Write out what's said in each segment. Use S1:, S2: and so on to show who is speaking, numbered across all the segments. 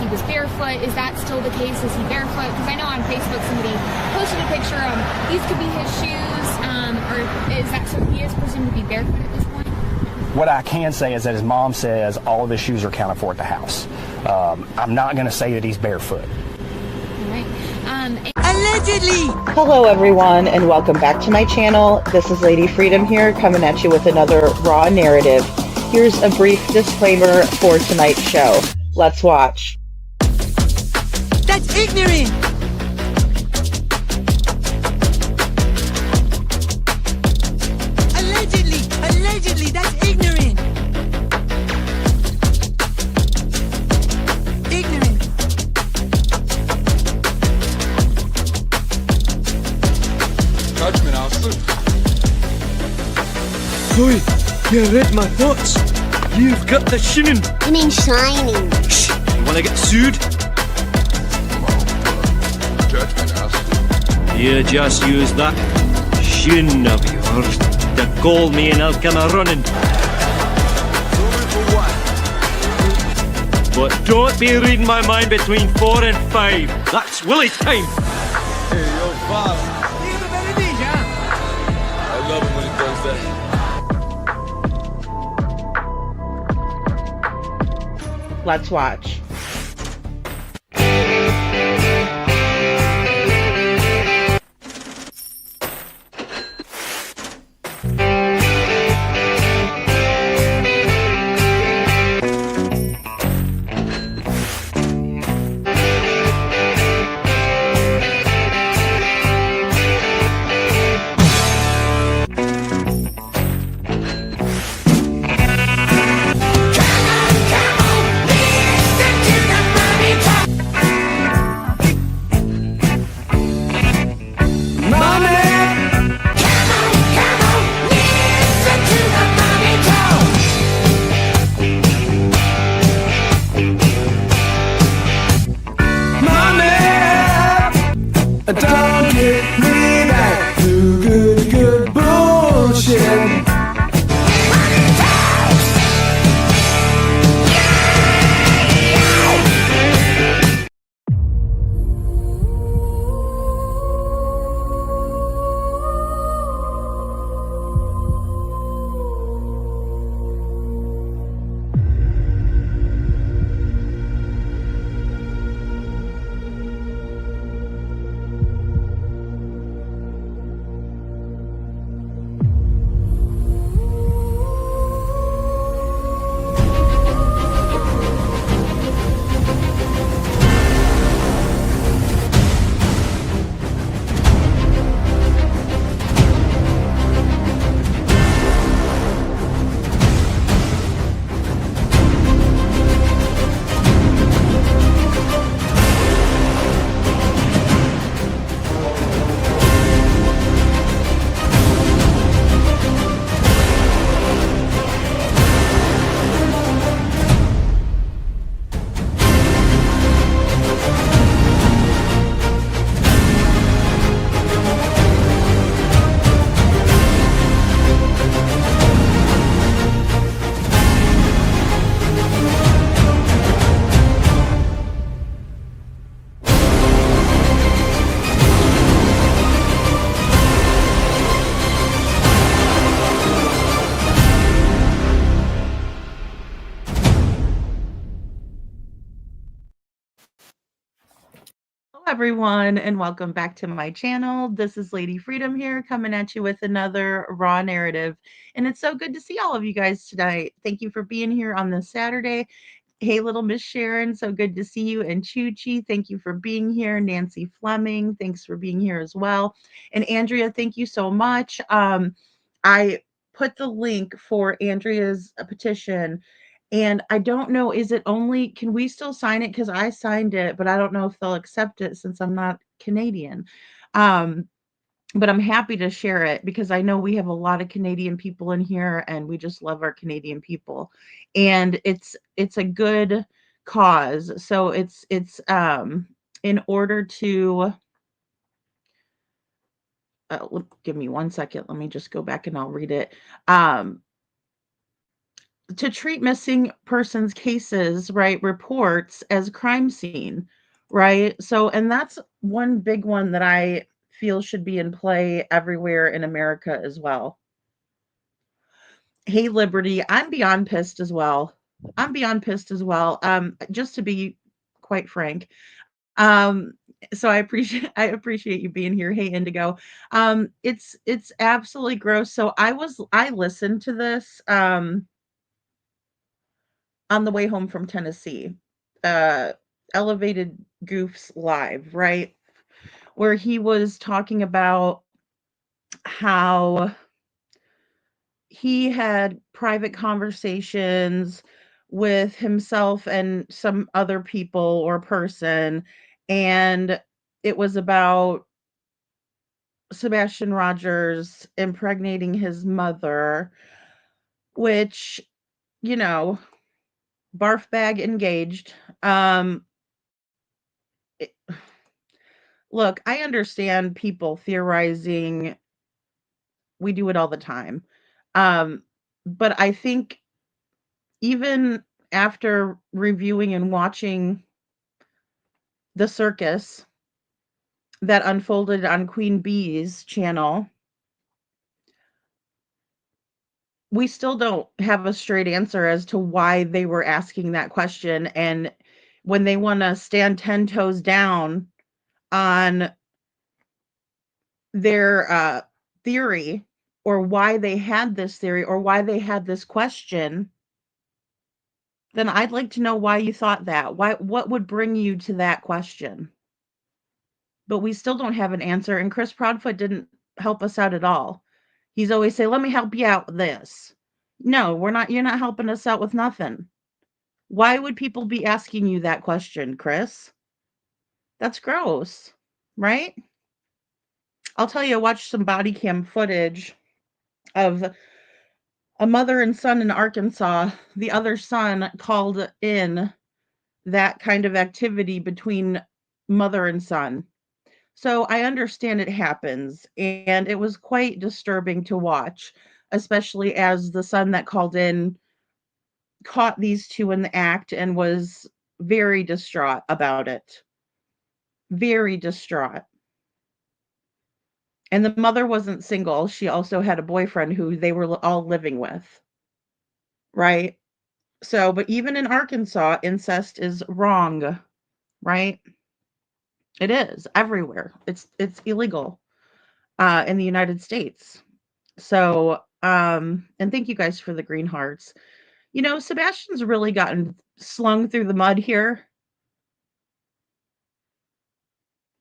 S1: he was barefoot. Is that still the case? Is he barefoot? Because I know on Facebook somebody posted a picture of these could be his shoes, or is that so he is presumed to be barefoot at this point?
S2: What I can say is that his mom says all of his shoes are accounted for at the house. I'm not going to say that he's barefoot.
S1: All right.
S3: Allegedly!
S4: Hello everyone and welcome back to my channel. This is Lady Freedom here coming at you with another raw narrative. Here's a brief disclaimer for tonight's show. Let's watch.
S3: That's ignorant! Allegedly, that's ignorant! Ignorant.
S5: Judgment, Alfred.
S6: Chloe, you read my thoughts. You've got the shinin.
S7: You mean shining?
S6: Shh! You wanna get sued?
S5: Judgment, Alfred.
S6: You just use that shin of yours to call me and I'll come a running. But don't be reading my mind between 4 and 5. That's Willie's time.
S5: Hey, yo, boss. I love it when he does that.
S4: Let's watch.
S8: Don't get me back to good bullshit.
S4: Everyone and welcome back to my channel. This is Lady Freedom here coming at you with another raw narrative, and it's so good to see all of you guys tonight. Thank you for being here on this Saturday. Hey little Miss Sharon, so good to see you. And Chuchi, thank you for being here. Nancy Fleming, thanks for being here as well. And Andrea, thank you so much. I put the link for Andrea's petition. And I don't know, is it only, can we still sign it? Because I signed it, but I don't know if they'll accept it since I'm not Canadian. But I'm happy to share it because I know we have a lot of Canadian people in here and we just love our Canadian people. And it's a good cause. So it's in order to give me 1 second. Let me just go back and I'll read it. to treat missing persons cases, right, reports as crime scene, right? So, and that's one big one that I feel should be in play everywhere in America as well. Hey, Liberty, I'm beyond pissed as well. I'm beyond pissed as well. Just to be quite frank. Um, so I appreciate you being here. Hey, Indigo. It's absolutely gross. So I listened to this on the way home from Tennessee. Uh Elevated Goofs Live, right? Where he was talking about how he had private conversations with himself and some other people or person, and it was about Sebastian Rogers impregnating his mother, which, you know, barf bag engaged. It, look, I understand people theorizing. We do it all the time. Um, but I think even after reviewing and watching the circus that unfolded on Queen Bee's channel, we still don't have a straight answer as to why they were asking that question. And when they want to stand 10 toes down on their theory, or why they had this theory, or why they had this question, then I'd like to know why you thought that. What would bring you to that question? But we still don't have an answer. And Chris Proudfoot didn't help us out at all. He's always say, "Let me help you out with this." No, we're not. You're not helping us out with nothing. Why would people be asking you that question, Chris? That's gross, right? I'll tell you, I watched some body cam footage of a mother and son in Arkansas. The other son called in that kind of activity between mother and son. So I understand it happens, and it was quite disturbing to watch, especially as the son that called in caught these two in the act and was very distraught about it. Very distraught. And the mother wasn't single. She also had a boyfriend who they were all living with. Right? So, but even in Arkansas, incest is wrong, right? It is everywhere. It's illegal in the United States. So, and thank you guys for the green hearts. You know, Sebastian's really gotten slung through the mud here.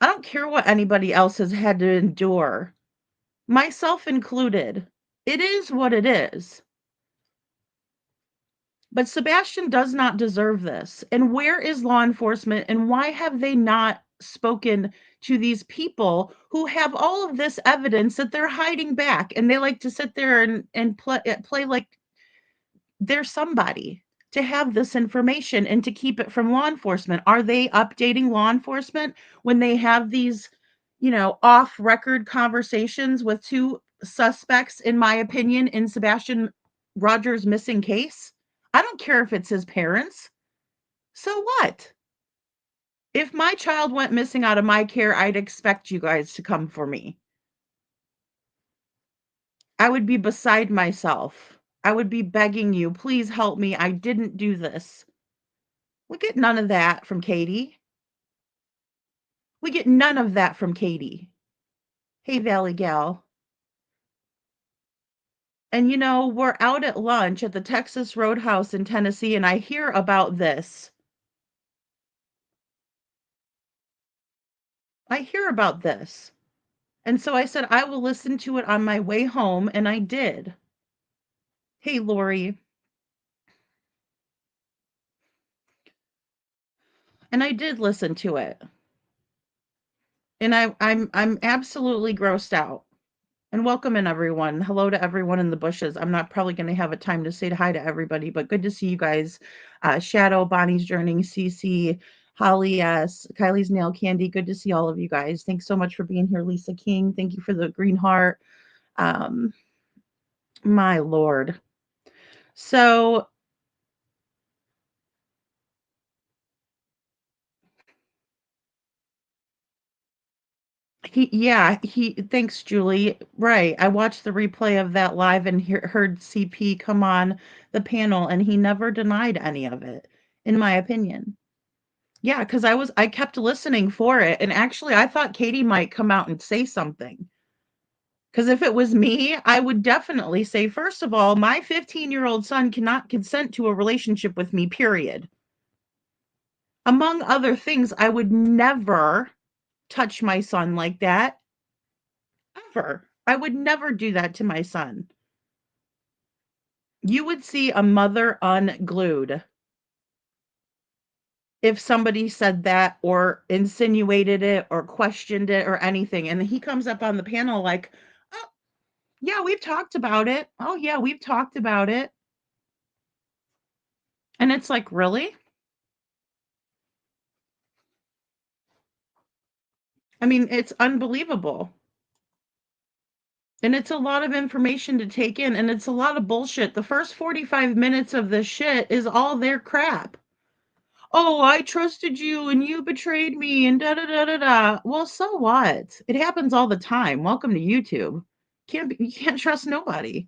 S4: I don't care what anybody else has had to endure, myself included. It is what it is. But Sebastian does not deserve this. And where is law enforcement, and why have they not spoken to these people who have all of this evidence that they're hiding back, and they like to sit there and play like they're somebody to have this information and to keep it from law enforcement? Are they updating law enforcement when they have these, off record conversations with two suspects, in my opinion, in Sebastian Rogers' missing case? I don't care if it's his parents. So what? If my child went missing out of my care, I'd expect you guys to come for me. I would be beside myself. I would be begging you, please help me. I didn't do this. We get none of that from Katie. We get none of that from Katie. Hey, Valley Gal. And we're out at lunch at the Texas Roadhouse in Tennessee, and I hear about this. I hear about this. And so I said, I will listen to it on my way home, and I did. Hey, Lori. And I did listen to it. And I'm absolutely grossed out. And welcome in, everyone. Hello to everyone in the bushes. I'm not probably going to have a time to say hi to everybody, but good to see you guys. Shadow, Bonnie's Journey, Cece, Holly S, Kylie's Nail Candy. Good to see all of you guys. Thanks so much for being here, Lisa King. Thank you for the green heart. My Lord. So Thanks, Julie. Right. I watched the replay of that live and heard CP come on the panel, and he never denied any of it, in my opinion. Yeah, because I kept listening for it, and actually I thought Katie might come out and say something. Because if it was me, I would definitely say, first of all, my 15-year-old son cannot consent to a relationship with me, period. Among other things, I would never touch my son like that. Ever. I would never do that to my son. You would see a mother unglued if somebody said that or insinuated it or questioned it or anything. And he comes up on the panel like, oh, yeah, we've talked about it. Oh, yeah, we've talked about it. And it's like, really? I mean, it's unbelievable. And it's a lot of information to take in, and it's a lot of bullshit. The first 45 minutes of this shit is all their crap. Oh, I trusted you and you betrayed me and da da da da da. Well, so what? It happens all the time. Welcome to YouTube. You can't trust nobody.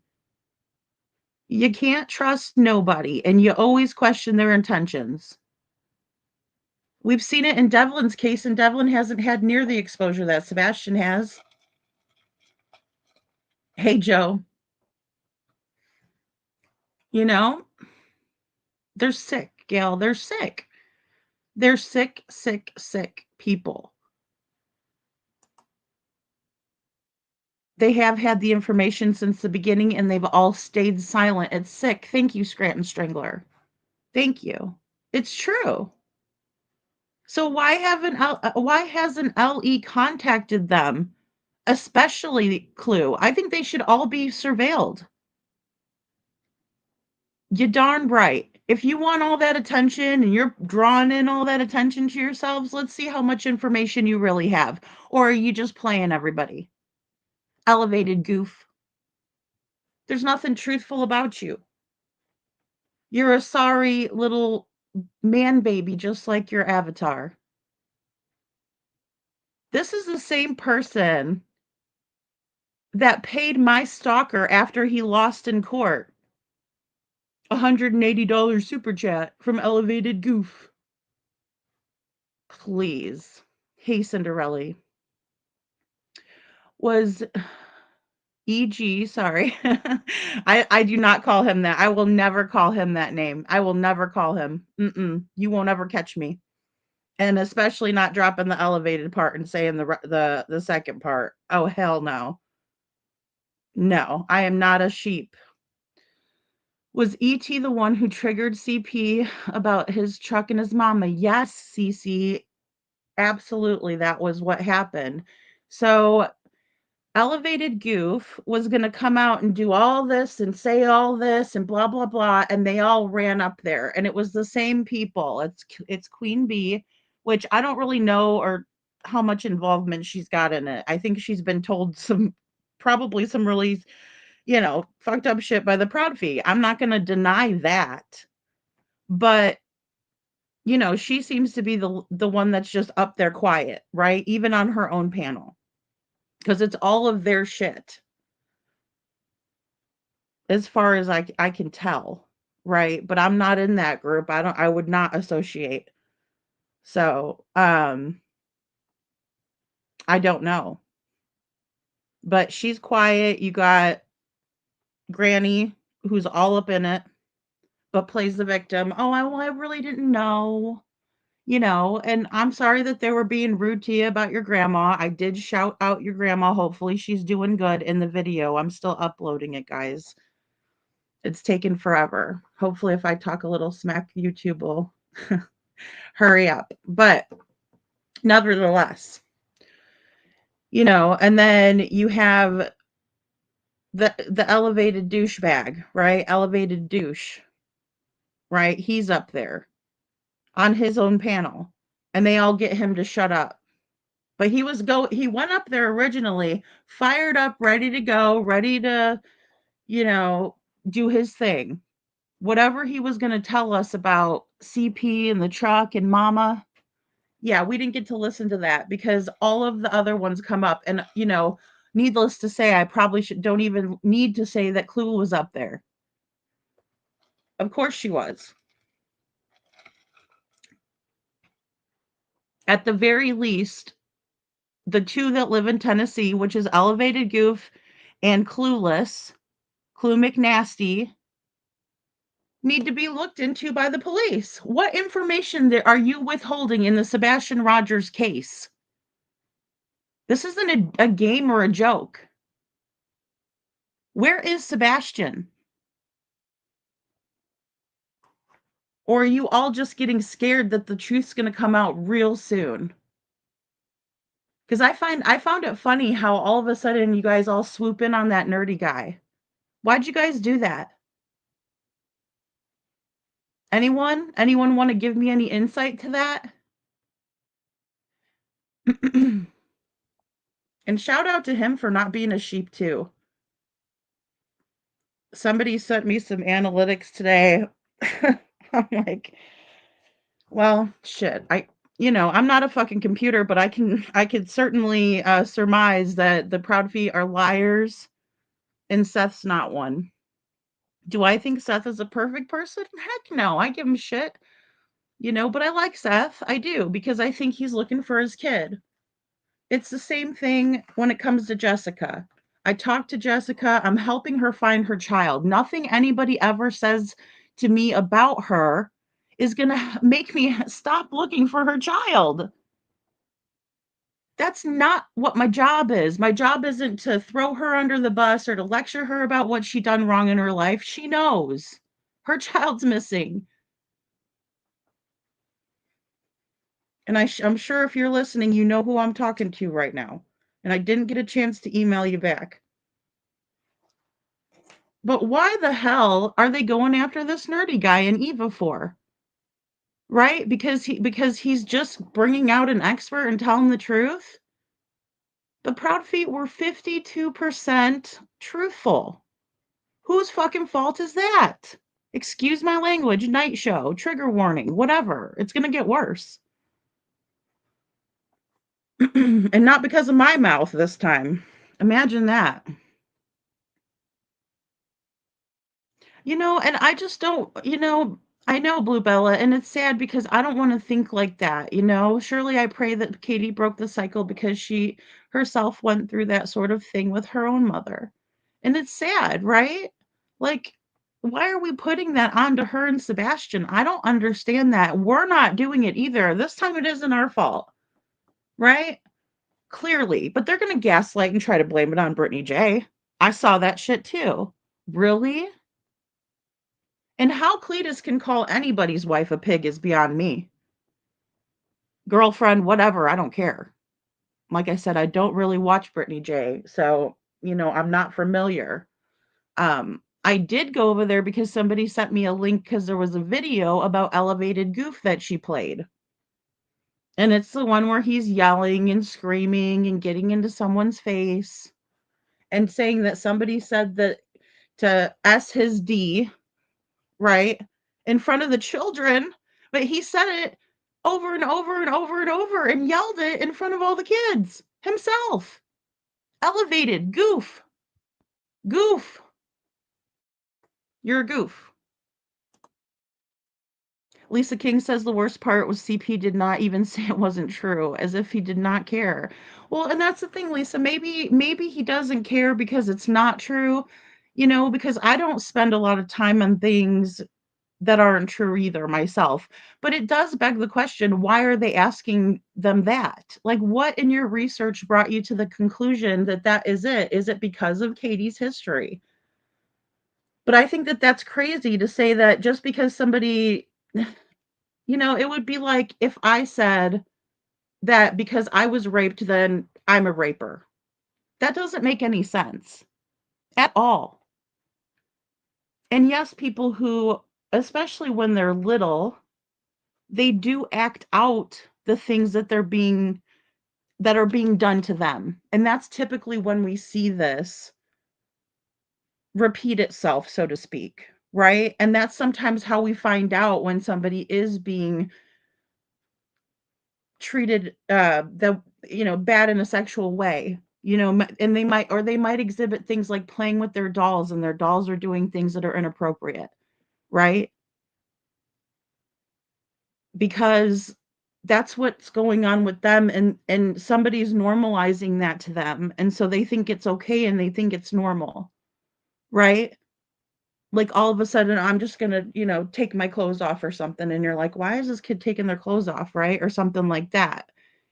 S4: You can't trust nobody, and you always question their intentions. We've seen it in Devlin's case, and Devlin hasn't had near the exposure that Sebastian has. Hey, Joe. You know, they're sick, Gail. They're sick. They're sick, sick, sick people. They have had the information since the beginning, and they've all stayed silent. It's sick. Thank you, Scranton Strangler. Thank you. It's true. So why hasn't LE contacted them, especially Clue? I think they should all be surveilled. You darn right. If you want all that attention and you're drawing in all that attention to yourselves, let's see how much information you really have. Or are you just playing everybody? Elevated goof. There's nothing truthful about you. You're a sorry little man baby, just like your avatar. This is the same person that paid my stalker after he lost in court $180 super chat from Elevated Goof. Please. Hey, Cinderella. Was EG, sorry. I do not call him that. I will never call him that name. I will never call him. You won't ever catch me. And especially not dropping the elevated part and saying the second part. Oh, hell no. No, I am not a sheep. Was E.T. the one who triggered CP about his truck and his mama? Yes, Cece. Absolutely, that was what happened. So Elevated Goof was going to come out and do all this and say all this and blah blah blah, and they all ran up there, and it was the same people. It's Queen Bee, which I don't really know or how much involvement she's got in it. I think she's been told probably some really, fucked up shit by the Proud Fee. I'm not going to deny that, but she seems to be the one that's just up there quiet, right? Even on her own panel. Because it's all of their shit. As far as I can tell, right? But I'm not in that group. I would not associate. So, I don't know. But she's quiet. You got Granny, who's all up in it, but plays the victim. Oh, I really didn't know. And I'm sorry that they were being rude to you about your grandma. I did shout out your grandma. Hopefully she's doing good in the video. I'm still uploading it, guys. It's taken forever. Hopefully if I talk a little smack, YouTube will hurry up. But nevertheless, and then you have the elevated douchebag, right? Elevated douche, right? He's up there on his own panel, and they all get him to shut up. But he went up there originally, fired up, ready to go, ready to, do his thing. Whatever he was going to tell us about CP and the truck and mama, Yeah, we didn't get to listen to that because all of the other ones come up. And, needless to say, I probably don't even need to say that Clue was up there. Of course she was. At the very least, the two that live in Tennessee, which is Elevated Goof and Clueless, Clue McNasty, need to be looked into by the police. What information are you withholding in the Sebastian Rogers case? This isn't a game or a joke. Where is Sebastian? Or are you all just getting scared that the truth's going to come out real soon? Because I found it funny how all of a sudden you guys all swoop in on that nerdy guy. Why'd you guys do that? Anyone? Anyone want to give me any insight to that? And shout out to him for not being a sheep too. Somebody sent me some analytics today. I'm like, well, shit. I'm not a fucking computer, but I could certainly surmise that the Proud Feet are liars and Seth's not one. Do I think Seth is a perfect person? Heck no. I give him shit. But I like Seth. I do, because I think he's looking for his kid. It's the same thing when it comes to Jessica. I talked to Jessica. I'm helping her find her child. Nothing anybody ever says to me about her is going to make me stop looking for her child. That's not what my job is. My job isn't to throw her under the bus or to lecture her about what she done wrong in her life. She knows. Her child's missing. And I'm sure if you're listening, you know who I'm talking to right now. And I didn't get a chance to email you back. But why the hell are they going after this nerdy guy in Eva for? Right? Because he's just bringing out an expert and telling the truth? The Proud Feet were 52% truthful. Whose fucking fault is that? Excuse my language, night show, trigger warning, whatever. It's going to get worse. And not because of my mouth this time. Imagine that. And I just don't, I know Blue Bella, and it's sad because I don't want to think like that, Surely I pray that Katie broke the cycle because she herself went through that sort of thing with her own mother. And it's sad, right? Like, why are we putting that onto her and Sebastian? I don't understand that. We're not doing it either. This time it isn't our fault, right? Clearly. But they're going to gaslight and try to blame it on Brittany J. I saw that shit too. Really? And how Cletus can call anybody's wife a pig is beyond me. Girlfriend, whatever, I don't care. Like I said, I don't really watch Brittany J, so, I'm not familiar. I did go over there because somebody sent me a link because there was a video about Elevated Goof that she played. And it's the one where he's yelling and screaming and getting into someone's face and saying that somebody said that to S his D, right, in front of the children, but he said it over and over and over and over and yelled it in front of all the kids himself. Elevated goof. Goof. You're a goof. Lisa King says the worst part was CP did not even say it wasn't true, as if he did not care. Well, and that's the thing, Lisa. Maybe he doesn't care because it's not true, because I don't spend a lot of time on things that aren't true either myself. But it does beg the question, why are they asking them that? Like, what in your research brought you to the conclusion that that is it? Is it because of Katie's history? But I think that that's crazy to say that just because somebody, it would be like if I said that because I was raped, then I'm a raper. That doesn't make any sense at all. And yes, people who, especially when they're little, they do act out the things that are being done to them. And that's typically when we see this repeat itself, so to speak, right? And that's sometimes how we find out when somebody is being treated bad in a sexual way, and they might exhibit things like playing with their dolls, and their dolls are doing things that are inappropriate, right? Because that's what's going on with them, and somebody's normalizing that to them, and so they think it's okay and they think it's normal, right? Like all of a sudden I'm just gonna, take my clothes off or something, and you're like, why is this kid taking their clothes off, right? Or something like that.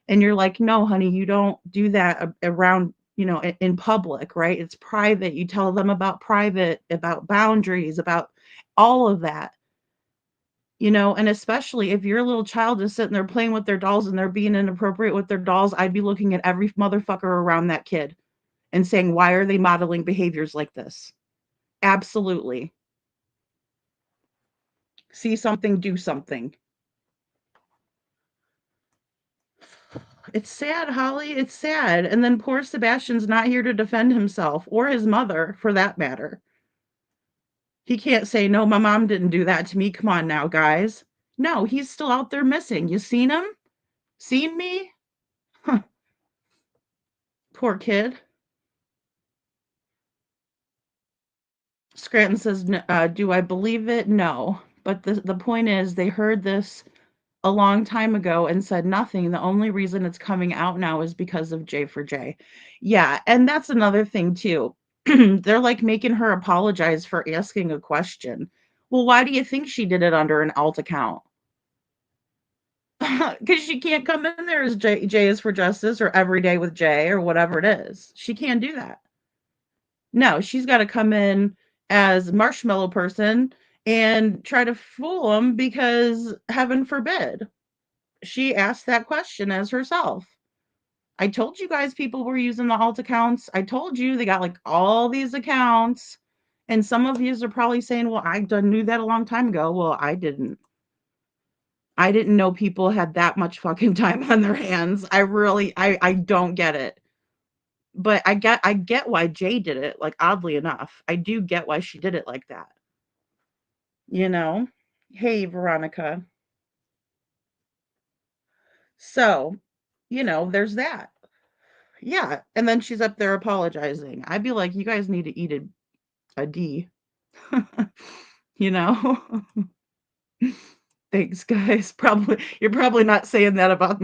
S4: And you're like, no, honey, you don't do that around, in public, right? It's private. You tell them about private, about boundaries, about all of that. And especially if your little child is sitting there playing with their dolls and they're being inappropriate with their dolls, I'd be looking at every motherfucker around that kid and saying, why are they modeling behaviors like this? Absolutely. See something, do something. It's sad, Holly. It's sad. And then poor Sebastian's not here to defend himself or his mother, for that matter. He can't say, no, my mom didn't do that to me. Come on now, guys. No, he's still out there missing. You seen him? Seen me? Huh. Poor kid. Scranton says, do I believe it? No. But the point is, they heard this a long time ago and said nothing. The only reason it's coming out now is because of J for J. Yeah, and that's another thing too. They're like making her apologize for asking a question. Well, why do you think she did it under an alt account? Because she can't come in there as J is for Justice or Every Day with J or whatever it is. She can't do that. No, she's got to come in as Marshmallow Person and try to fool them because heaven forbid she asked that question as herself. I told you guys people were using the alt accounts. I told you they got like all these accounts. And some of you are probably saying, well, I knew that a long time ago. Well, I didn't. I didn't know people had that much fucking time on their hands. I don't get it. But I get why Jay did it, like oddly enough. I do get why she did it like that. Hey, Veronica. So, there's that. Yeah, and then she's up there apologizing. I'd be like, you guys need to eat a D. you know? Thanks, guys. You're probably not saying that about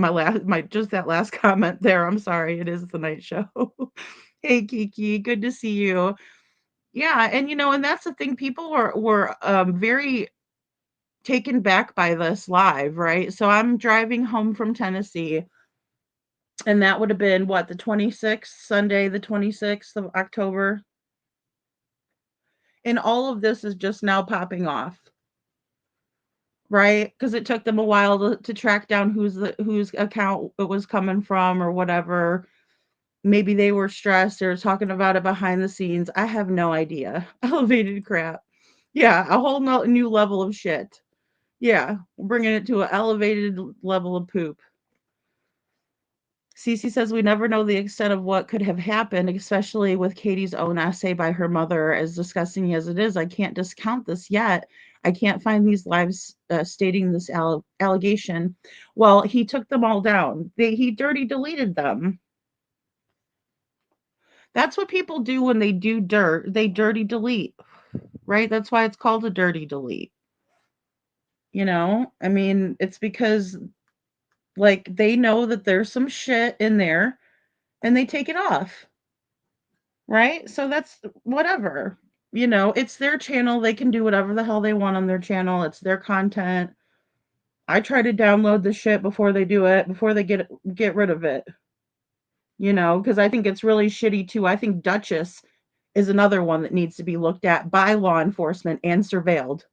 S4: just that last comment there. I'm sorry. It is the night show. Hey, Kiki, good to see you. Yeah, and that's the thing. People were very taken back by this live, right? So I'm driving home from Tennessee, and that would have been what, the 26th, Sunday, the 26th of October. And all of this is just now popping off, right? Because it took them a while to track down whose account it was coming from or whatever. Maybe they were stressed. They were talking about it behind the scenes. I have no idea. Elevated crap. Yeah, a whole new level of shit. Yeah, bringing it to an elevated level of poop. Cece says we never know the extent of what could have happened, especially with Katie's own essay by her mother. As disgusting as it is, I can't discount this yet. I can't find these lives stating this allegation. Well, he took them all down. He dirty deleted them. That's what people do when they do dirt. They dirty delete, right? That's why it's called a dirty delete. I mean, it's because like they know that there's some shit in there and they take it off. Right? So that's whatever. It's their channel. They can do whatever the hell they want on their channel. It's their content. I try to download the shit before they do it, before they get rid of it. Because I think it's really shitty too. I think Duchess is another one that needs to be looked at by law enforcement and surveilled.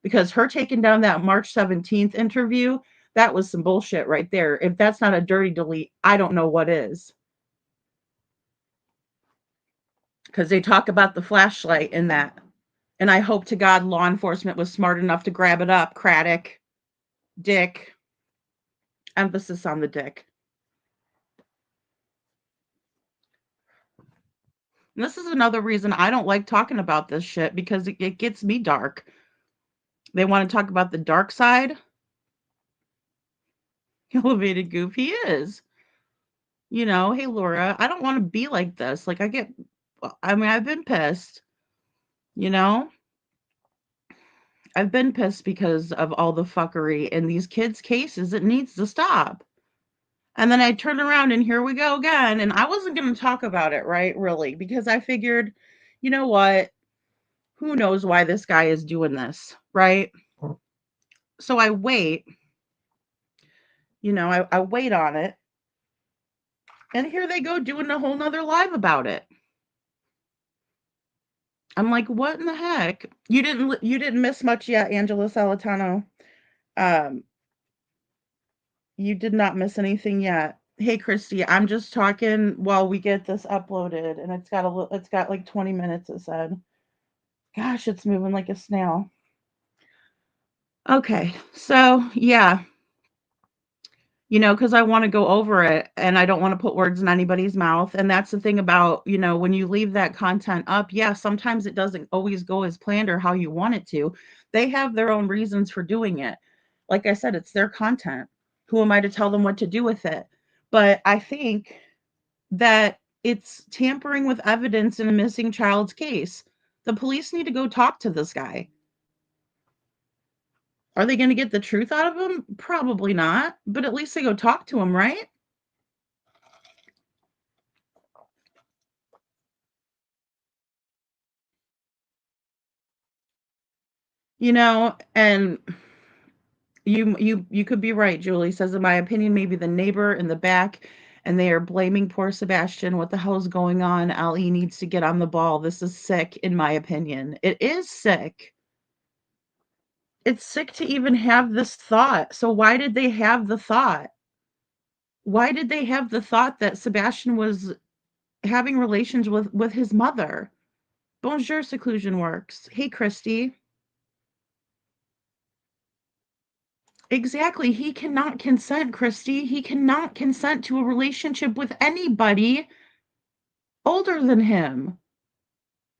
S4: Because her taking down that March 17th interview, that was some bullshit right there. If that's not a dirty delete, I don't know what is. Because they talk about the flashlight in that. And I hope to God law enforcement was smart enough to grab it up. Craddock, Dick. Emphasis on the Dick. And this is another reason I don't like talking about this shit, because it gets me dark. They want to talk about the dark side. elevated goof. He is. You know, hey Laura, I don't want to be like this. Like I mean, I've been pissed, you know? I've been pissed because of all the fuckery in these kids' cases. It needs to stop. And then I turn around and here we go again. And I wasn't going to talk about it, right? Really, because I figured, you know what? Who knows why this guy is doing this, right? So I wait, I wait on it. And here they go doing a whole nother live about it. I'm like, what in the heck? You didn't miss much yet, Angela Salatano. Um, you did not miss anything yet. Hey Christy, I'm just talking while we get this uploaded, and it's got like 20 minutes, it said. Gosh, it's moving like a snail. Okay, so yeah, because I want to go over it and I don't want to put words in anybody's mouth. And that's the thing about, when you leave that content up, yeah, sometimes it doesn't always go as planned or how you want it to. They have their own reasons for doing it. Like I said, it's their content. Who am I to tell them what to do with it? But I think that it's tampering with evidence in a missing child's case. The police need to go talk to this guy. Are they going to get the truth out of him? Probably not, but at least they go talk to him, right? And you could be right. Julie says, in my opinion, maybe the neighbor in the back, and they are blaming poor Sebastian. What the hell is going on? Ali needs to get on the ball. This is sick, in my opinion. It is sick. It's sick to even have this thought. So why did they have the thought? Why did they have the thought that Sebastian was having relations with his mother? Bonjour, Seclusion Works. Hey, Christy. Exactly. He cannot consent, Christy. He cannot consent to a relationship with anybody older than him.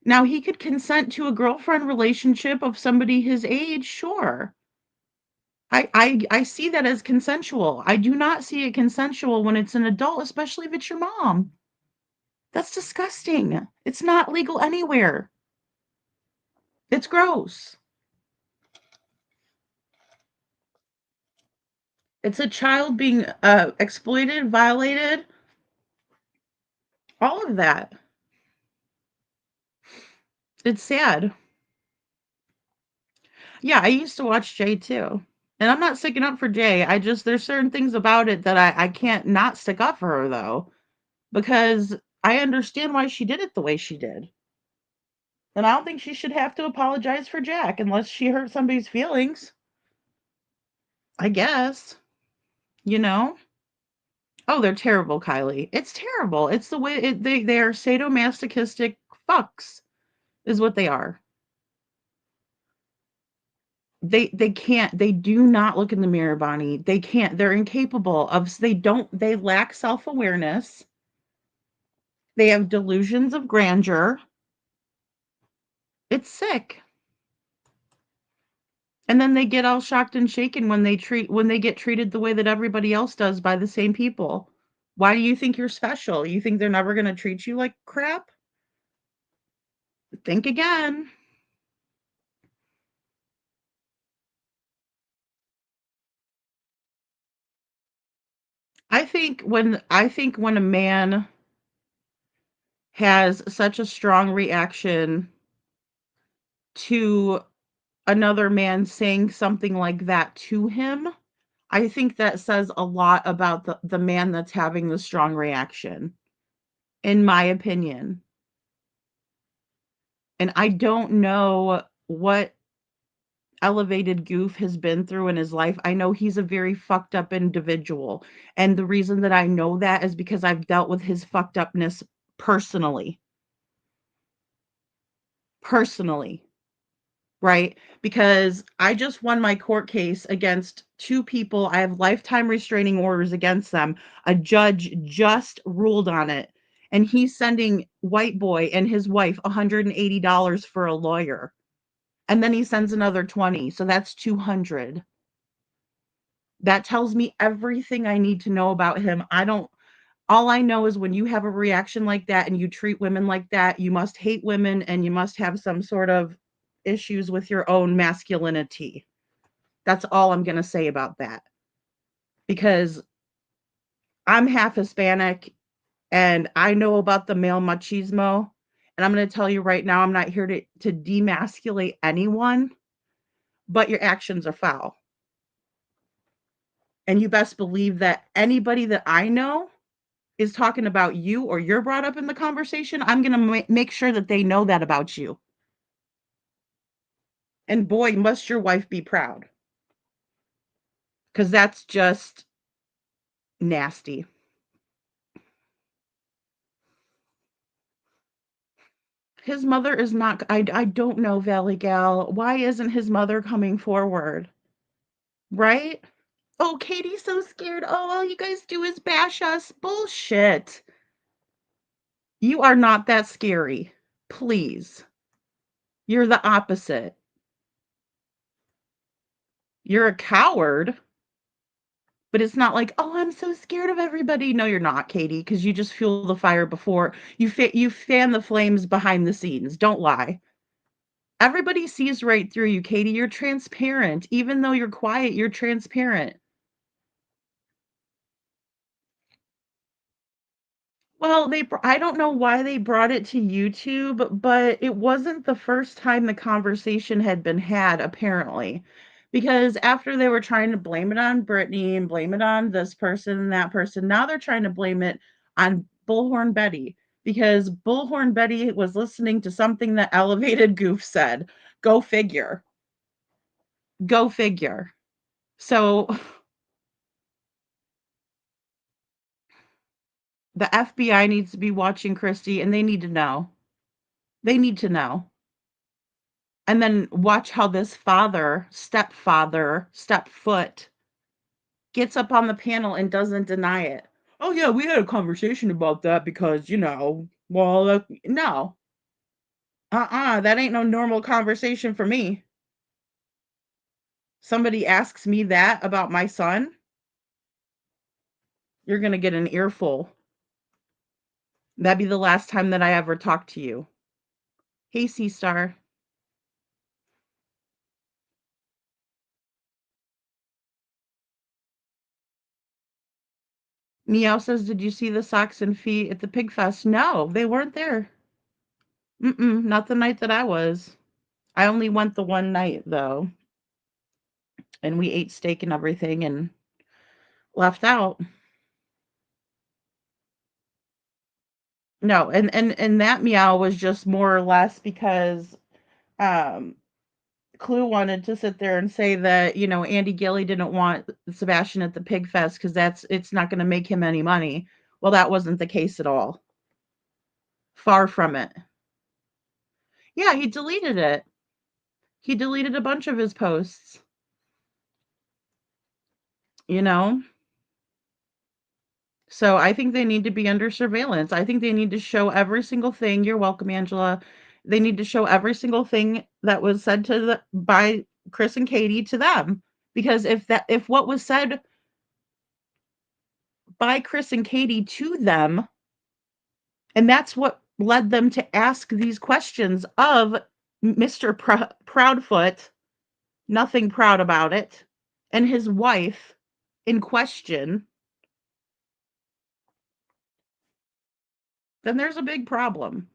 S4: Now, he could consent to a girlfriend relationship of somebody his age, sure. I see that as consensual. I do not see it consensual when it's an adult, especially if it's your mom. That's disgusting. It's not legal anywhere. It's gross. It's a child being exploited, violated, all of that. It's sad. Yeah, I used to watch Jay too. And I'm not sticking up for Jay. There's certain things about it that I can't not stick up for her though, because I understand why she did it the way she did. And I don't think she should have to apologize for Jack unless she hurt somebody's feelings. I guess, you know? Oh, they're terrible, Kylie. It's terrible. It's the way they are sadomasochistic fucks is what they are. They can't, they do not look in the mirror, Bonnie. They can't. They're incapable of, they lack self-awareness. They have delusions of grandeur. It's sick. And then they get all shocked and shaken when they get treated the way that everybody else does by the same people. Why do you think you're special? You think they're never going to treat you like crap? Think again. I think when a man has such a strong reaction to another man saying something like that to him, I think that says a lot about the man that's having the strong reaction, in my opinion. And I don't know what elevated goof has been through in his life. I know he's a very fucked up individual. And the reason that I know that is because I've dealt with his fucked upness personally. Personally. Right? Because I just won my court case against two people. I have lifetime restraining orders against them. A judge just ruled on it. And he's sending white boy and his wife $180 for a lawyer. And then he sends another 20. So that's 200. That tells me everything I need to know about him. All I know is when you have a reaction like that and you treat women like that, you must hate women and you must have some sort of issues with your own masculinity. That's all I'm going to say about that. Because I'm half Hispanic and I know about the male machismo. And I'm going to tell you right now, I'm not here to demasculate anyone, but your actions are foul. And you best believe that anybody that I know is talking about you or you're brought up in the conversation, I'm going to make sure that they know that about you. And boy, must your wife be proud. Because that's just nasty. His mother is not, I don't know, Valley Gal. Why isn't his mother coming forward? Right? Oh, Katie's so scared. Oh, all you guys do is bash us. Bullshit. You are not that scary. Please. You're the opposite. You're a coward, but it's not like, oh, I'm so scared of everybody. No, you're not, Katie, because you just fuel the fire before you fan the flames behind the scenes. Don't lie. Everybody sees right through you, Katie. You're transparent. Even though you're quiet, you're transparent. Well, I don't know why they brought it to YouTube, but it wasn't the first time the conversation had been had, apparently. Because after they were trying to blame it on Brittany and blame it on this person and that person, now they're trying to blame it on Bullhorn Betty. Because Bullhorn Betty was listening to something that Elevated Goof said. Go figure. Go figure. So the FBI needs to be watching Christy and they need to know. They need to know. And then watch how this stepfoot, gets up on the panel and doesn't deny it. Oh, yeah, we had a conversation about that because, well, no. That ain't no normal conversation for me. Somebody asks me that about my son, you're going to get an earful. That'd be the last time that I ever talk to you. Hey, C-Star. Meow says, did you see the socks and feet at the pig fest? No, they weren't there. Not the night that I was. I only went the one night, though. And we ate steak and everything and left out. No, and that meow was just more or less because um Clue wanted to sit there and say that, Andy Gilly didn't want Sebastian at the pig fest because it's not going to make him any money. Well, that wasn't the case at all. Far from it. Yeah, he deleted it. He deleted a bunch of his posts. So I think they need to be under surveillance. I think they need to show every single thing. You're welcome, Angela. They need to show every single thing that was said by Chris and Katie to them. Because if what was said by Chris and Katie to them, and that's what led them to ask these questions of Mr. Proudfoot, nothing proud about it, and his wife in question, then there's a big problem.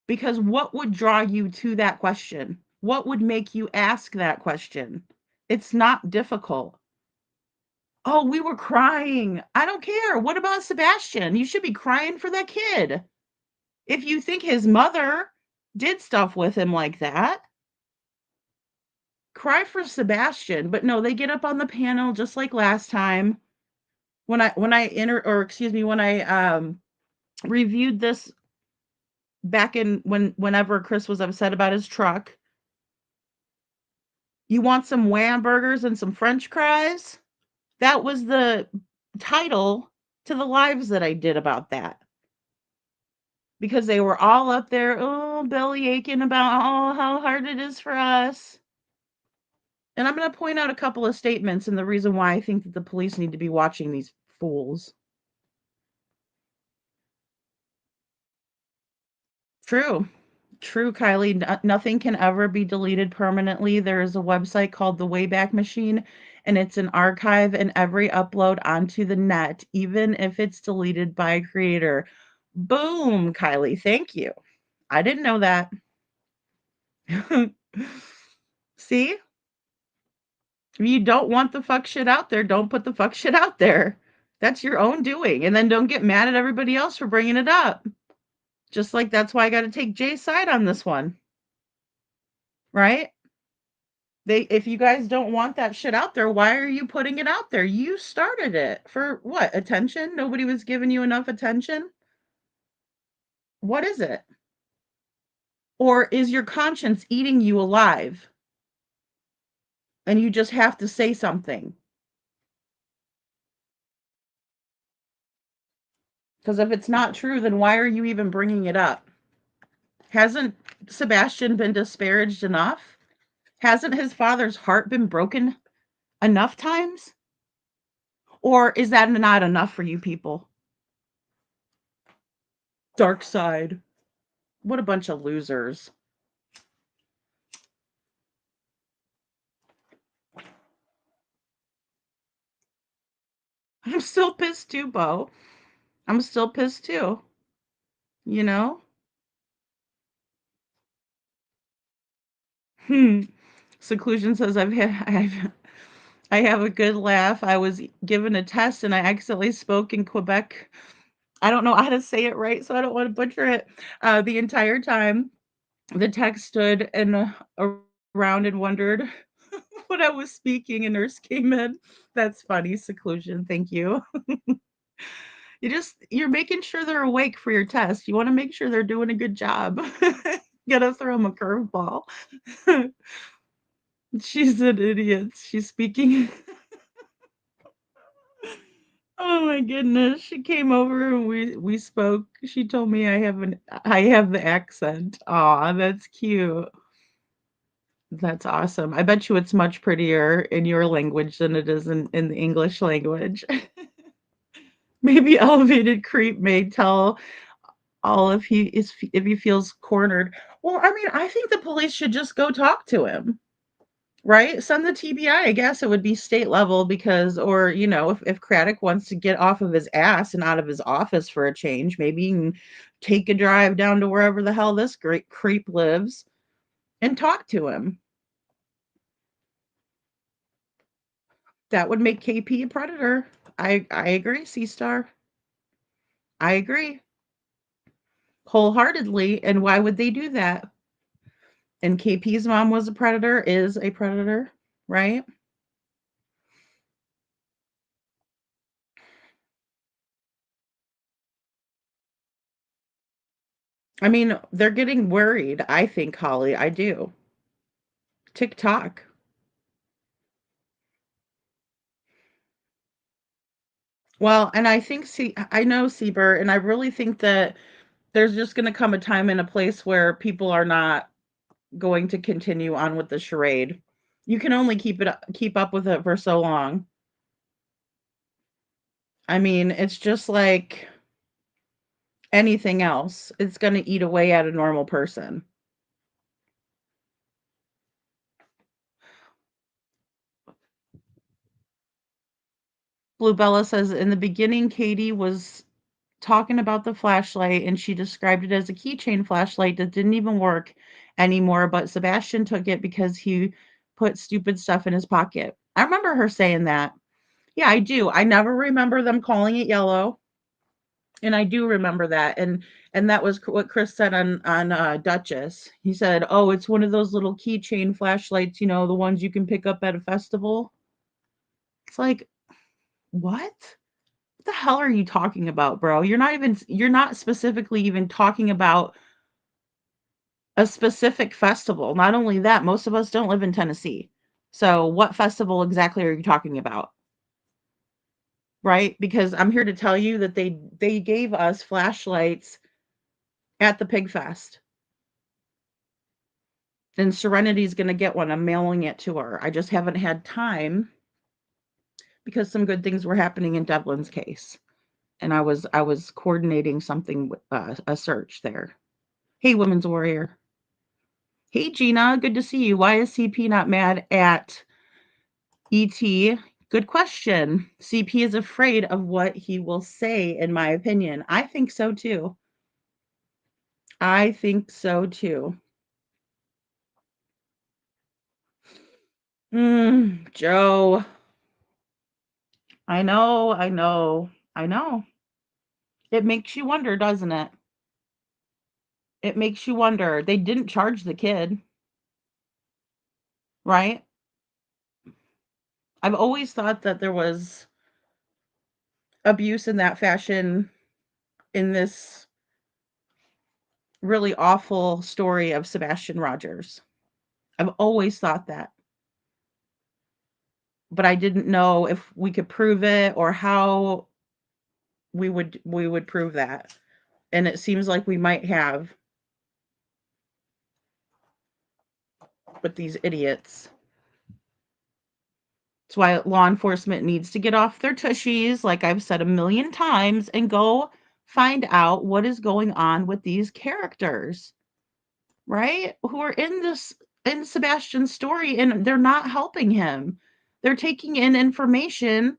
S4: Because what would draw you to that question? What would make you ask that question? It's not difficult. Oh, we were crying. I don't care. What about Sebastian? You should be crying for that kid. If you think his mother did stuff with him like that, cry for Sebastian. But no, they get up on the panel just like last time. When I reviewed this back whenever Chris was upset about his truck. You want some wham burgers and some french fries? That was the title to the lives that I did about that. Because they were all up there, belly aching about how hard it is for us. And I'm going to point out a couple of statements and the reason why I think that the police need to be watching these fools. True. True, Kylie. Nothing can ever be deleted permanently. There is a website called the Wayback Machine, and it's an archive and every upload onto the net, even if it's deleted by a creator. Boom, Kylie. Thank you. I didn't know that. See? If you don't want the fuck shit out there, don't put the fuck shit out there. That's your own doing. And then don't get mad at everybody else for bringing it up. Just like that's why I got to take Jay's side on this one. Right? If you guys don't want that shit out there, why are you putting it out there? You started it. For what? Attention? Nobody was giving you enough attention? What is it? Or is your conscience eating you alive? And you just have to say something. Because if it's not true, then why are you even bringing it up? Hasn't Sebastian been disparaged enough? Hasn't his father's heart been broken enough times? Or is that not enough for you people? Dark side. What a bunch of losers. I'm still pissed too, Bo. I'm still pissed too. You know? Seclusion says I have a good laugh. I was given a test and I accidentally spoke in Quebec. I don't know how to say it right, so I don't want to butcher it. The entire time, the text stood and around and wondered what I was speaking. A nurse came in. That's funny, Seclusion. Thank you. You're making sure they're awake for your test. You want to make sure they're doing a good job. Gotta throw them a curveball. She's an idiot. She's speaking. Oh my goodness. She came over and we spoke. She told me I have the accent. Aw, that's cute. That's awesome. I bet you it's much prettier in your language than it is in the English language. Maybe elevated creep may tell all if he feels cornered. Well, I mean, I think the police should just go talk to him. Right? Send the TBI. I guess it would be state level because, or, if Craddock wants to get off of his ass and out of his office for a change, maybe he can take a drive down to wherever the hell this great creep lives and talk to him. That would make KP a predator. I agree, C-Star. I agree. Wholeheartedly. And why would they do that? And KP's mom was a predator, is a predator, right? I mean, they're getting worried, I think, Holly. I do. TikTok. Well, and I think, I know Sieber, and I really think that there's just going to come a time and a place where people are not going to continue on with the charade. You can only keep up with it for so long. I mean, it's just like anything else. It's going to eat away at a normal person. Blue Bella says, in the beginning, Katie was talking about the flashlight and she described it as a keychain flashlight that didn't even work anymore, but Sebastian took it because he put stupid stuff in his pocket. I remember her saying that. Yeah, I do. I never remember them calling it yellow. And I do remember that. And that was what Chris said on Duchess. He said, "Oh, it's one of those little keychain flashlights, the ones you can pick up at a festival." It's like, what? What the hell are you talking about, bro? You're not specifically even talking about a specific festival. Not only that, most of us don't live in Tennessee. So what festival exactly are you talking about? Right? Because I'm here to tell you that they gave us flashlights at the Pig Fest. And Serenity's going to get one. I'm mailing it to her. I just haven't had time because some good things were happening in Devlin's case. And I was coordinating something with a search there. Hey, Women's Warrior. Hey, Gina. Good to see you. Why is CP not mad at ET? Good question. CP is afraid of what he will say, in my opinion. I think so too. I think so too. Joe. I know, I know, I know. It makes you wonder, doesn't it? It makes you wonder. They didn't charge the kid, right? I've always thought that there was abuse in that fashion in this really awful story of Sebastian Rogers. I've always thought that. But I didn't know if we could prove it or how we would prove that. And it seems like we might have with these idiots. That's why law enforcement needs to get off their tushies, like I've said a million times, and go find out what is going on with these characters, right? Who are in Sebastian's story, and they're not helping him. They're taking in information,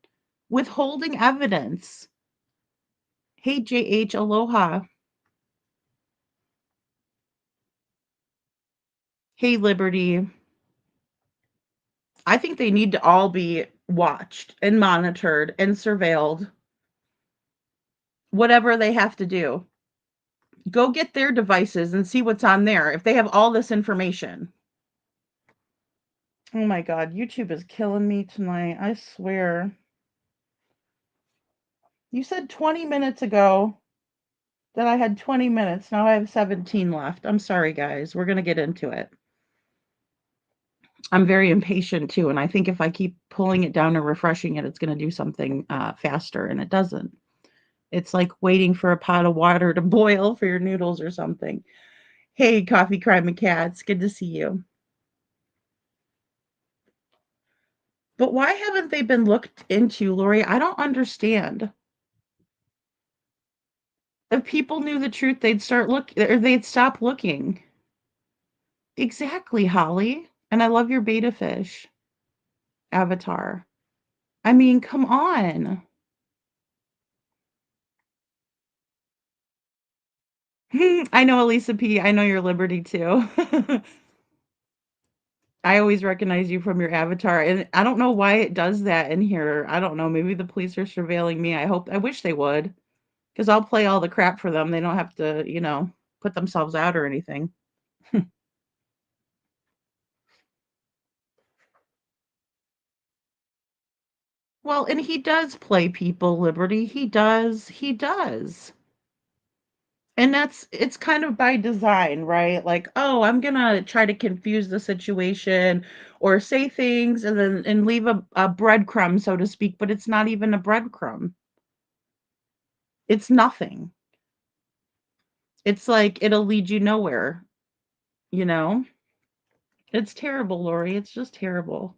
S4: withholding evidence. Hey, JH, aloha. Hey, Liberty. I think they need to all be watched and monitored and surveilled. Whatever they have to do. Go get their devices and see what's on there if they have all this information. Oh my God, YouTube is killing me tonight. I swear. You said 20 minutes ago that I had 20 minutes. Now I have 17 left. I'm sorry, guys. We're going to get into it. I'm very impatient too. And I think if I keep pulling it down and refreshing it, it's going to do something faster. And it doesn't. It's like waiting for a pot of water to boil for your noodles or something. Hey, Coffee Crime and Cats. Good to see you. But why haven't they been looked into, Lori? I don't understand. If people knew the truth, they'd start looking, or they'd stop looking. Exactly, Holly. And I love your beta fish avatar. I mean, come on. I know, Elisa P. I know your Liberty too. I always recognize you from your avatar, and I don't know why it does that in here. I don't know. Maybe the police are surveilling me. I wish they would, because I'll play all the crap for them. They don't have to, put themselves out or anything. Well, and he does play people, Liberty. He does. He does. And it's kind of by design, right? Like, oh, I'm gonna try to confuse the situation or say things and leave a breadcrumb, so to speak, but it's not even a breadcrumb. It's nothing. It's like it'll lead you nowhere, you know? It's terrible, Lori. It's just terrible.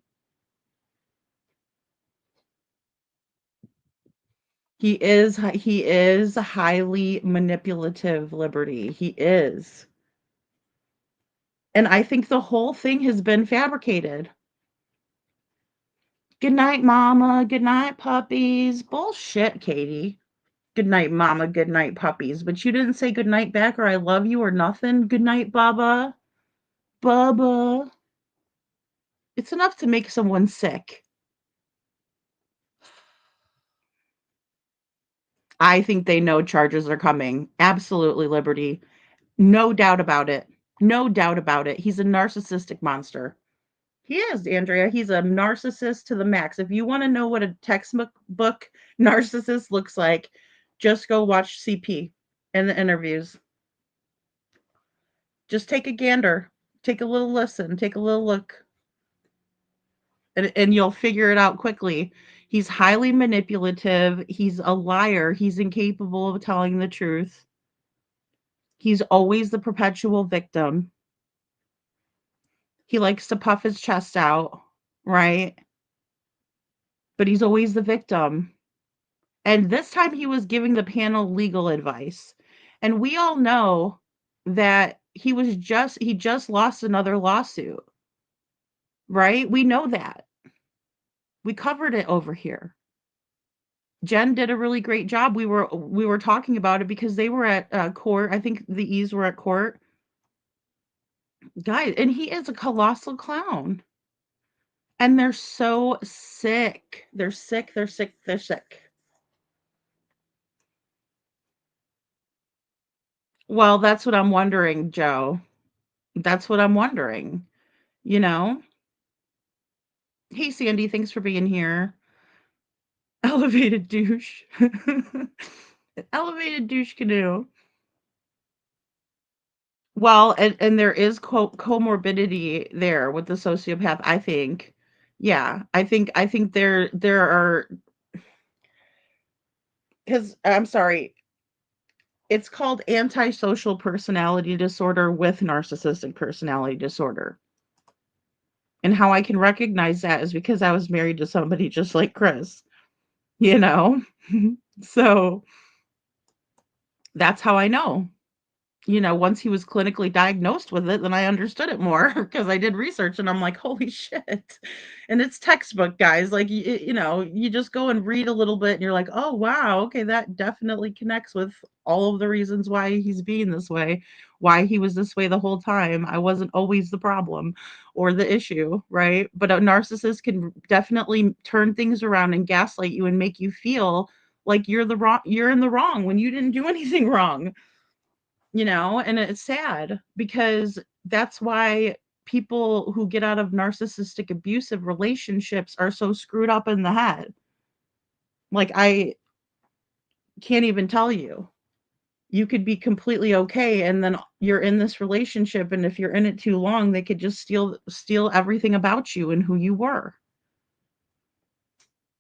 S4: He is highly manipulative, Liberty. He is. And I think the whole thing has been fabricated. Good night, mama. Good night, puppies. Bullshit, Katie. Good night, mama. Good night, puppies. But you didn't say good night back or I love you or nothing. Good night, Baba. Baba. It's enough to make someone sick. I think they know charges are coming. Absolutely, Liberty. No doubt about it. No doubt about it. He's a narcissistic monster. He is, Andrea. He's a narcissist to the max. If you want to know what a textbook book narcissist looks like, just go watch CP and the interviews. Just take a gander, take a little listen, take a little look, and you'll figure it out quickly. He's highly manipulative. He's a liar. He's incapable of telling the truth. He's always the perpetual victim. He likes to puff his chest out, right? But he's always the victim. And this time he was giving the panel legal advice. And we all know that he just lost another lawsuit, right? We know that. We covered it over here. Jen did a really great job. We were talking about it because they were at court. I think the E's were at court. Guys, and he is a colossal clown. And they're so sick. They're sick, they're sick, they're sick. Well, that's what I'm wondering, Joe. That's what I'm wondering, you know? Hey, Sandy, thanks for being here. Elevated douche. Elevated douche canoe. Well, and there is comorbidity there with the sociopath, I think. Yeah, I think there are, because I'm sorry, it's called antisocial personality disorder with narcissistic personality disorder. And how I can recognize that is because I was married to somebody just like Chris, you know? So that's how I know. Once he was clinically diagnosed with it, then I understood it more because I did research and I'm like, holy shit. And it's textbook, guys. Like, you just go and read a little bit and you're like, oh, wow. Okay. That definitely connects with all of the reasons why he's being this way, why he was this way the whole time. I wasn't always the problem or the issue, right? But a narcissist can definitely turn things around and gaslight you and make you feel like you're in the wrong when you didn't do anything wrong. And it's sad because that's why people who get out of narcissistic abusive relationships are so screwed up in the head. Like, I can't even tell you. You could be completely okay and then you're in this relationship, and if you're in it too long, they could just steal everything about you and who you were.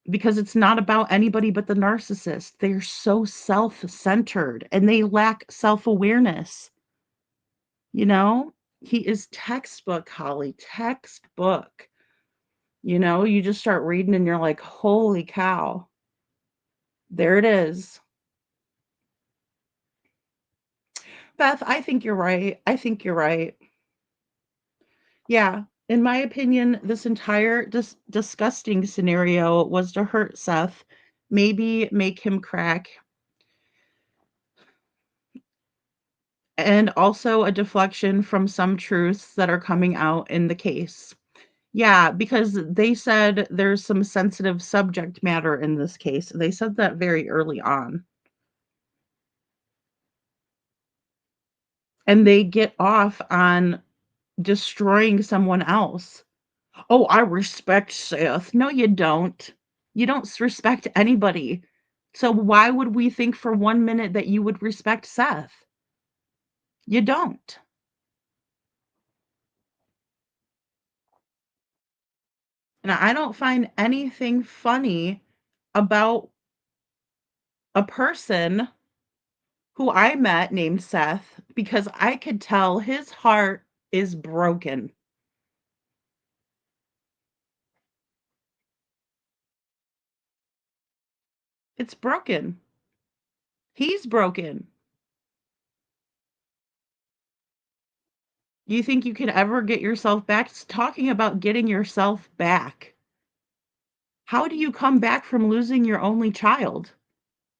S4: Because it's not about anybody but the narcissist. They're so self-centered and they lack self-awareness. He is textbook, Holly, textbook. You just start reading and you're like, holy cow. There it is. Beth, I think you're right. I think you're right. Yeah. In my opinion, this entire disgusting scenario was to hurt Seth, maybe make him crack, and also a deflection from some truths that are coming out in the case. Yeah, because they said there's some sensitive subject matter in this case. They said that very early on. And they get off on destroying someone else. Oh, I respect Seth. No, you don't. You don't respect anybody. So why would we think for 1 minute that you would respect Seth? You don't. And I don't find anything funny about a person who I met named Seth because I could tell his heart is broken. It's broken. He's broken. You think you can ever get yourself back? It's talking about getting yourself back. How do you come back from losing your only child?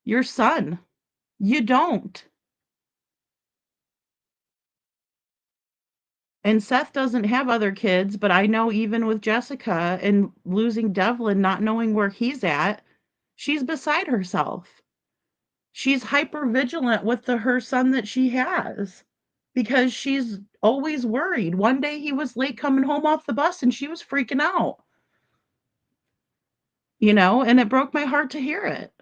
S4: Your son. You don't. And Seth doesn't have other kids, but I know even with Jessica and losing Devlin, not knowing where he's at, she's beside herself. She's hyper vigilant with her son that she has because she's always worried. One day he was late coming home off the bus and she was freaking out. And it broke my heart to hear it.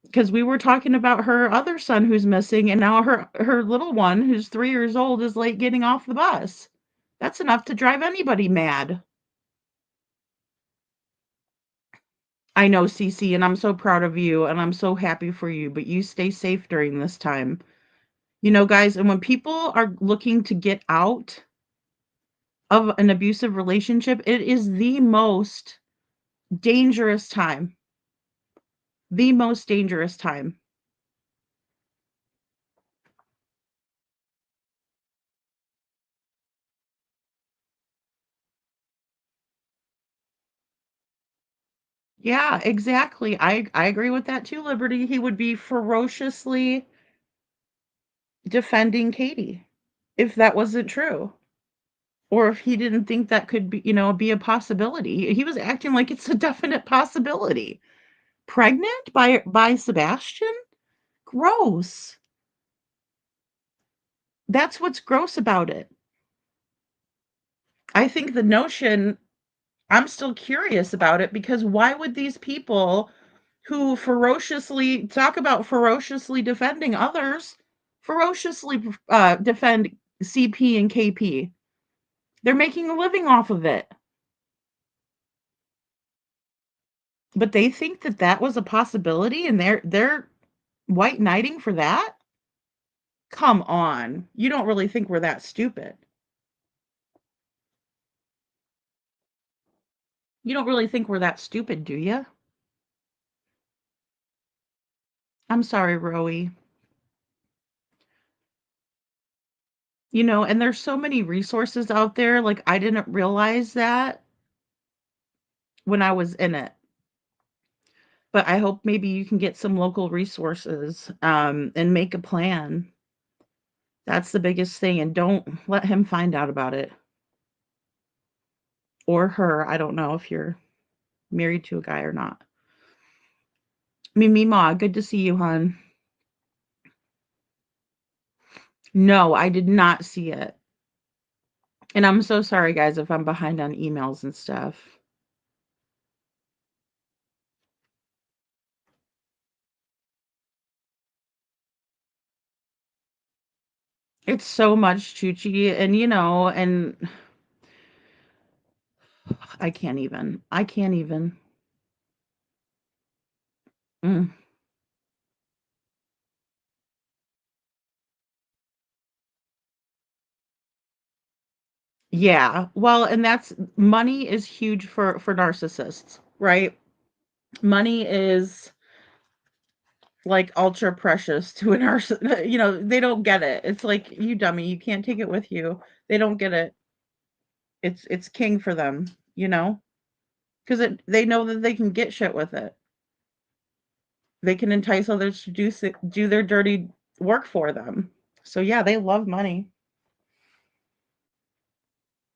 S4: Because we were talking about her other son who's missing, and now her little one, who's 3 years old, is late getting off the bus. That's enough to drive anybody mad. I know, Cece, and I'm so proud of you, and I'm so happy for you, but you stay safe during this time. Guys, and when people are looking to get out, of an abusive relationship, it is the most dangerous time. The most dangerous time. Yeah, exactly. I agree with that too, Liberty. He would be ferociously defending Katie if that wasn't true. Or if he didn't think that could be, be a possibility. He was acting like it's a definite possibility. Pregnant by Sebastian? Gross. That's what's gross about it. I think the notion, I'm still curious about it because why would these people who ferociously talk about ferociously defending others ferociously defend CP and KP? They're making a living off of it. But they think that that was a possibility and they're white knighting for that? Come on. You don't really think we're that stupid. You don't really think we're that stupid, do you? I'm sorry, Rowie. And there's so many resources out there, like, I didn't realize that when I was in it. But I hope maybe you can get some local resources, and make a plan. That's the biggest thing, and don't let him find out about it. Or her, I don't know if you're married to a guy or not. Mimi Ma, good to see you, hon. No, I did not see it. And I'm so sorry, guys, if I'm behind on emails and stuff. It's so much, Chuchi, and I can't even. I can't even. Mm. Yeah. Well, and that's money is huge for narcissists, right? Money is like ultra precious to a narcissist. They don't get it. It's like, you dummy, you can't take it with you. They don't get it. It's king for them, because they know that they can get shit with it. They can entice others to do their dirty work for them. So yeah, they love money,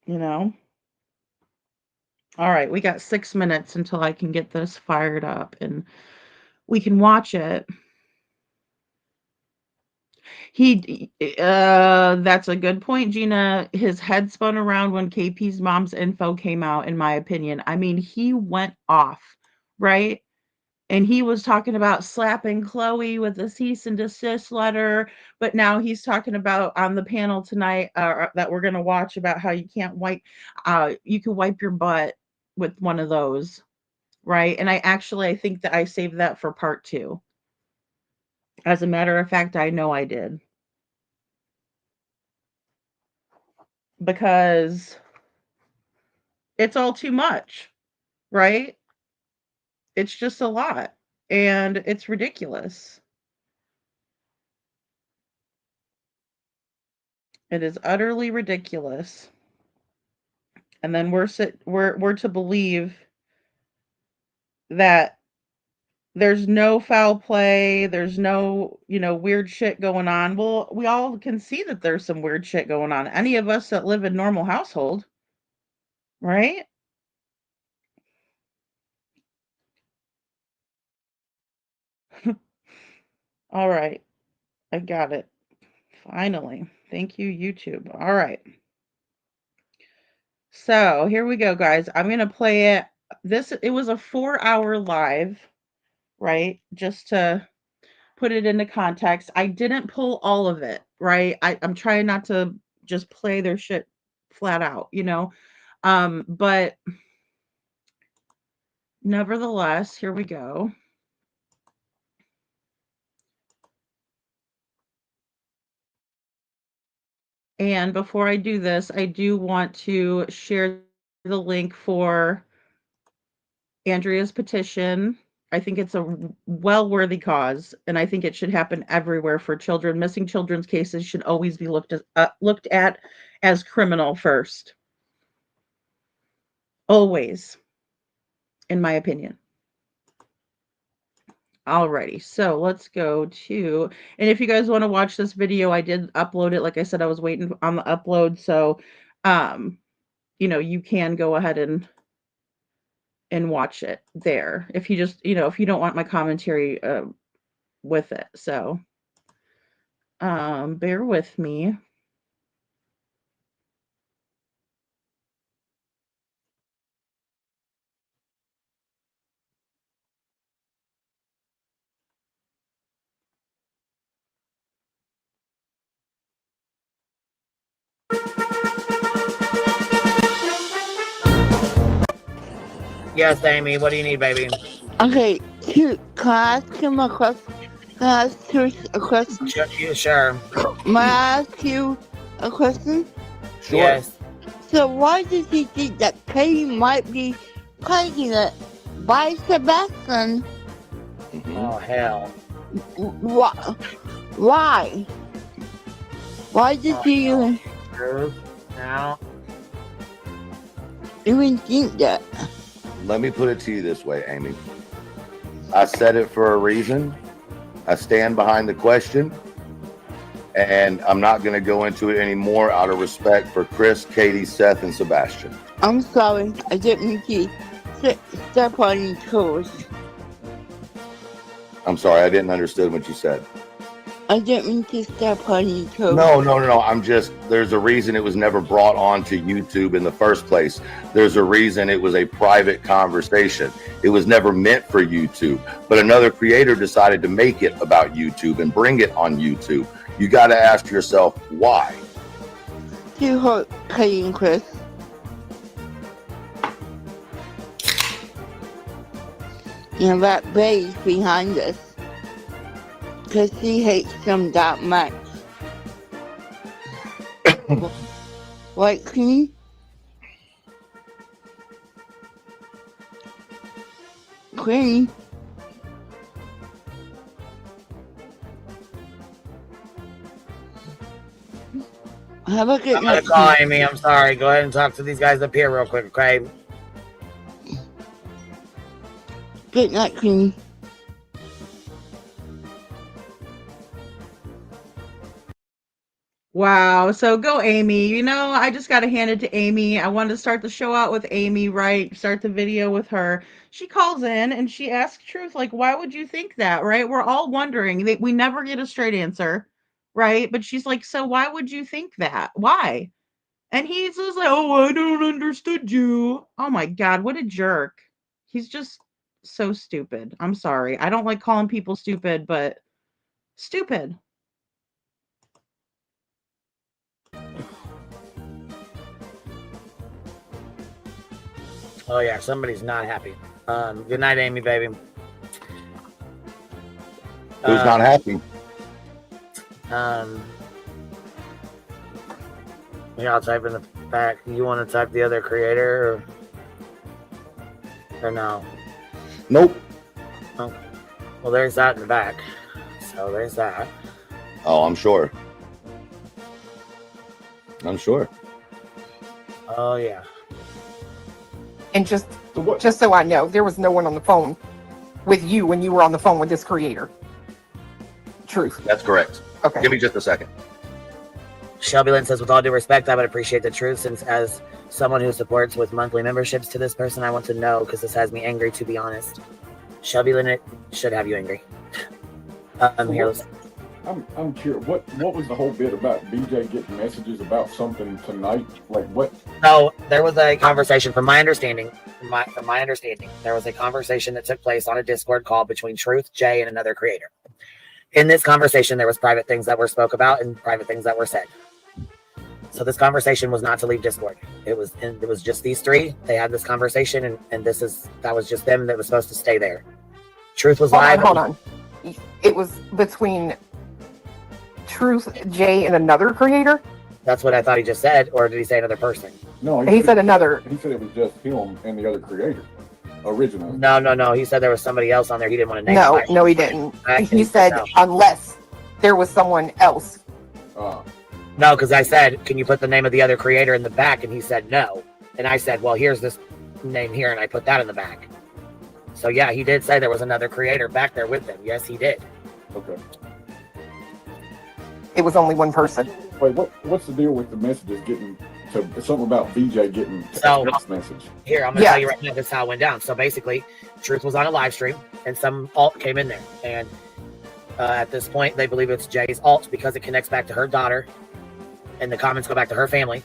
S4: you know. All right, we got 6 minutes until I can get this fired up and we can watch it. That's a good point, Gina. His head spun around when KP's mom's info came out, in my opinion. I mean, he went off, right? And he was talking about slapping Chloe with a cease and desist letter, but now he's talking about on the panel tonight, that we're going to watch, about how you can wipe your butt with one of those, right? And I think that I saved that for part 2. As a matter of fact, I know I did. Because it's all too much, right? It's just a lot and it's ridiculous. It is utterly ridiculous. And then we're to believe that there's no foul play, there's no, weird shit going on. Well, we all can see that there's some weird shit going on. Any of us that live in normal household, right? All right. I got it. Finally. Thank you, YouTube. All right. So here we go, guys. I'm going to play it. It was a 4-hour live, right? Just to put it into context. I didn't pull all of it, right? I'm trying not to just play their shit flat out, but nevertheless, here we go. And before I do this, I do want to share the link for Andrea's petition. I think it's a well-worthy cause, and I think it should happen everywhere for children. Missing children's cases should always be looked at as criminal first. Always, in my opinion. Alrighty, so let's go to, and if you guys want to watch this video, I did upload it. Like I said, I was waiting on the upload, so you can go ahead and watch it there if you just, if you don't want my commentary with it. So bear with me.
S7: Yes, Amy. What do you need, baby?
S9: Okay, can I ask him a question? Can I ask Trish a question?
S7: Sure.
S9: May I ask you a question?
S7: Sure. Yes.
S9: So why does he think that Katie might be pregnant by Sebastian?
S7: Oh, hell.
S9: Why? Why did he
S7: now
S9: even think that?
S10: Let me put it to you this way, Amy. I said it for a reason. I stand behind the question, and I'm not going to go into it anymore out of respect for Chris, Katie, Seth, and Sebastian.
S9: I'm sorry, I didn't mean to step on your toes.
S10: I'm sorry, I didn't understand what you said.
S9: I didn't mean to step on your toes.
S10: No. There's a reason it was never brought onto YouTube in the first place. There's a reason it was a private conversation. It was never meant for YouTube, but another creator decided to make it about YouTube and bring it on YouTube. You got to ask yourself, why?
S9: To hurt Katie and Chris. And that baby's behind us. Because he hates them that much. Right, Queen? Queen? Have a good
S7: I'm
S9: night.
S7: gonna call Amy. I'm sorry. Go ahead and talk to these guys up here real quick, okay?
S9: Good night, Queen.
S4: Wow. So go, Amy. I just got to hand it to Amy. I wanted to start the show out with Amy, right? Start the video with her. She calls in and she asks Truth, like, why would you think that, right? We're all wondering. We never get a straight answer, right? But she's like, so why would you think that? Why? And he's just like, oh, I don't understood you. Oh my God, what a jerk. He's just so stupid. I'm sorry. I don't like calling people stupid, but stupid.
S7: Oh yeah, somebody's not happy. Good night, Amy, baby.
S10: Who's not happy?
S7: Yeah, I'll type in the back. You want to type the other creator or no?
S10: Nope.
S7: Oh, well, there's that in the back. So there's that.
S10: Oh, I'm sure.
S7: Oh yeah.
S11: And just so I know, there was no one on the phone with you when you were on the phone with this creator. Truth.
S10: That's correct.
S11: Okay.
S10: Give me just a second.
S7: Shelby Lynn says, with all due respect, I would appreciate the truth, since as someone who supports with monthly memberships to this person, I want to know, because this has me angry, to be honest. Shelby Lynn, it should have you angry.
S12: I'm curious. What was the whole bit about BJ getting messages about something tonight? Like what?
S7: No, there was a conversation. From my understanding, there was a conversation that took place on a Discord call between Truth, Jay, and another creator. In this conversation, there was private things that were spoke about and private things that were said. So this conversation was not to leave Discord. It was just these three. They had this conversation, and that was just them that was supposed to stay there. Truth was live.
S11: Hold on. It was between Truth, Jay, and another creator?
S7: That's what I thought he just said, or did he say another person?
S12: No,
S11: He said another.
S12: He said it was just him and the other creator originally.
S7: No. He said there was somebody else on there. He didn't want to name.
S11: No, he didn't. He said unless there was someone else.
S7: No, because I said, can you put the name of the other creator in the back? And he said no. And I said, well, here's this name here, and I put that in the back. So yeah, he did say there was another creator back there with him. Yes, he did.
S12: Okay.
S11: It was only one person.
S12: Wait, what's the deal with the messages getting to something about BJ getting a text message?
S7: Here, I'm gonna tell you right now. This is how it went down. So basically, Truth was on a live stream, and some alt came in there, and at this point, they believe it's Jay's alt because it connects back to her daughter, and the comments go back to her family.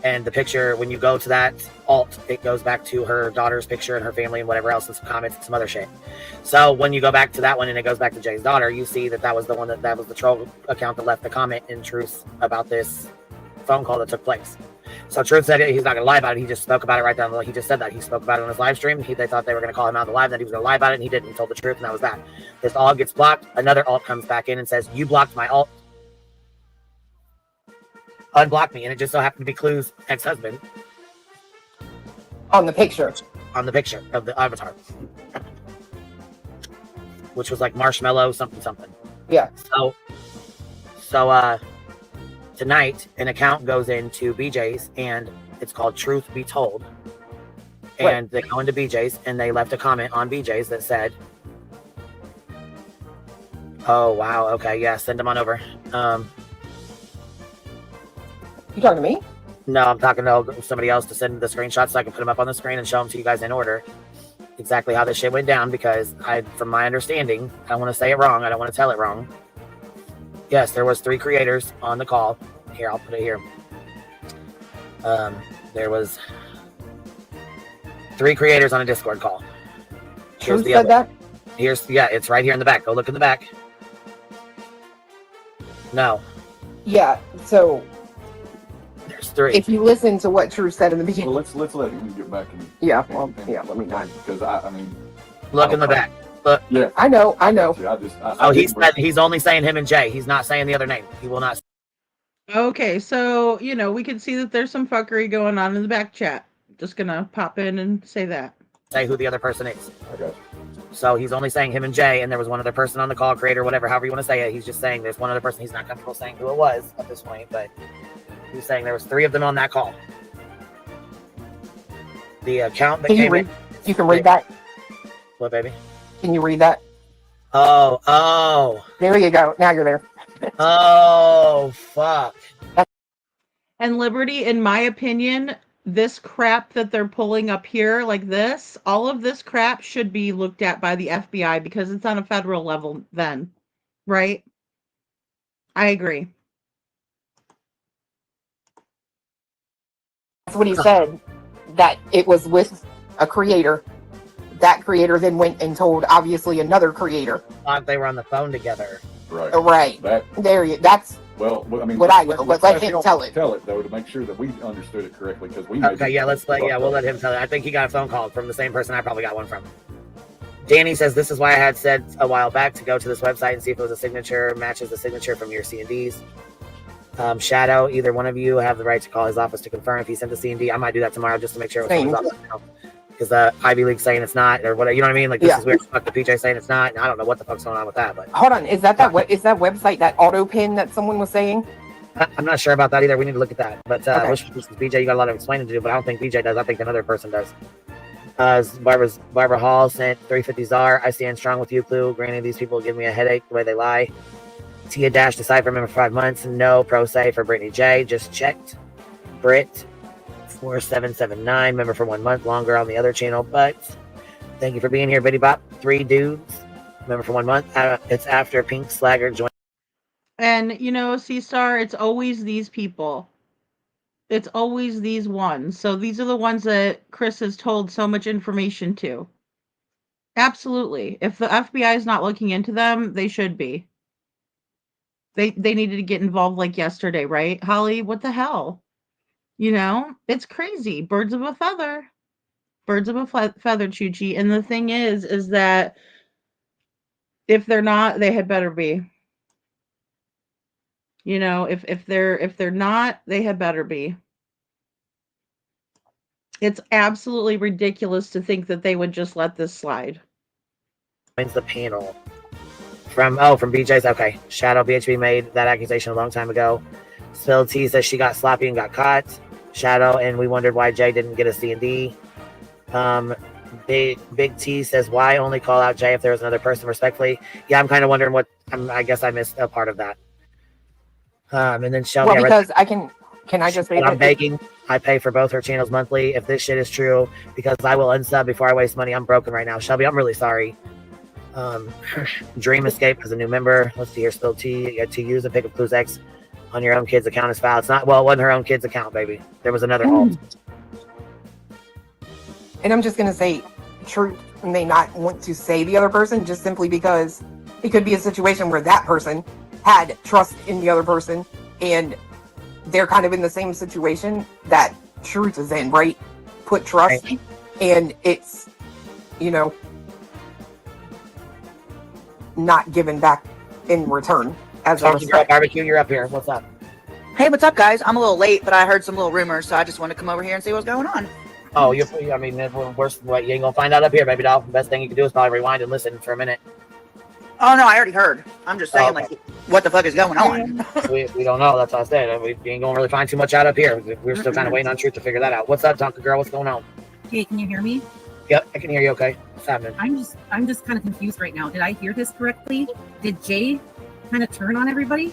S7: And the picture, when you go to that alt, it goes back to her daughter's picture and her family and whatever else, and some comments and some other shit. So when you go back to that one and it goes back to Jay's daughter, you see that was the one that was the troll account that left the comment in Truth about this phone call that took place. So Truth said he's not going to lie about it. He just spoke about it right down. He just said that. He spoke about it on his live stream. They thought they were going to call him out of the live, that he was going to lie about it, and he didn't. He told the truth, and that was that. This alt gets blocked. Another alt comes back in and says, you blocked my alt. Unblock me, and it just so happened to be Clue's ex-husband
S11: on the picture
S7: of the avatar, which was like marshmallow something.
S11: Yeah.
S7: So tonight an account goes into BJ's, and it's called Truth Be Told, and they go into BJ's and they left a comment on BJ's that said, "Oh wow, okay, yeah, send them on over."
S11: You talking to me?
S7: No, I'm talking to somebody else to send the screenshots so I can put them up on the screen and show them to you guys in order. Exactly how this shit went down, because from my understanding, I don't want to say it wrong. I don't want to tell it wrong. Yes, there was 3 creators on the call. Here, I'll put it here. There was 3 creators on a Discord call.
S11: Who said that?
S7: It's right here in the back. Go look in the back. No.
S11: Yeah, so
S7: there's 3.
S11: If you listen to what True said in the beginning.
S12: Well, let's let him get back in.
S11: Let me not.
S12: Because I mean,
S7: look in the back. Look.
S12: Yeah.
S11: I know.
S7: He's only saying him and Jay. He's not saying the other name. He will not.
S4: Okay, so we can see that there's some fuckery going on in the back chat. Just gonna pop in and say that.
S7: Say who the other person is.
S12: Okay.
S7: So he's only saying him and Jay, and there was one other person on the call, creator, whatever, however you want to say it. He's just saying there's one other person. He's not comfortable saying who it was at this point, but he's saying there was 3 of them on that call. The account that came in.
S11: You can read that.
S7: What, baby?
S11: Can you read that?
S7: Oh.
S11: There you go. Now you're there.
S7: Oh, fuck.
S4: And Liberty, in my opinion, this crap that they're pulling up here like this, all of this crap should be looked at by the FBI because it's on a federal level then, right? I agree.
S11: That's what he said, that it was with a creator. That creator then went and told, obviously, another creator.
S7: Thought they were on the phone together.
S12: Right.
S11: Right. That's
S12: I mean,
S11: what I know, but let him tell it.
S12: Tell it though to make sure that we understood it correctly, because we.
S7: Okay, yeah, we'll let him tell it. I think he got a phone call from the same person I probably got one from. Danny says, this is why I had said a while back to go to this website and see if it was a signature, matches the signature from your C&Ds. Shadow, either one of you have the right to call his office to confirm if he sent the C&D. I might do that tomorrow just to make sure it was from his office now. Because the Ivy League's saying it's not, or whatever, you know what I mean? Like, this is weird. Fuck the PJ saying it's not, and I don't know what the fuck's going on with that. But
S11: hold on, is that website, that auto pin that someone was saying?
S7: I'm not sure about that either. We need to look at that. But BJ, you got a lot of explaining to do, but I don't think BJ does. I think another person does. Barbara Hall sent 350 Czar. I stand strong with you, Clue. Granted, these people give me a headache the way they lie. Tia Dash Decipher member for 5 months. No pro say for Brittany J. Just checked. Brit 4779 member for 1 month longer on the other channel. But thank you for being here, Bitty Bop. 3 dudes member for 1 month. It's after Pink Slagger joined.
S4: And C-Star, it's always these people. It's always these ones. So these are the ones that Chris has told so much information to. Absolutely. If the FBI is not looking into them, they should be. They needed to get involved like yesterday, right? Holly, what the hell? It's crazy. Birds of a feather. Birds of a feather, Chuchi. And the thing is that if they're not, they had better be. You know, if they're not, they had better be. It's absolutely ridiculous to think that they would just let this slide.
S7: Joins the panel. From BJ's. Okay. Shadow BHB made that accusation a long time ago. Spill T says she got sloppy and got caught. Shadow, and we wondered why Jay didn't get a C&D. Big T says, why only call out Jay if there was another person respectfully? Yeah, I'm kind of wondering what, I guess I missed a part of that. And then Shelby.
S11: Well, because can I just say
S7: I'm begging. I pay for both her channels monthly. If this shit is true, because I will unsub before I waste money. I'm broken right now. Shelby, I'm really sorry. Dream Escape is a new member. Let's see here. Spill T. To use a pick of Clues X on your own kid's account is foul. It's not, well, it wasn't her own kid's account, baby. There was another alt.
S11: And I'm just going to say, Truth may not want to say the other person just simply because it could be a situation where that person had trust in the other person and they're kind of in the same situation that Truth is in, right? Put trust, right. And it's, you know, not given back in return. As a
S7: Barbecue, you're up here. What's up?
S13: Hey, what's up, guys? I'm a little late, but I heard some little rumors, so I just wanted to come over here and see what's going on.
S7: Oh, I mean, worst, what, you ain't gonna find out up here, baby doll. The best thing you can do is probably rewind and listen for a minute.
S13: Oh, no, I already heard. I'm just saying, like, what the fuck is going on?
S7: we don't know. That's what I said. We ain't gonna really find too much out up here. We're still kind of waiting on Truth to figure that out. What's up, Tonka girl? What's going on?
S14: Hey, can you hear me?
S7: Yep, I can hear you. Okay, what's happening?
S14: I'm just kind of confused right now. Did I hear this correctly? Did Jay kind of turn on everybody?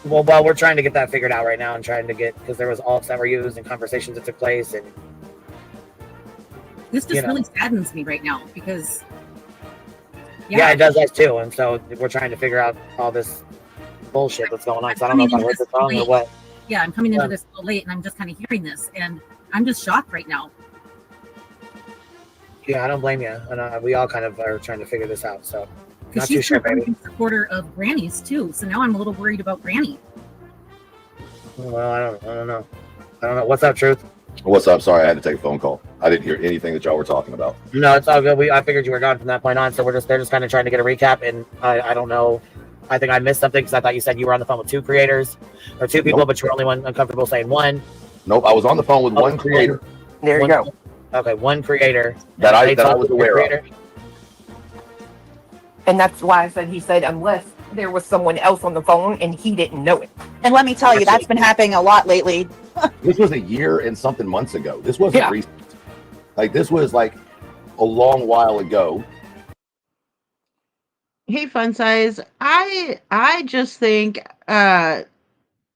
S7: Well, we're trying to get that figured out right now and trying to get, because there was alts that were used and conversations that took place, and
S14: this just really saddens me right now because
S7: yeah, it does us too. And so we're trying to figure out all this bullshit that's going on. So I don't know if I heard this wrong or what.
S14: Yeah, I'm coming into this a little late and I'm just kind of hearing this and I'm just shocked right now.
S7: Yeah, I don't blame you. And we all kind of are trying to figure this out. So
S14: not too sure, baby. Supporter of Granny's too. So now I'm a little worried about Granny.
S7: Well, I don't know. What's up, Truth?
S10: What's up? Sorry, I had to take a phone call. I didn't hear anything that y'all were talking about.
S7: No, it's all good. I figured you were gone from that point on, so they're just kind of trying to get a recap, and I don't know. I think I missed something because I thought you said you were on the phone with two creators or two people, but you were only uncomfortable saying one.
S10: Nope, I was on the phone with one creator.
S11: There you go.
S7: Okay, one creator
S10: that I was aware of.
S11: And that's why I said he said unless there was someone else on the phone and he didn't know it.
S13: And let me tell you, that's been happening a lot lately.
S10: This was a year and something months ago. This wasn't recent. Like, this was like a long while ago.
S4: Hey, Fun Size. I just think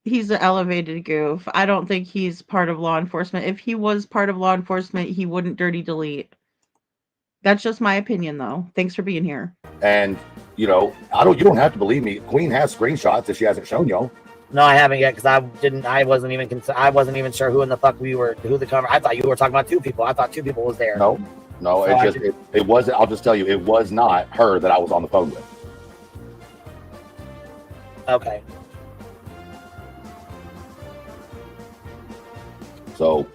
S4: he's an elevated goof. I don't think he's part of law enforcement. If he was part of law enforcement, he wouldn't dirty delete. That's just my opinion, though. Thanks for being here.
S10: And you know, you don't have to believe me. Queen has screenshots that she hasn't shown y'all.
S7: No, I haven't yet because I wasn't even sure who in the fuck who the cover. I thought you were talking about two people. I thought two people was there.
S10: No, so it wasn't. I'll just tell you, it was not her that I was on the phone with.
S7: Okay.
S10: So,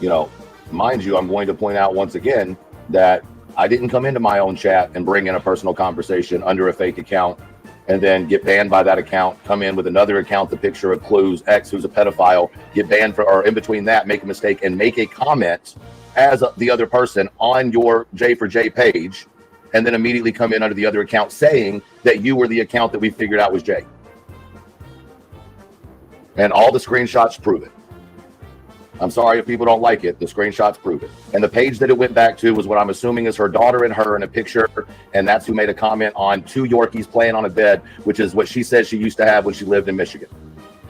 S10: you know, mind you, I'm going to point out once again that I didn't come into my own chat and bring in a personal conversation under a fake account and then get banned by that account, come in with another account, the picture of Clues X, who's a pedophile, get banned or in between that, make a mistake and make a comment as the other person on your J4J page, and then immediately come in under the other account saying that you were the account that we figured out was Jay. And all the screenshots prove it. I'm sorry if people don't like it. The screenshots prove it. And the page that it went back to was what I'm assuming is her daughter and her in a picture. And that's who made a comment on two Yorkies playing on a bed, which is what she said she used to have when she lived in Michigan.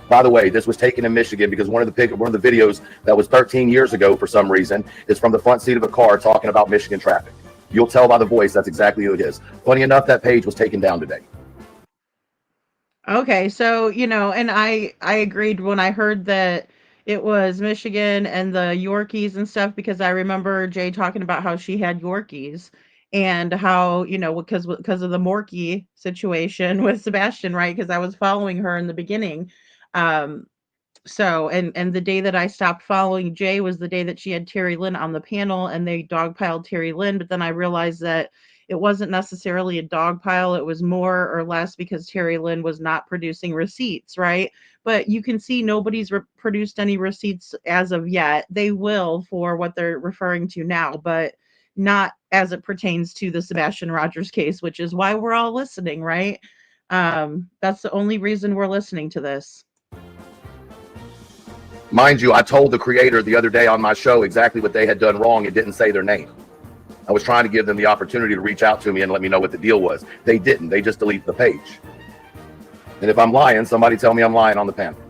S10: By the way, this was taken in Michigan because one of the videos that was 13 years ago for some reason is from the front seat of a car talking about Michigan traffic. You'll tell by the voice that's exactly who it is. Funny enough, that page was taken down today.
S4: Okay, so, you know, and I agreed when I heard that it was Michigan and the Yorkies and stuff, because I remember Jay talking about how she had Yorkies and how, you know, because of the Morky situation with Sebastian, right? Because I was following her in the beginning. So, and the day that I stopped following Jay was the day that she had Terry Lynn on the panel and they dogpiled Terry Lynn. But then I realized that it wasn't necessarily a dog pile. It was more or less because Terry Lynn was not producing receipts, right? But you can see nobody's produced any receipts as of yet. They will for what they're referring to now, but not as it pertains to the Sebastian Rogers case, which is why we're all listening, right? That's the only reason we're listening to this.
S10: Mind you, I told the creator the other day on my show exactly what they had done wrong. It didn't say their name. I was trying to give them the opportunity to reach out to me and let me know what the deal was. They didn't. They just deleted the page. And if I'm lying, somebody tell me I'm lying on the panel.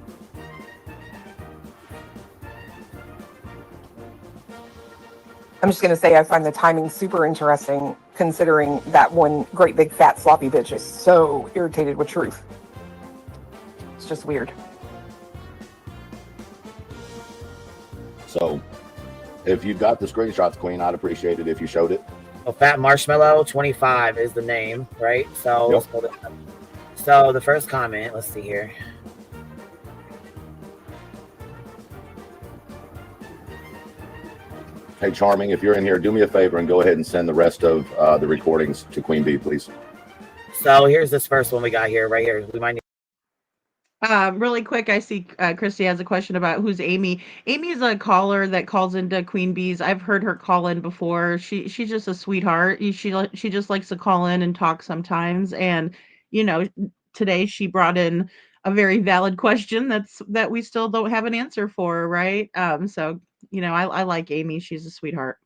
S11: I'm just going to say I find the timing super interesting, considering that one great big fat sloppy bitch is so irritated with truth. It's just weird.
S10: So if you've got the screenshots, Queen, I'd appreciate it if you showed it.
S7: Well, Fat Marshmallow 25 is the name, right? So
S10: Yep.
S7: let's pull it up. So the first comment, let's see here.
S10: Hey, Charming, if you're in here, do me a favor and go ahead and send the rest of the recordings to Queen Bee, please.
S7: So here's this first one we got here, right here. We might need.
S4: Really quick, I see Christy has a question about who's Amy. Amy's a caller that calls into Queen Bees. I've heard her call in before. She's just a sweetheart. She just likes to call in and talk sometimes. And you know, today she brought in a very valid question that we still don't have an answer for, right? So you know, I like Amy. She's a sweetheart.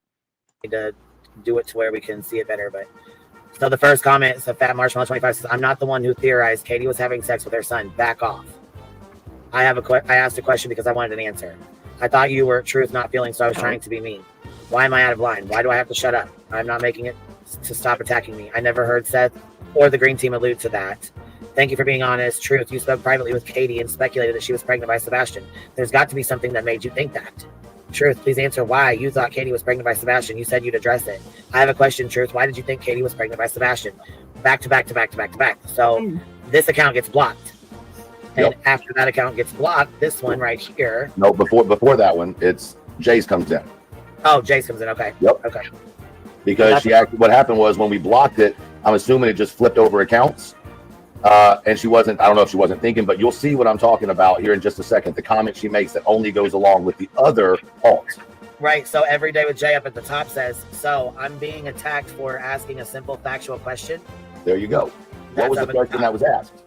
S7: To do it to where we can see it better, but so the first comment, so Fat Marshmallow 25 says, I'm not the one who theorized Katie was having sex with her son. Back off. I asked a question because I wanted an answer. I thought you were truth, not feeling, so I was trying to be mean. Why am I out of line? Why do I have to shut up? I'm not making it to stop attacking me. I never heard Seth or the Green Team allude to that. Thank you for being honest. Truth, you spoke privately with Katie and speculated that she was pregnant by Sebastian. There's got to be something that made you think that. Truth, please answer why you thought Katie was pregnant by Sebastian. You said you'd address it. I have a question, Truth. Why did you think Katie was pregnant by Sebastian? Back to back to back to back to back. So this account gets blocked. And after that account gets blocked, this one right here.
S10: No, before that one, it's Jace comes in.
S7: Oh, Jace comes in. Okay.
S10: Yep.
S7: Okay.
S10: Because what happened was when we blocked it, I'm assuming it just flipped over accounts. And she wasn't, I don't know if she wasn't thinking, but you'll see what I'm talking about here in just a second. The comment she makes that only goes along with the other alt.
S7: Right. So Every Day with Jay up at the top says, so I'm being attacked for asking a simple factual question.
S10: There you go. What was the question that was asked?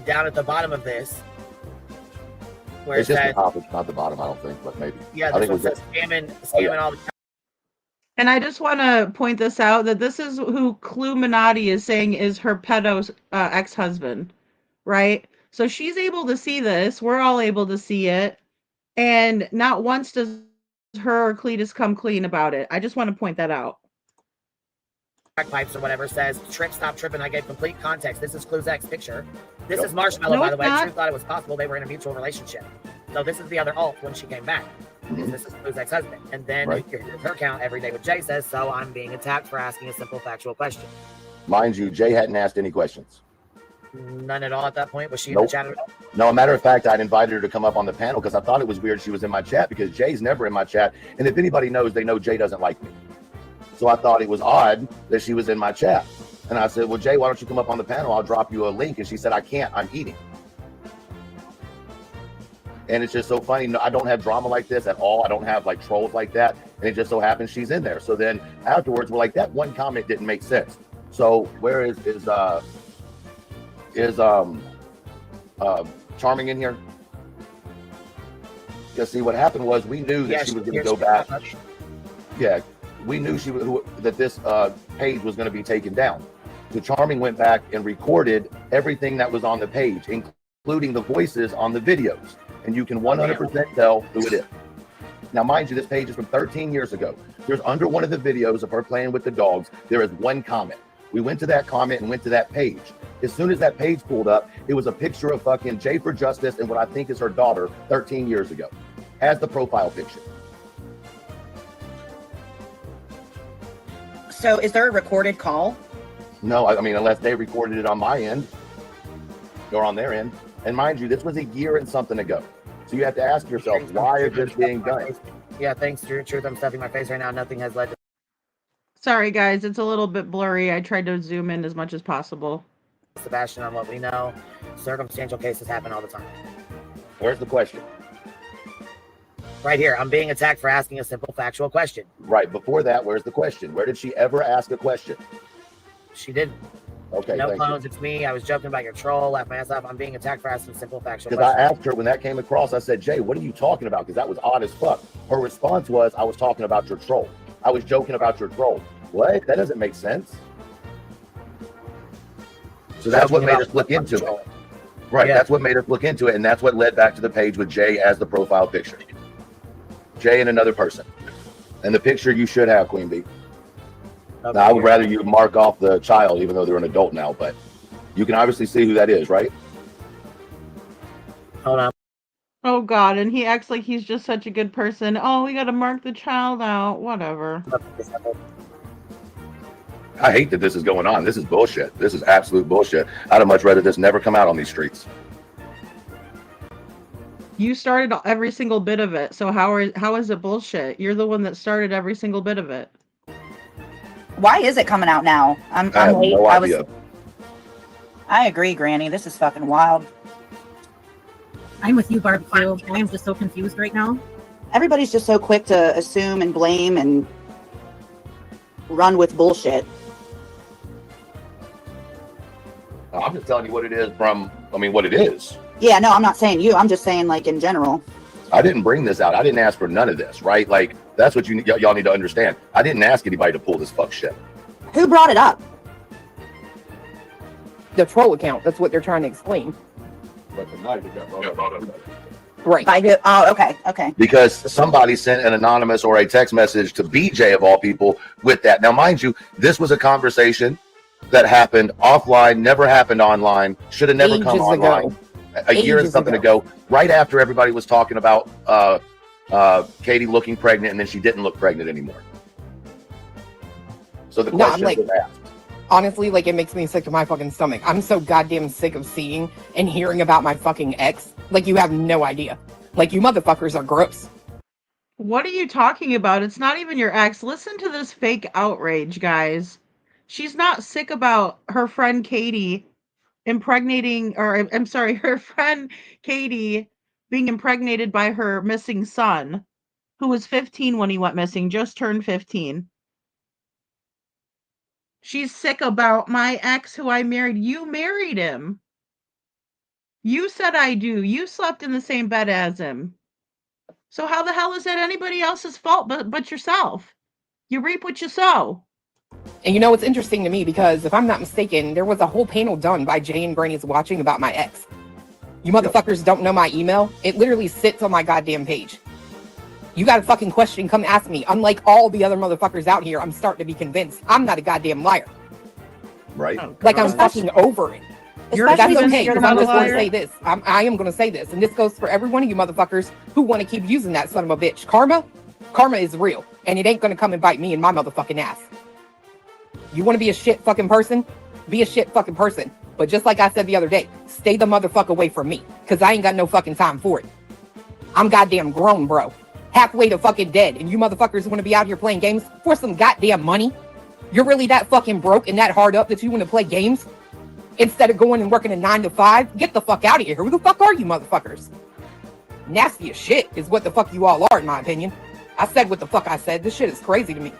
S7: Down at the bottom of this, where
S10: It's
S7: it
S10: just
S7: says,
S10: the top, it's not the bottom, I don't think, but maybe.
S7: yeah,
S10: I
S7: this
S10: think
S7: one
S10: it
S7: says scamming all the time.
S4: And I just want to point this out that this is who Cluminati is saying is her pedo ex-husband, right? So she's able to see this. We're all able to see it. And not once does her or Cletus come clean about it. I just want to point that out.
S7: Pipes or whatever says, stop tripping. I gave complete context. This is Clue's ex picture. This is Marshmallow, by the way. True thought it was possible they were in a mutual relationship. So this is the other alt when she came back. This is Clue's ex-husband. And then her account, Every Day with Jay, says, so I'm being attacked for asking a simple factual question.
S10: Mind you, Jay hadn't asked any questions.
S7: None at all at that point? Was she in the chat at all?
S10: No, a matter of fact, I'd invited her to come up on the panel because I thought it was weird she was in my chat because Jay's never in my chat. And if anybody knows, they know Jay doesn't like me. So I thought it was odd that she was in my chat. And I said, well, Jay, why don't you come up on the panel? I'll drop you a link. And she said, I can't. I'm eating. And it's just so funny. No, I don't have drama like this at all. I don't have like trolls like that. And it just so happens she's in there. So then afterwards, we're like, that one comment didn't make sense. So where is Charming in here? Because see, what happened was we knew that she was going to go back. Yeah, we knew that this page was going to be taken down. So Charming went back and recorded everything that was on the page, including the voices on the videos. And you can 100% tell who it is. Now, mind you, this page is from 13 years ago. There's under one of the videos of her playing with the dogs, there is one comment. We went to that comment and went to that page. As soon as that page pulled up, it was a picture of fucking Jay for Justice and what I think is her daughter 13 years ago as the profile picture.
S13: So is there a recorded call?
S10: No, I mean, unless they recorded it on my end or on their end. And mind you, this was a year and something ago. So you have to ask yourself, why is this being done?
S7: Yeah, thanks, Truth. I'm stuffing my face right now. Nothing has led to
S4: Sorry, guys, it's a little bit blurry. I tried to zoom in as much as possible.
S7: Sebastian, on what we know, circumstantial cases happen all the time.
S10: Where's the question?
S7: Right here, I'm being attacked for asking a simple factual question.
S10: Right, before that, where's the question? Where did she ever ask a question?
S7: She didn't.
S10: Okay,
S7: no
S10: thank
S7: clones,
S10: you.
S7: it's me. I was joking about your troll, laughed my ass off. I'm being attacked for asking a simple factual
S10: Because I
S7: question.
S10: asked her when that came across, I said, Jay, what are you talking about? Because that was odd as fuck. Her response was, I was talking about your troll. I was joking about your troll. What? That doesn't make sense. So that's what made us look into it. Right,
S7: Yeah.
S10: that's what made us look into it, and that's what led back to the page with Jay as the profile picture. Jay and another person. And the picture you should have, Queen Bee. Now, I would rather you mark off the child, even though they're an adult now, but you can obviously see who that is, right?
S7: Hold on.
S4: Oh God, and he acts like he's just such a good person. Oh, we gotta mark the child out. Whatever.
S10: I hate that this is going on. This is bullshit. This is absolute bullshit. I'd have much rather this never come out on these streets.
S4: You started every single bit of it, so how is it bullshit? You're the one that started every single bit of it.
S13: Why is it coming out now?
S10: I have
S13: late.
S10: no idea.
S13: I agree, Granny. This is fucking wild.
S14: I'm with you, Barbecue. I am just so confused right now.
S13: Everybody's just so quick to assume and blame and run with bullshit.
S10: I'm just telling you what it is from, what it is.
S13: Yeah, no, I'm not saying you. I'm just saying, like, in general.
S10: I didn't bring this out. I didn't ask for none of this, right? Like, that's what y'all need to understand. I didn't ask anybody to pull this fuck shit.
S13: Who brought it up?
S11: The troll account. That's what they're trying to explain.
S12: But tonight it got brought up.
S11: Right.
S13: Oh, okay, okay.
S10: Because somebody sent an anonymous or a text message to BJ of all people with that. Now, mind you, this was a conversation that happened offline, never happened online, should have never come online. A year and something ago, right after everybody was talking about Katie looking pregnant, and then she didn't look pregnant anymore. So the question was asked.
S11: Honestly, like, it makes me sick to my fucking stomach. I'm so goddamn sick of seeing and hearing about my fucking ex. Like, you have no idea. Like, you motherfuckers are gross.
S4: What are you talking about? It's not even your ex. Listen to this fake outrage, guys. She's not sick about her friend Katie impregnating, or I'm sorry, her friend Katie being impregnated by her missing son, who was 15 when he went missing, just turned 15. She's sick about my ex who I married. You married him. You said I do. You slept in the same bed as him. So how the hell is that anybody else's fault but yourself? You reap what you sow.
S11: And you know, it's interesting to me because if I'm not mistaken, there was a whole panel done by Jay and Granny's Watching about my ex. You motherfuckers don't know my email. It literally sits on my goddamn page. You got a fucking question, come ask me. Unlike all the other motherfuckers out here, I'm starting to be convinced I'm not a goddamn liar.
S10: Right.
S11: Like, I'm fucking over it. But that's okay, because I'm just going to say this. I am going to say this, and this goes for every one of you motherfuckers who want to keep using that son of a bitch. Karma is real, and it ain't going to come and bite me in my motherfucking ass. You want to be a shit fucking person? Be a shit fucking person. But just like I said the other day, stay the motherfucker away from me, because I ain't got no fucking time for it. I'm goddamn grown, bro. Halfway to fucking dead, and you motherfuckers want to be out here playing games for some goddamn money? You're really that fucking broke and that hard up that you want to play games? Instead of going and working a 9 to 5, get the fuck out of here. Who the fuck are you motherfuckers? Nasty as shit is what the fuck you all are, in my opinion. I said what the fuck I said. This shit is crazy to me.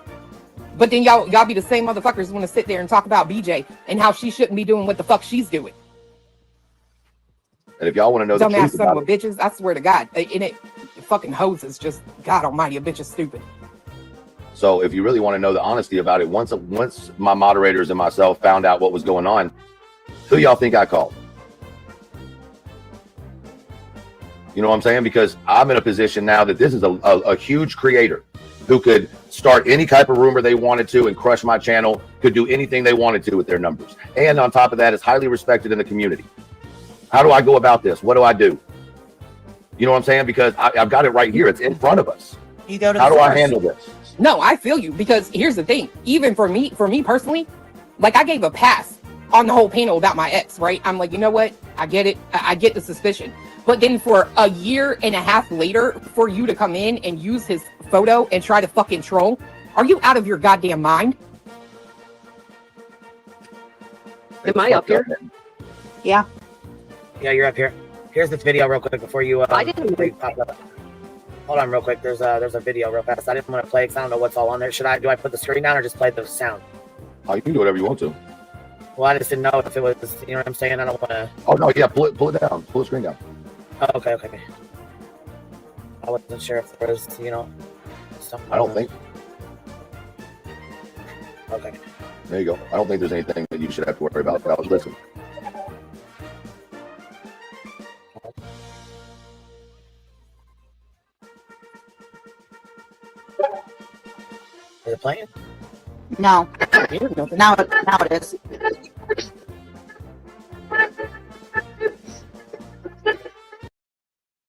S11: But then y'all be the same motherfuckers who want to sit there and talk about BJ and how she shouldn't be doing what the fuck she's doing.
S10: And if y'all want to know the
S11: Dumbass
S10: truth
S11: son of
S10: about
S11: a bitches, I swear to God. And it fucking hoes is just, God almighty, a bitch is stupid.
S10: So if you really want to know the honesty about it, once my moderators and myself found out what was going on, who y'all think I called? You know what I'm saying? Because I'm in a position now that this is a huge creator who could start any type of rumor they wanted to and crush my channel, could do anything they wanted to with their numbers. And on top of that, is highly respected in the community. How do I go about this? What do I do? You know what I'm saying? Because I've got it right here. It's in front of us.
S13: You go to
S10: How do I handle this?
S11: No, I feel you, because here's the thing. Even for me personally, like, I gave a pass on the whole panel about my ex, right? I'm like, you know what? I get it. I get the suspicion. But then for a year and a half later, for you to come in and use his photo and try to fucking troll, are you out of your goddamn mind?
S10: It's
S15: Am I up
S10: fucked up,
S15: here?
S10: man.
S13: Yeah.
S7: Yeah, you're up here. Here's this video real quick before you.
S15: I didn't.
S7: Before you pop up. Hold on, real quick. There's a video real fast. I didn't want to play because I don't know what's all on there. Do I put the screen down or just play the sound?
S10: Oh, you can do whatever you want to.
S7: Well, I just didn't know if it was. You know what I'm saying? I don't want to.
S10: Oh no, yeah, pull it down. Pull the screen down.
S7: Oh, okay. I wasn't sure if there was, something.
S10: I don't think.
S7: Okay.
S10: There you go. I don't think there's anything that you should have to worry about. But listen.
S7: Is it playing?
S13: No. Now it is.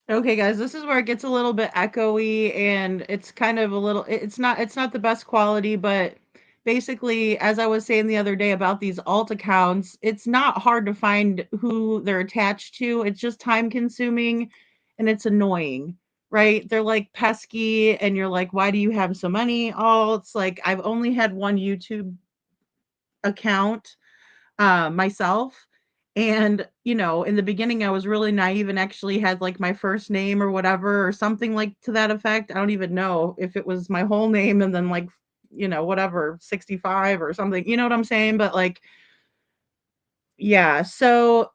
S4: Okay, guys, this is where it gets a little bit echoey, and it's kind of a little. It's not the best quality, but basically, as I was saying the other day about these alt accounts, it's not hard to find who they're attached to. It's just time consuming, and it's annoying, right? They're like pesky, and you're like, why do you have so many alts? Like, I've only had one YouTube account myself. And, in the beginning, I was really naive and actually had like my first name or whatever, or something like to that effect. I don't even know if it was my whole name and then like, whatever, 65 or something, you know what I'm saying? But like, yeah, so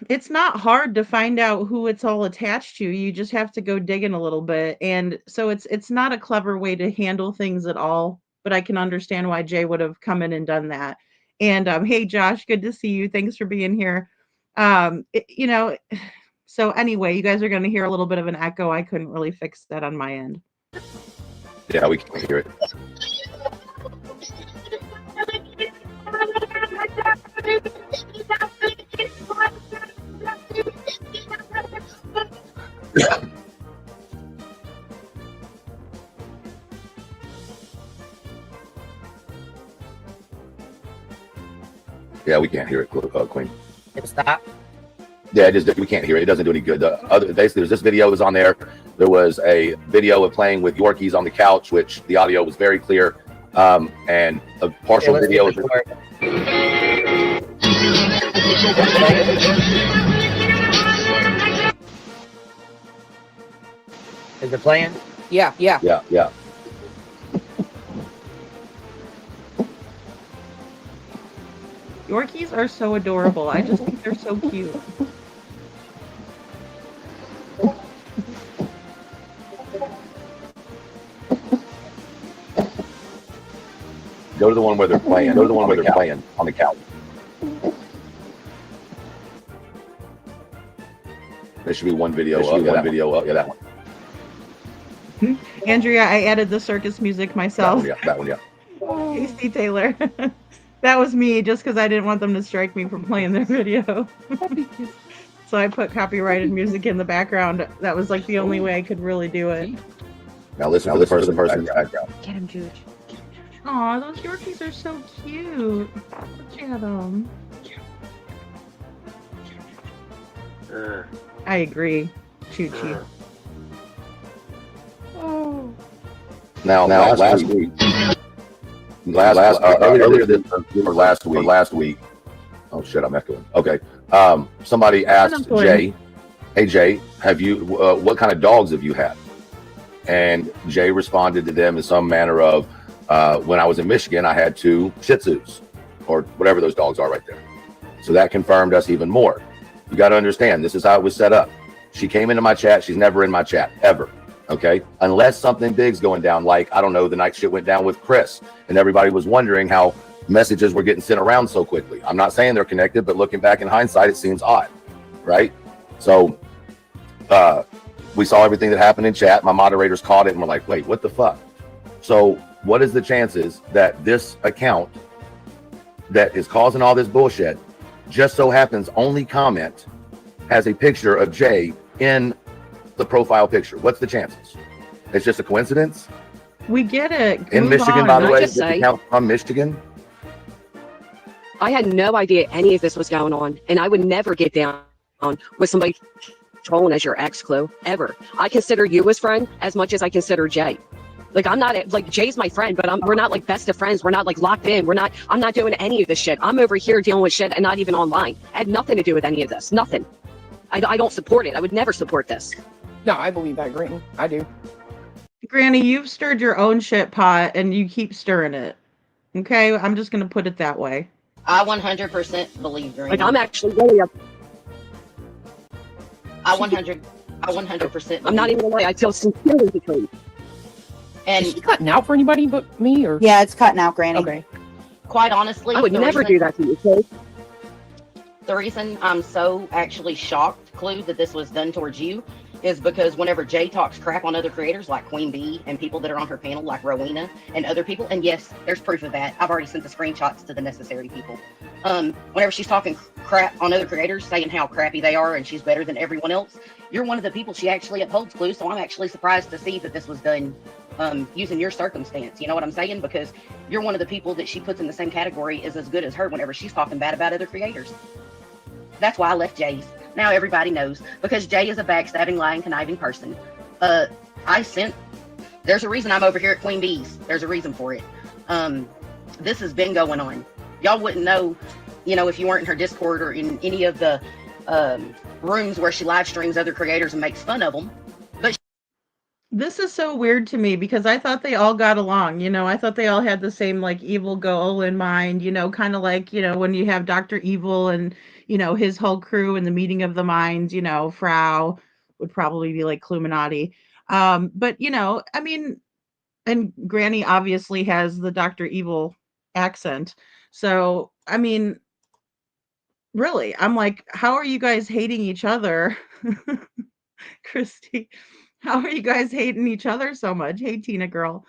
S4: it's not hard to find out who it's all attached to. You just have to go digging a little bit. And so it's not a clever way to handle things at all, but I can understand why Jay would have come in and done that. And hey, Josh, good to see you. Thanks for being here. So anyway, you guys are going to hear a little bit of an echo. I couldn't really fix that on my end.
S10: Yeah, we can hear it. Yeah, we can't hear it, Queen.
S7: It stop.
S10: Yeah, we can't hear it. It doesn't do any good. Basically, there's this video was on there. There was a video of playing with Yorkies on the couch, which the audio was very clear, and a partial video.
S7: Is it playing?
S11: Yeah.
S10: Yeah.
S4: Yorkies are so adorable. I just think they're so cute.
S10: Go to the one where they're playing. Go to the one where they're playing on the couch. There should be one video up. Yeah, that one.
S4: Andrea, I added the circus music myself.
S10: That one, yeah.
S4: Casey Taylor. That was me, just because I didn't want them to strike me from playing their video. So I put copyrighted music in the background. That was like the only way I could really do it.
S10: Now listen to the person in the background.
S13: Get him, Juge.
S4: Aw, those Yorkies are so cute. Look at them. I agree. Choo-choo.
S10: Oh. Now last week. Earlier this or last week. Oh shit, I'm echoing. Okay. Somebody asked Jay, "Hey Jay, have you what kind of dogs have you had?" And Jay responded to them in some manner of, "When I was in Michigan, I had 2 Shih Tzus, or whatever those dogs are right there." So that confirmed us even more. You got to understand, this is how it was set up. She came into my chat. She's never in my chat ever. Okay, unless something big's going down, like, I don't know, the night shit went down with Chris and everybody was wondering how messages were getting sent around so quickly. I'm not saying they're connected, but looking back in hindsight, it seems odd, right? So we saw everything that happened in chat. My moderators caught it and were like, wait, what the fuck? So what is the chances that this account that is causing all this bullshit just so happens only comment has a picture of Jay in the profile picture? What's the chances? It's just a coincidence?
S4: We get it.
S10: In
S4: Move
S10: Michigan,
S4: on.
S10: by the way,
S15: just
S10: this
S15: say-
S10: account from Michigan.
S15: I had no idea any of this was going on, and I would never get down with somebody trolling as your ex, Chloe, ever. I consider you as friend as much as I consider Jay. Like, I'm not, like, Jay's my friend, but we're not, like, best of friends. We're not, like, locked in. I'm not doing any of this shit. I'm over here dealing with shit and not even online. I had nothing to do with any of this. Nothing. I don't support it. I would never support this.
S11: No, I believe that, Granny. I do.
S4: Granny, you've stirred your own shit pot and you keep stirring it. Okay? I'm just going to put it that way.
S16: I 100% believe Granny.
S15: Like, I'm actually really
S16: I 100%.
S15: I'm not even gonna lie. I feel sincerely betrayed.
S16: And
S11: is she cutting out for anybody but me, or?
S13: Yeah, it's cutting out, Granny.
S11: Okay.
S16: Quite honestly,
S15: I would never do that to you, okay?
S16: The reason I'm so actually shocked, Clue, that this was done towards you is because whenever Jay talks crap on other creators like Queen Bee and people that are on her panel like Rowena and other people, and yes, there's proof of that. I've already sent the screenshots to the necessary people. Whenever she's talking crap on other creators, saying how crappy they are and she's better than everyone else, you're one of the people she actually upholds, Clue. So I'm actually surprised to see that this was done using your circumstance. You know what I'm saying? Because you're one of the people that she puts in the same category as good as her whenever she's talking bad about other creators. That's why I left Jay's. Now everybody knows, because Jay is a backstabbing, lying, conniving person. There's a reason I'm over here at Queen Bee's. There's a reason for it. This has been going on. Y'all wouldn't know, if you weren't in her Discord or in any of the rooms where she live streams other creators and makes fun of them. But
S4: this is so weird to me because I thought they all got along. I thought they all had the same like evil goal in mind, kind of like, when you have Dr. Evil and, his whole crew in the meeting of the minds, Frau would probably be like Cluminati. But, I mean, and Granny obviously has the Dr. Evil accent. So, I mean, really, I'm like, how are you guys hating each other? Christy, how are you guys hating each other so much? Hey, Tina girl.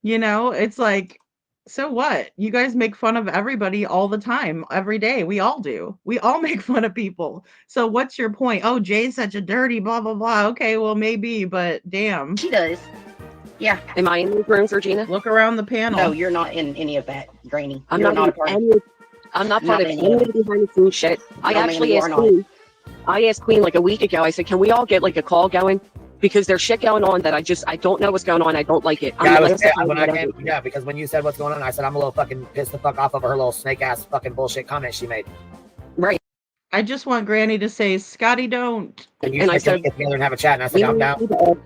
S4: It's like, so what? You guys make fun of everybody all the time, every day. We all do. We all make fun of people. So what's your point? Oh, Jay's such a dirty blah, blah, blah. Okay, well, maybe, but damn.
S16: she does. Yeah.
S15: Am I in these rooms, Regina?
S4: Look around the panel.
S16: No, you're not in any of that, Granny.
S15: I'm
S16: You're
S15: not
S16: a part of
S15: I'm not part
S16: Not
S15: of
S16: any
S15: any
S16: of
S15: of the behind the scenes shit. I
S16: No, ma'am,
S15: actually
S16: you
S15: asked
S16: are not.
S15: Queen. I asked Queen like a week ago. I said, can we all get like a call going? Because there's shit going on that I don't know what's going on. I don't like it.
S7: Because when you said what's going on, I said I'm a little fucking pissed the fuck off of her little snake ass fucking bullshit comment she made.
S15: Right.
S4: I just want Granny to say, Scotty, don't.
S7: And I said, get together and have a chat. And I said, I'm down.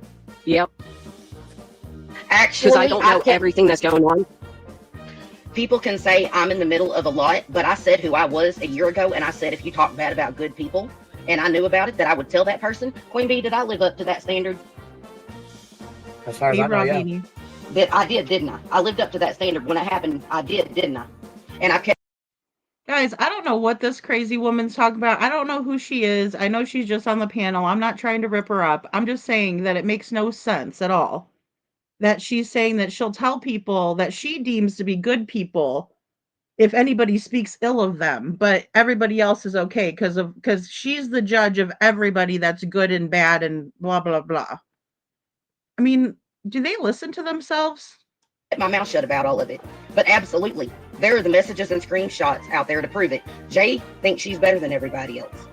S15: Yep.
S16: Actually,
S15: Because I don't know everything that's going on.
S16: People can say I'm in the middle of a lot, but I said who I was a year ago, and I said if you talk bad about good people, and I knew about it, that I would tell that person. Queen Bee, did I live up to that standard?
S7: As far as I know, yeah.
S16: That I did, didn't I? I lived up to that standard when it happened. I did, didn't I? And I kept.
S4: Guys, I don't know what this crazy woman's talking about. I don't know who she is. I know she's just on the panel. I'm not trying to rip her up. I'm just saying that it makes no sense at all. That she's saying that she'll tell people that she deems to be good people if anybody speaks ill of them, but everybody else is okay because she's the judge of everybody that's good and bad and blah, blah, blah. I mean, do they listen to themselves?
S16: My mouth shut about all of it, but absolutely, there are the messages and screenshots out there to prove it. Jay thinks she's better than everybody else,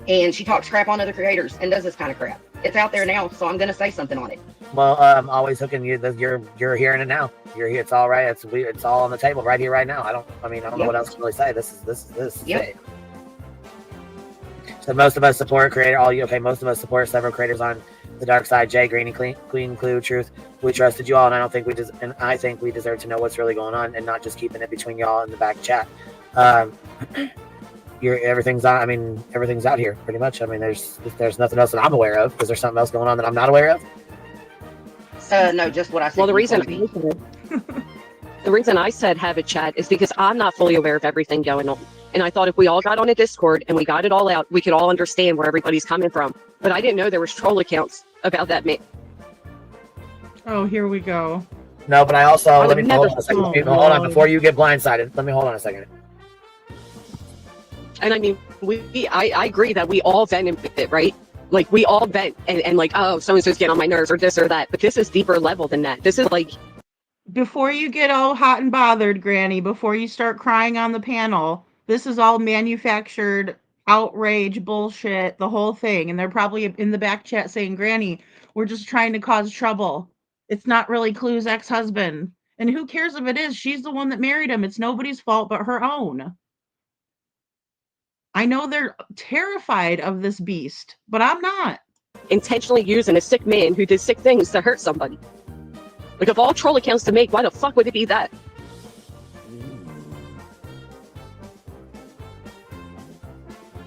S16: and she talks crap on other creators and does this kind of crap. It's out there now, so I'm gonna say something on it.
S7: Well, I'm always hooking you. You're hearing it now. You're here. It's all right. It's all on the table right here, right now. I don't know what else to really say. This is it. So most of us support creator. Most of us support several creators on the dark side. Jay, Greeny, Queen, Clue, Truth. We trusted you all, and I think we deserve to know what's really going on, and not just keeping it between y'all in the back chat. Everything's on. I mean, everything's out here pretty much. I mean, there's nothing else that I'm aware of. Is there something else going on that I'm not aware of?
S16: No, just what I said.
S15: Well, the reason I said have a chat is because I'm not fully aware of everything going on. And I thought if we all got on a Discord and we got it all out, we could all understand where everybody's coming from. But I didn't know there was troll accounts about that man.
S4: Oh, here we go.
S7: No, but I also hold on a second. Hold on before you get blindsided. Let me hold on a second.
S15: And I mean, I agree that we all vent with it, right? Like we all vent and like, oh, so-and-so's getting on my nerves or this or that. But this is deeper level than that. This is like.
S4: Before you get all hot and bothered, Granny, before you start crying on the panel, this is all manufactured outrage, bullshit, the whole thing. And they're probably in the back chat saying, Granny, we're just trying to cause trouble. It's not really Clue's ex-husband. And who cares if it is? She's the one that married him. It's nobody's fault but her own. I know they're terrified of this beast, but I'm not.
S15: Intentionally using a sick man who did sick things to hurt somebody. Like, of all troll accounts to make, why the fuck would it be that?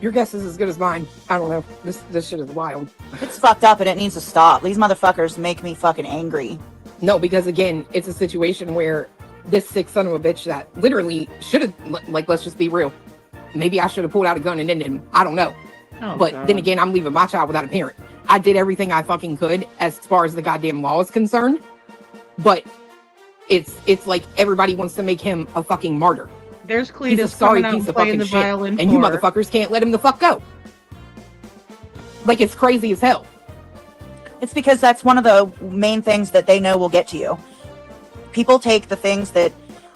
S11: Your guess is as good as mine. I don't know. This shit is wild.
S13: It's fucked up and it needs to stop. These motherfuckers make me fucking angry.
S11: No, because again, it's a situation where this sick son of a bitch that literally should have, like, let's just be real. Maybe I should have pulled out a gun and ended him. I don't know.
S4: Oh,
S11: but
S4: God.
S11: then again, I'm leaving my child without a parent. I did everything I fucking could as far as the goddamn law is concerned. But it's like everybody wants to make him a fucking martyr.
S4: There's
S11: He's a
S4: Cletus
S11: sorry
S4: coming out
S11: piece
S4: and
S11: of
S4: playing
S11: fucking
S4: the
S11: shit.
S4: violin
S11: And you
S4: for her.
S11: motherfuckers can't let him the fuck go. Like, it's crazy as hell.
S13: It's because that's one of the main things that they know will get to you. People take the things that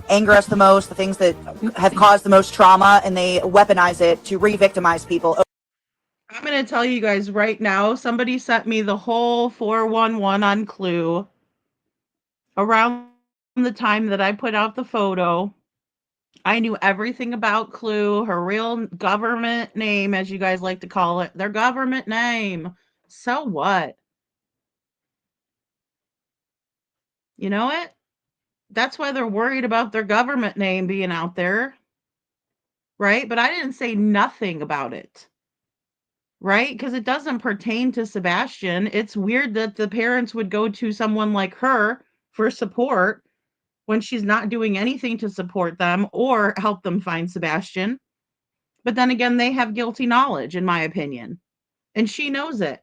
S13: anger us the most, the things that have caused the most trauma, and they weaponize it to re-victimize people.
S4: I'm going to tell you guys right now, somebody sent me the whole 411 on Clue around the time that I put out the photo. I knew everything about Clue, her real government name, as you guys like to call it, their government name. So what? You know what? That's why they're worried about their government name being out there. Right? But I didn't say nothing about it. Right? Because it doesn't pertain to Sebastian. It's weird that the parents would go to someone like her for support when she's not doing anything to support them or help them find Sebastian. But then again, they have guilty knowledge, in my opinion. And she knows it.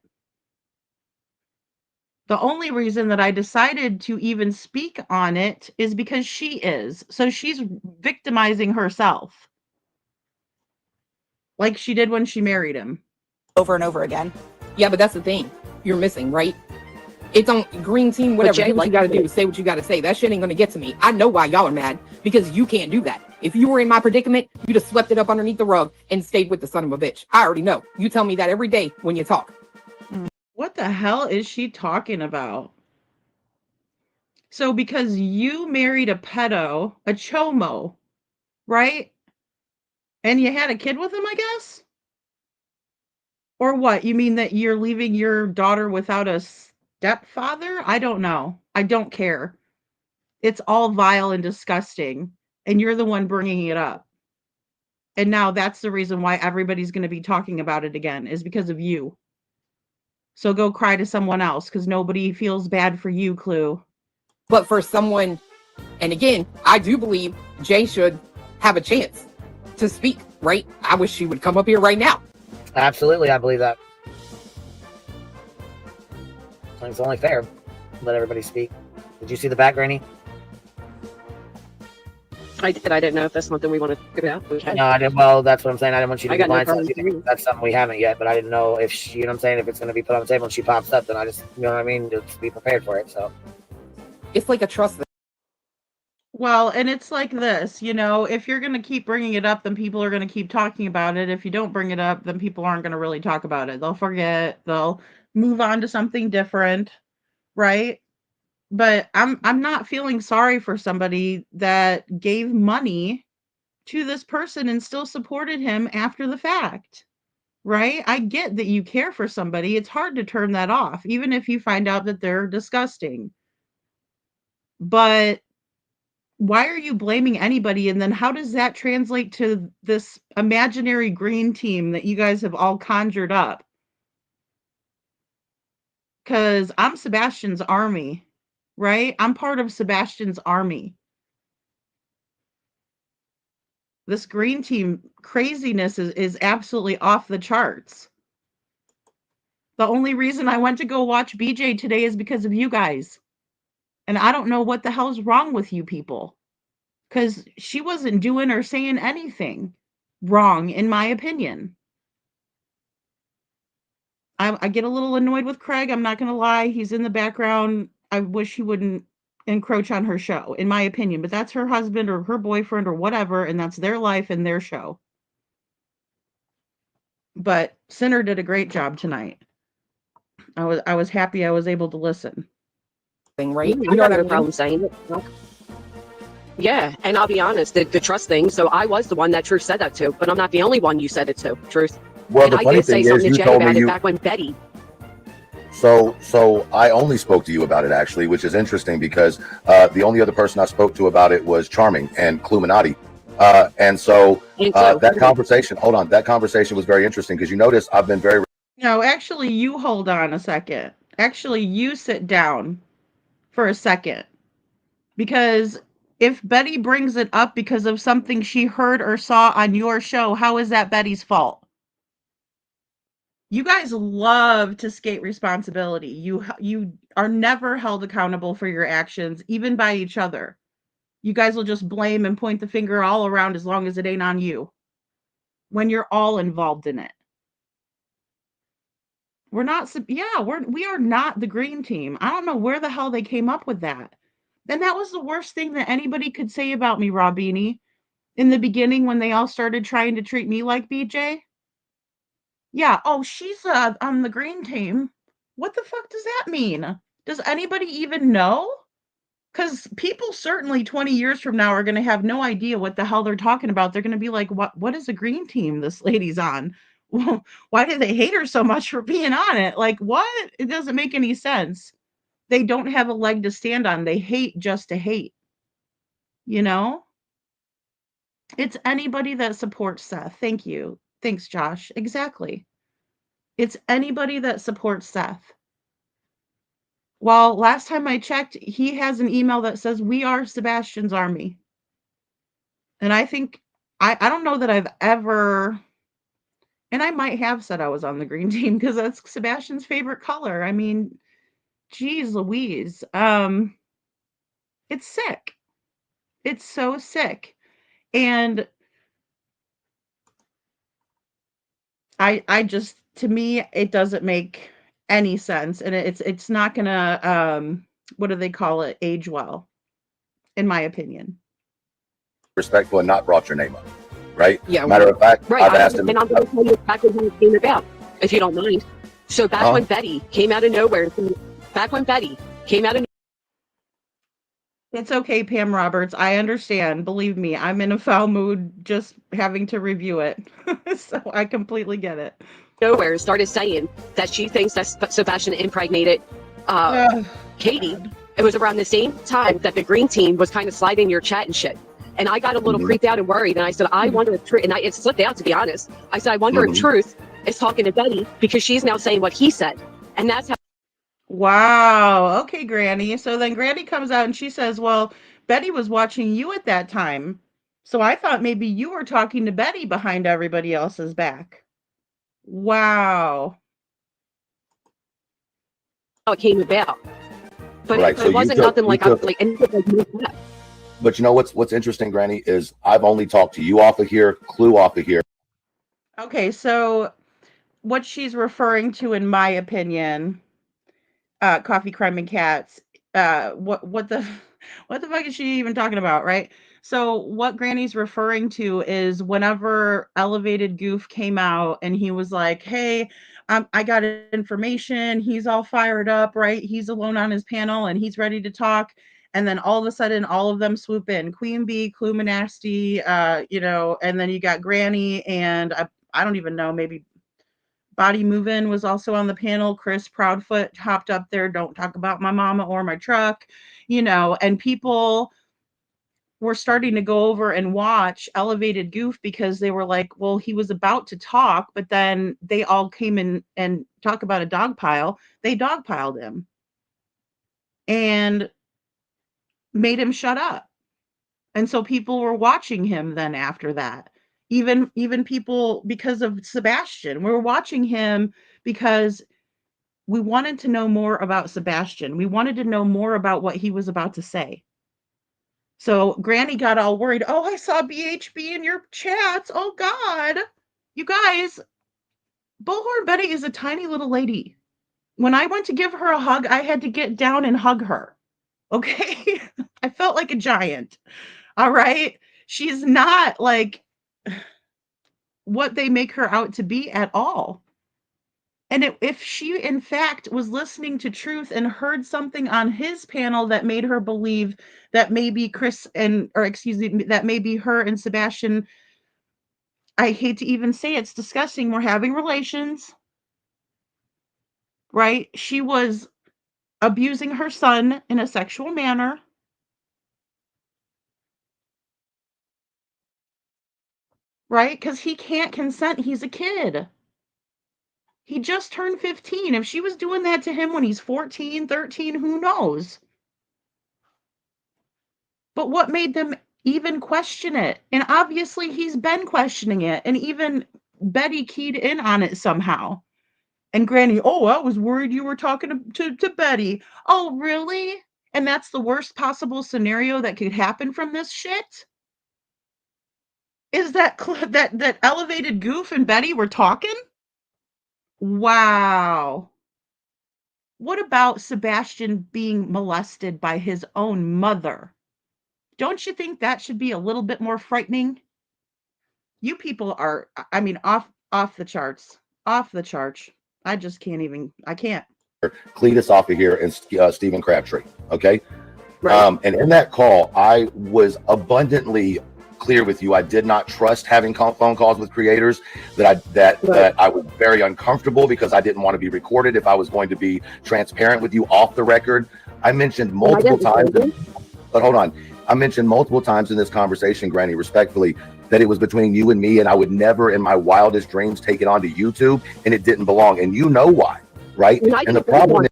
S4: The only reason that I decided to even speak on it is because she is. So she's victimizing herself. Like she did when she married him.
S13: Over and over again.
S11: Yeah, but that's the thing. You're missing, right? It's on green team, whatever.
S15: Jay,
S11: Do what you gotta do. Say what you gotta say. That shit ain't gonna get to me. I know why y'all are mad. Because you can't do that. If you were in my predicament, you'd have swept it up underneath the rug and stayed with the son of a bitch. I already know. You tell me that every day when you talk.
S4: What the hell is she talking about? So because you married a pedo, a chomo, right? And you had a kid with him, I guess? Or what? You mean that you're leaving your daughter without a stepfather? I don't know. I don't care. It's all vile and disgusting. And you're the one bringing it up. And now that's the reason why everybody's going to be talking about it again, is because of you. So go cry to someone else, because nobody feels bad for you, Clue.
S11: But for someone, and again, I do believe Jay should have a chance to speak, right? I wish she would come up here right now.
S7: Absolutely, I believe that. I think it's only fair. Let everybody speak. Did you see the back, Granny?
S15: I did. I didn't know if that's something we want to go about. Okay.
S7: No, I didn't. Well, that's what I'm saying. I didn't want you to
S15: I
S7: be
S15: got no
S7: blind.
S15: problem.
S7: That's something we haven't yet, but I didn't know if she, you know what I'm saying, if it's going to be put on the table and she pops up, then I just, you know what I mean, just be prepared for it. So
S11: it's like a trust thing.
S4: Well, and it's like this, you know, if you're going to keep bringing it up, then people are going to keep talking about it. If you don't bring it up, then people aren't going to really talk about it. They'll forget, they'll move on to something different, right? But I'm not feeling sorry for somebody that gave money to this person and still supported him after the fact. Right? I get that you care for somebody. It's hard to turn that off, even if you find out that they're disgusting. But why are you blaming anybody? And then how does that translate to this imaginary green team that you guys have all conjured up? Because I'm Sebastian's army, right? I'm part of Sebastian's army. This green team craziness is absolutely off the charts. The only reason I went to go watch BJ today is because of you guys. And I don't know what the hell's wrong with you people. Because she wasn't doing or saying anything wrong, in my opinion. I get a little annoyed with Craig. I'm not going to lie. He's in the background. I wish he wouldn't encroach on her show, in my opinion. But that's her husband or her boyfriend or whatever, and that's their life and their show. But Sinner did a great job tonight. I was happy I was able to listen.
S11: thing, right?
S15: I
S11: You know
S15: got
S11: what I
S15: no
S11: mean?
S15: problem saying it. Yeah, and I'll be honest, the trust thing. So I was the one that Truth said that to, but I'm not the only one you said it to, Truth.
S10: Well,
S15: And
S10: the
S15: I
S10: funny
S15: did say
S10: thing is,
S15: something to
S10: you
S15: Jay
S10: told me
S15: about it
S10: you.
S15: back when Betty.
S10: So I only spoke to you about it actually, which is interesting because the only other person I spoke to about it was Charming and Cluminati. And so that conversation, hold on, that conversation was very interesting because you notice I've been very.
S4: No, actually, you hold on a second. Actually, you sit down for a second. Because if Betty brings it up because of something she heard or saw on your show, how is that Betty's fault? You guys love to skate responsibility. You are never held accountable for your actions, even by each other. You guys will just blame and point the finger all around as long as it ain't on you. When you're all involved in it. We are not the green team. I don't know where the hell they came up with that. And that was the worst thing that anybody could say about me, Robini. In the beginning when they all started trying to treat me like BJ? Yeah, oh, she's on the green team. What the fuck does that mean? Does anybody even know? Because people certainly 20 years from now are going to have no idea what the hell they're talking about. They're going to be like, what is a green team this lady's on? Why do they hate her so much for being on it? Like, what? It doesn't make any sense. They don't have a leg to stand on. They hate just to hate. You know? It's anybody that supports Seth. Thank you. Thanks, Josh. Exactly. It's anybody that supports Seth. Well, last time I checked, he has an email that says, "We are Sebastian's army." And I think, I don't know that I've ever, and I might have said I was on the green team because that's Sebastian's favorite color. I mean, geez Louise. It's sick. It's so sick. And I just, to me, it doesn't make any sense, and it's not gonna what do they call it, age well, in my opinion.
S10: Respectful and not brought your name up, right?
S15: Yeah,
S10: Matter of fact,
S15: right.
S10: I've asked him.
S15: And I'm going to tell you exactly how it came about, if you don't mind. So back when Betty came out of nowhere,
S4: It's okay, Pam Roberts. I understand. Believe me, I'm in a foul mood just having to review it. So I completely get it.
S15: nowhere, started saying that she thinks that Sebastian impregnated Katie. It was around the same time that the green team was kind of sliding your chat and shit. And I got a little creeped out and worried. And I said, I wonder if Truth, and it slipped out, to be honest. I said, I wonder if Truth is talking to Betty because she's now saying what he said. And that's how.
S4: Wow. Okay, Granny. So then Granny comes out and she says, well, Betty was watching you at that time. So I thought maybe you were talking to Betty behind everybody else's back. Wow.
S15: How it came about. But
S10: Right,
S15: it,
S10: so
S15: it wasn't
S10: you took-
S15: nothing
S10: you
S15: like,
S10: took-
S15: like anything like that.
S10: But you know what's interesting, Granny, is I've only talked to you off of here, Clue off of here.
S4: Okay, so what she's referring to, in my opinion, Coffee, Crime, and Cats, what the what the fuck is she even talking about, right? So what Granny's referring to is whenever Elevated Goof came out and he was like, hey, I got information, he's all fired up, right? He's alone on his panel and he's ready to talk. And then all of a sudden, all of them swoop in. Queen Bee, Cluminasty, and then you got Granny and I don't even know, maybe Body Movin' was also on the panel. Chris Proudfoot hopped up there. Don't talk about my mama or my truck, and people were starting to go over and watch Elevated Goof because they were like, well, he was about to talk, but then they all came in and talk about a dog pile. They dogpiled him and made him shut up. And so people were watching him then after that. Even people, because of Sebastian, we were watching him because we wanted to know more about Sebastian. We wanted to know more about what he was about to say. So Granny got all worried. Oh, I saw BHB in your chats. Oh, God. You guys, Bullhorn Betty is a tiny little lady. When I went to give her a hug, I had to get down and hug her. Okay? I felt like a giant. All right? She's not like what they make her out to be at all. And if she, in fact, was listening to Truth and heard something on his panel that made her believe that maybe that maybe her and Sebastian, I hate to even say it's disgusting, were having relations, right? She was abusing her son in a sexual manner. Right? Because he can't consent. He's a kid. He just turned 15. If she was doing that to him when he's 14, 13, who knows? But what made them even question it? And obviously he's been questioning it. And even Betty keyed in on it somehow. And Granny, oh, I was worried you were talking to Betty. Oh, really? And that's the worst possible scenario that could happen from this shit? Is that elevated goof and Betty were talking? Wow. What about Sebastian being molested by his own mother? Don't you think that should be a little bit more frightening? You people are, I mean, off the charts. Off the charts. I just can't even, I can't.
S10: Cletus off of here and Stephen Crabtree. Okay.
S15: Right.
S10: And in that call, I was abundantly clear with you. I did not trust having phone calls with creators. That I was very uncomfortable because I didn't want to be recorded. If I was going to be transparent with you off the record, I mentioned multiple times. But hold on, I mentioned multiple times in this conversation, Granny, respectfully, that it was between you and me, and I would never, in my wildest dreams, take it onto YouTube, and it didn't belong. And you know why, right? And the problem is.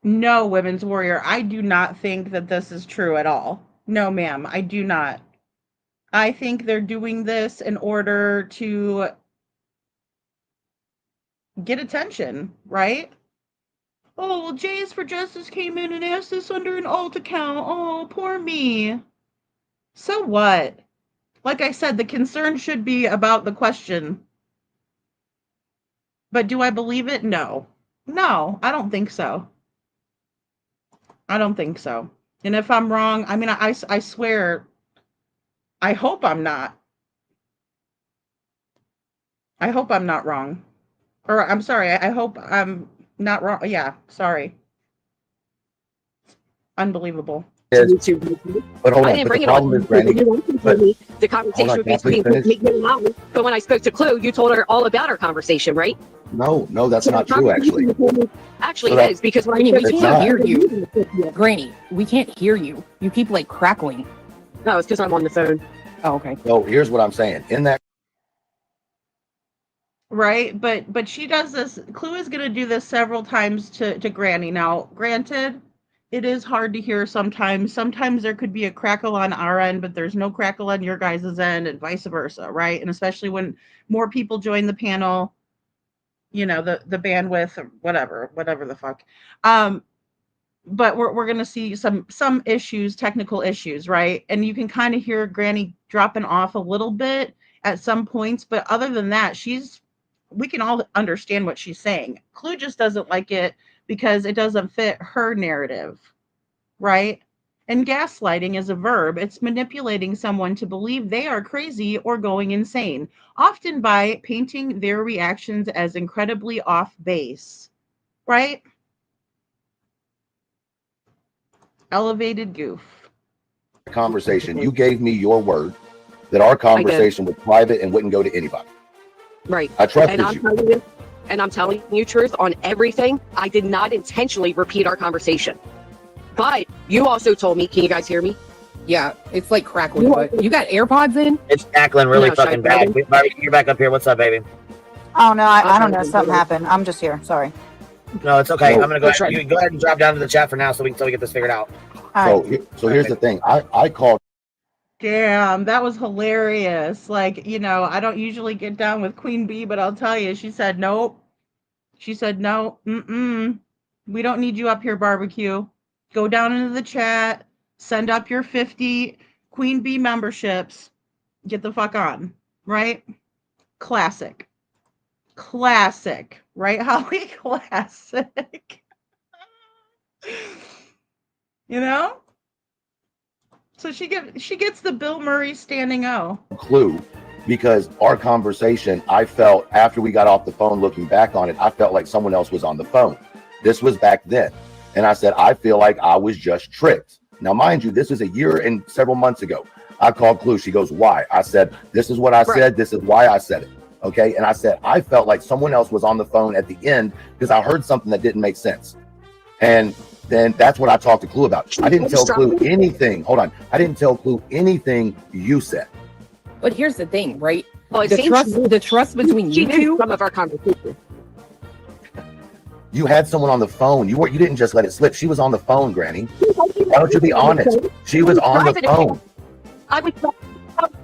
S4: No, Women's Warrior, I do not think that this is true at all. No, ma'am, I do not. I think they're doing this in order to get attention, right? Oh, well, Jays for Justice came in and asked this under an alt account. Oh, poor me. So what? Like I said, the concern should be about the question. But do I believe it? No. No, I don't think so. I don't think so. And if I'm wrong, I mean, I swear, I hope I'm not. I hope I'm not wrong. Or I'm sorry, I hope I'm not wrong. Yeah, sorry. Unbelievable.
S10: But hold on,
S15: I didn't bring it on. The conversation would be between me and Molly. But when I spoke to Chloe, you told her all about our conversation, right?
S10: No, that's not true, actually.
S15: Actually, it is, because when
S11: Granny,
S15: I
S11: we can't hear you. Granny, we can't hear you. You keep like crackling.
S15: No, it's because I'm on the phone.
S11: Oh, okay.
S10: So here's what I'm saying. In that.
S4: Right, but she does this. Clue is going to do this several times to Granny. Now, granted, it is hard to hear sometimes. Sometimes there could be a crackle on our end, but there's no crackle on your guys' end, and vice versa, right? And especially when more people join the panel, you know, the bandwidth or whatever the fuck. But we're going to see some issues, technical issues, right? And you can kind of hear Granny dropping off a little bit at some points, but other than that, we can all understand what she's saying. Clue just doesn't like it because it doesn't fit her narrative, right? And gaslighting is a verb. It's manipulating someone to believe they are crazy or going insane, often by painting their reactions as incredibly off base, right? Elevated goof.
S10: Conversation, you gave me your word that our conversation was private and wouldn't go to anybody.
S15: Right.
S10: I trusted
S15: you. And I'm telling you truth on everything. I did not intentionally repeat our conversation. But you also told me, can you guys hear me?
S11: Yeah, it's like crackling, but you got AirPods in?
S7: It's crackling really fucking bad. You're back up here. What's up, baby?
S13: Oh, no, I don't know. Something happened. I'm just here. Sorry.
S7: No, it's okay. I'm going to go ahead. You go ahead and drop down to the chat for now so we get this figured out.
S10: So here's the thing. I called.
S4: Damn, that was hilarious. Like, you know, I don't usually get down with Queen Bee, but I'll tell you, she said, nope. She said, no, we don't need you up here, barbecue. Go down into the chat, send up your 50 Queen Bee memberships, get the fuck on, right? Classic, right, Holly? Classic. You know? So she gets the Bill Murray standing O.
S10: Clue because our conversation, I felt after we got off the phone, looking back on it, I felt like someone else was on the phone. This was back then. And I said, I feel like I was just tricked. Now, mind you, this is a year and several months ago. I called Clue. She goes, why? I said, this is what I said. This is why I said it. Okay. And I said, I felt like someone else was on the phone at the end because I heard something that didn't make sense. And then that's what I talked to Clue about. I didn't tell Clue anything. Hold on. I didn't tell Clue anything you said.
S11: But here's the thing, right?
S15: Well,
S11: the trust between you two.
S15: Some of our conversation.
S10: You had someone on the phone. You didn't just let it slip. She was on the phone, Granny. Why don't you be honest? She was on the phone.
S15: I was.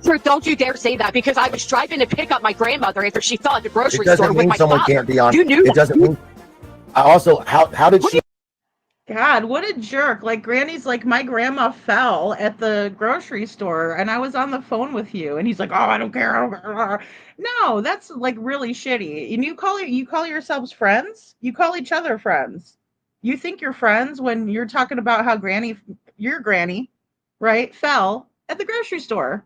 S15: Sir, don't you dare say that, because I was driving to pick up my grandmother after she fell at the grocery store with my
S10: someone
S15: father.
S10: Can't be on.
S15: You knew
S10: it doesn't mean. I also, how did she?
S4: God, what a jerk. Like, Granny's like, my grandma fell at the grocery store and I was on the phone with you. And he's like, oh, I don't care. I don't care. No, that's like really shitty. And you call yourselves friends? You call each other friends. You think you're friends when you're talking about how your granny, right, fell at the grocery store.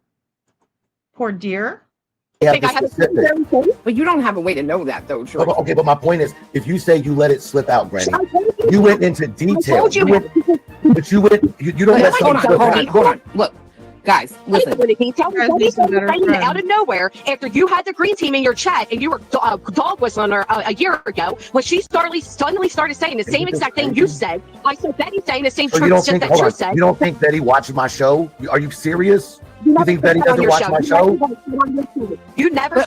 S4: Poor dear.
S10: Yeah,
S11: but you don't have a way to know that, though, George.
S10: Okay, but my point is, if you say you let it slip out, Granny, you went into detail. You don't let something slip out.
S11: Hold on. Look, guys, listen.
S15: Out of nowhere, after you had the green team in your chat and you were dog whistling her a year ago, when she suddenly started saying the same exact thing you said, I saw Betty saying the same truth that you said.
S10: You don't think Betty watches my show? Are you serious? You think Betty doesn't watch my show?
S15: You never.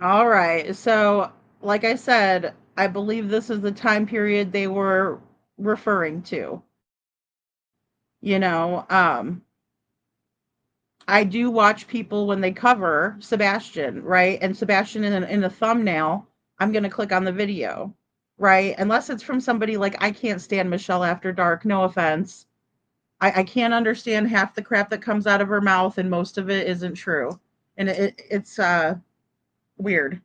S4: All right. So, like I said, I believe this is the time period they were referring to. You know, I do watch people when they cover Sebastian, right? And Sebastian in a thumbnail, I'm going to click on the video, right? Unless it's from somebody like, I can't stand Michelle After Dark, no offense. I can't understand half the crap that comes out of her mouth, and most of it isn't true. And it's weird.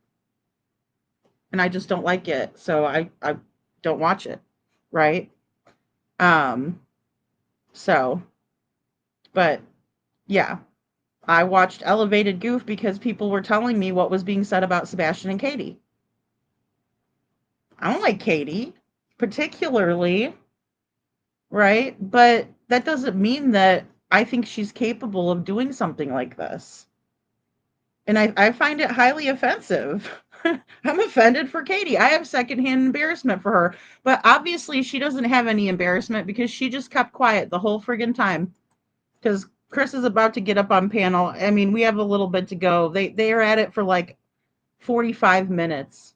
S4: And I just don't like it. So I don't watch it, right? So, but yeah, I watched Elevated Goof because people were telling me what was being said about Sebastian and Katie. I don't like Katie, particularly, right? But that doesn't mean that I think she's capable of doing something like this. And I find it highly offensive. I'm offended for Katie. I have secondhand embarrassment for her. But obviously she doesn't have any embarrassment because she just kept quiet the whole friggin' time. Because Chris is about to get up on panel. I mean, we have a little bit to go. They are at it for like 45 minutes.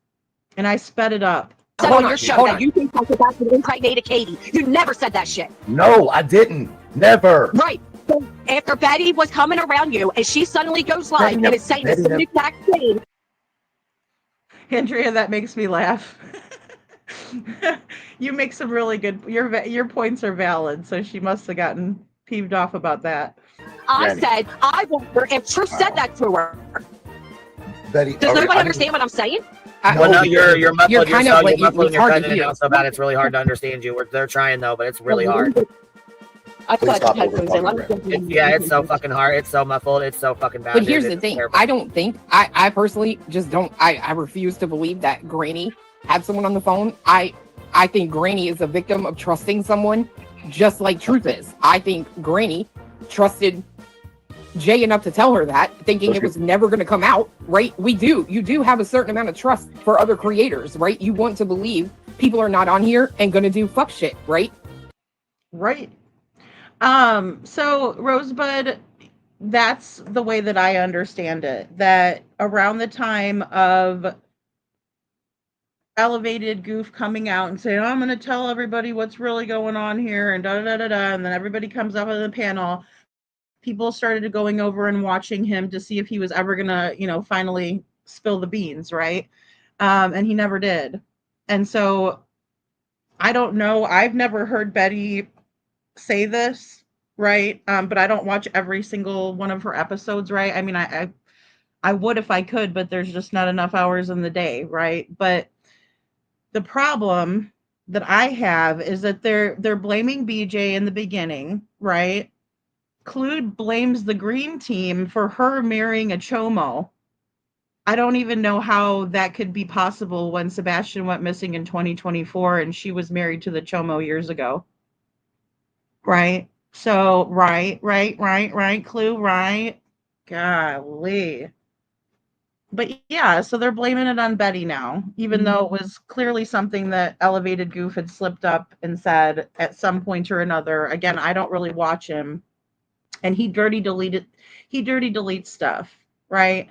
S4: And I sped it up.
S15: On your show that you think Sebastian impregnated Katie. You never said that shit.
S10: No, I didn't. Never.
S15: Right. So after Betty was coming around you and she suddenly goes live and is saying the same exact thing.
S4: Andrea, that makes me laugh. You make some really good, your points are valid, so she must have gotten peeved off about that.
S15: I said, I want her, and Truth said that to her.
S10: Betty,
S15: does nobody understand what I'm saying?
S7: Well, no, you're muffling
S11: you're kind of like,
S7: you're
S11: it's hard to
S7: cutting it
S11: hear.
S7: out so bad it's really hard to understand you. They're trying though, but it's really hard.
S15: I put headphones in.
S7: It's so fucking hard. It's so muffled. It's so fucking bad.
S11: But here's the thing. I don't think, I personally just don't, I refuse to believe that Granny had someone on the phone. I think Granny is a victim of trusting someone just like Truth is. I think Granny trusted Jay enough to tell her that, thinking it was never going to come out, right? You do have a certain amount of trust for other creators, right? You want to believe people are not on here and going to do fuck shit, right?
S4: Right. So Rosebud, that's the way that I understand it, that around the time of Elevated Goof coming out and saying, I'm going to tell everybody what's really going on here and da-da-da-da-da, and then everybody comes up on the panel, people started going over and watching him to see if he was ever going to, finally spill the beans, right? And he never did. And so I don't know. I've never heard Betty say this, right? But I don't watch every single one of her episodes, right? I mean, I would if I could, but there's just not enough hours in the day, right? But the problem that I have is that they're blaming BJ in the beginning, right? Clued blames the green team for her marrying a chomo. I don't even know how that could be possible when Sebastian went missing in 2024 and she was married to the chomo years ago. Right? So, right, Clue, right? Golly. But yeah, so they're blaming it on Betty now, even though it was clearly something that Elevated Goof had slipped up and said at some point or another. Again, I don't really watch him. And he dirty deletes stuff, right?